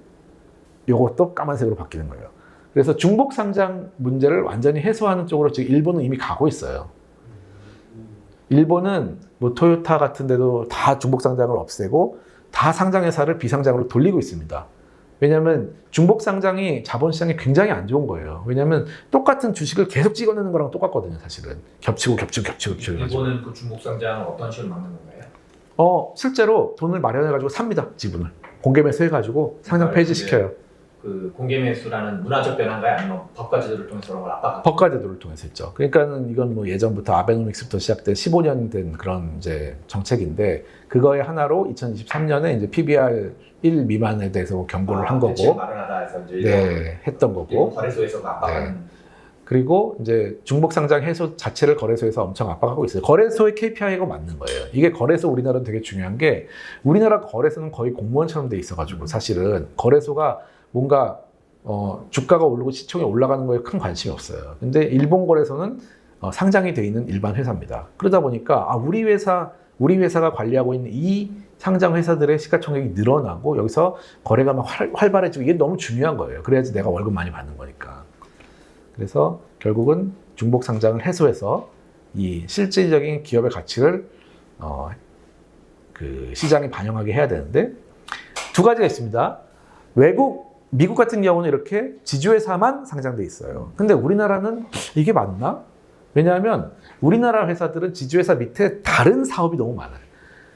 요것도 까만색으로 바뀌는 거예요. 그래서 중복 상장 문제를 완전히 해소하는 쪽으로 지금 일본은 이미 가고 있어요. 일본은 토요타 같은 데도 다 중복 상장을 없애고 다 상장회사를 비상장으로 돌리고 있습니다. 왜냐하면 중복 상장이 자본시장에 굉장히 안 좋은 거예요. 왜냐하면 똑같은 주식을 계속 찍어내는 거랑 똑같거든요, 사실은. 겹치고. 일본은 그 중복 상장을 어떤 식으로 막는 건가요? 실제로 돈을 마련해가지고 삽니다, 지분을. 공개 매수해가지고 상장 폐지시켜요. 그 공개 매수라는 문화적 변화인가요? 아니면 법과 제도를 통해서 그런 걸 압박하는? 법과 제도를 통해서 했죠. 그러니까는 이건 예전부터 아베노믹스부터 시작된 15년 된 그런 이제 정책인데, 그거의 하나로 2023년에 이제 PBR 1 미만에 대해서 경고를 한 거고, 마련하다 해서 이제 네, 했던 거고, 거래소에서 압박하는. 네. 그리고 이제 중복 상장 해소 자체를 거래소에서 엄청 압박하고 있어요. 거래소의 KPI가 맞는 거예요. 이게 거래소 우리나라는 되게 중요한 게, 우리나라 거래소는 거의 공무원처럼 돼 있어가지고 사실은 거래소가 뭔가 주가가 오르고 시총이 올라가는 거에 큰 관심이 없어요. 근데 일본 거래소는 상장이 돼 있는 일반 회사입니다. 그러다 보니까 우리 회사가 관리하고 있는 이 상장 회사들의 시가총액이 늘어나고 여기서 거래가 막 활발해지고, 이게 너무 중요한 거예요. 그래야지 내가 월급 많이 받는 거니까. 그래서 결국은 중복 상장을 해소해서 이 실질적인 기업의 가치를 그 시장에 반영하게 해야 되는데, 두 가지가 있습니다. 외국 미국 같은 경우는 이렇게 지주회사만 상장돼 있어요. 근데 우리나라는 이게 맞나? 왜냐하면 우리나라 회사들은 지주회사 밑에 다른 사업이 너무 많아요.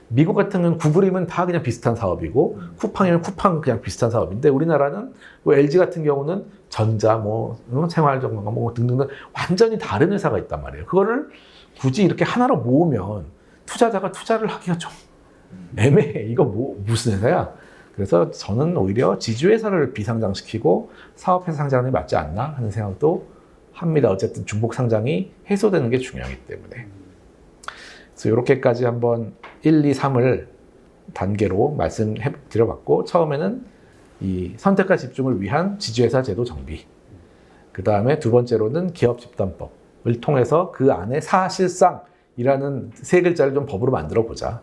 미국 같은 경우는 구글이면 다 그냥 비슷한 사업이고 쿠팡이면 쿠팡 그냥 비슷한 사업인데 우리나라는 뭐 LG 같은 경우는 전자, 생활정보 뭐 등등등 완전히 다른 회사가 있단 말이에요. 그거를 굳이 이렇게 하나로 모으면 투자자가 투자를 하기가 좀 애매해. 이거 무슨 회사야? 그래서 저는 오히려 지주회사를 비상장시키고 사업회사 상장이 맞지 않나 하는 생각도 합니다. 어쨌든 중복 상장이 해소되는 게 중요하기 때문에. 그래서 이렇게까지 한번 1, 2, 3을 단계로 말씀해 드려봤고, 처음에는 이 선택과 집중을 위한 지주회사 제도 정비, 그 다음에 두 번째로는 기업 집단법을 통해서 그 안에 사실상이라는 세 글자를 좀 법으로 만들어 보자.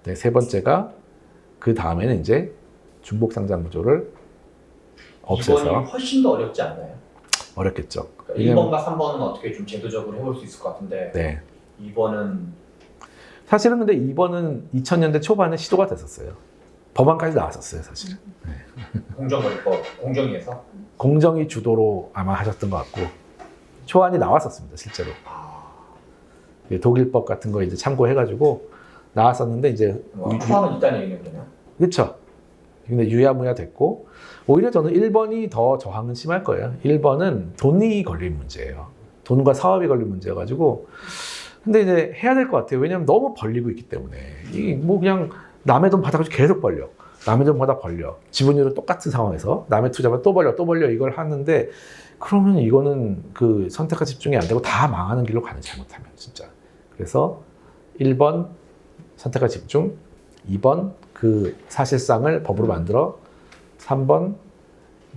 네, 세 번째가 그 다음에는 이제 중복 상장 구조를 없애서. 2번이 훨씬 더 어렵지 않나요? 어렵겠죠. 그러니까 1번과 3번은 어떻게 좀 제도적으로 해볼 수 있을 것 같은데 네. 2번은 사실은 근데 2번은 2000년대 초반에 시도가 됐었어요. 법안까지 나왔었어요, 사실은. 공정거래법, 공정위에서. 공정위 주도로 아마 하셨던 것 같고, 초안이 나왔었습니다, 실제로. 독일법 같은 거 이제 참고해가지고 나왔었는데, 이제. 초안은 있다는 얘기네요, 그러면. 그렇죠. 근데 유야무야 됐고, 오히려 저는 1번이 더 저항은 심할 거예요. 1번은 돈이 걸린 문제예요. 돈과 사업이 걸린 문제여가지고. 근데 이제 해야 될 것 같아요. 왜냐면 너무 벌리고 있기 때문에. 이게 뭐 그냥 남의 돈 받아가지고 계속 벌려. 남의 돈 받아 벌려. 지분율은 똑같은 상황에서 남의 투자만 또 벌려 이걸 하는데, 그러면 이거는 그 선택과 집중이 안 되고 다 망하는 길로 가는, 잘못하면 진짜. 그래서 1번 선택과 집중, 2번 그 사실상을 법으로 만들어, 3번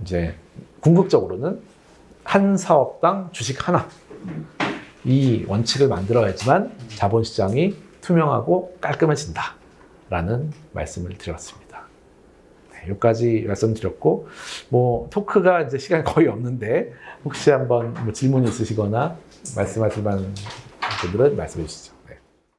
이제 궁극적으로는 한 사업당 주식 하나, 이 원칙을 만들어야지만 자본시장이 투명하고 깔끔해진다라는 말씀을 드렸습니다. 네, 여기까지 말씀드렸고, 뭐 토크가 이제 시간이 거의 없는데 혹시 한번 뭐 질문이 있으시거나 말씀하실 만한 분들은 말씀해 주시죠.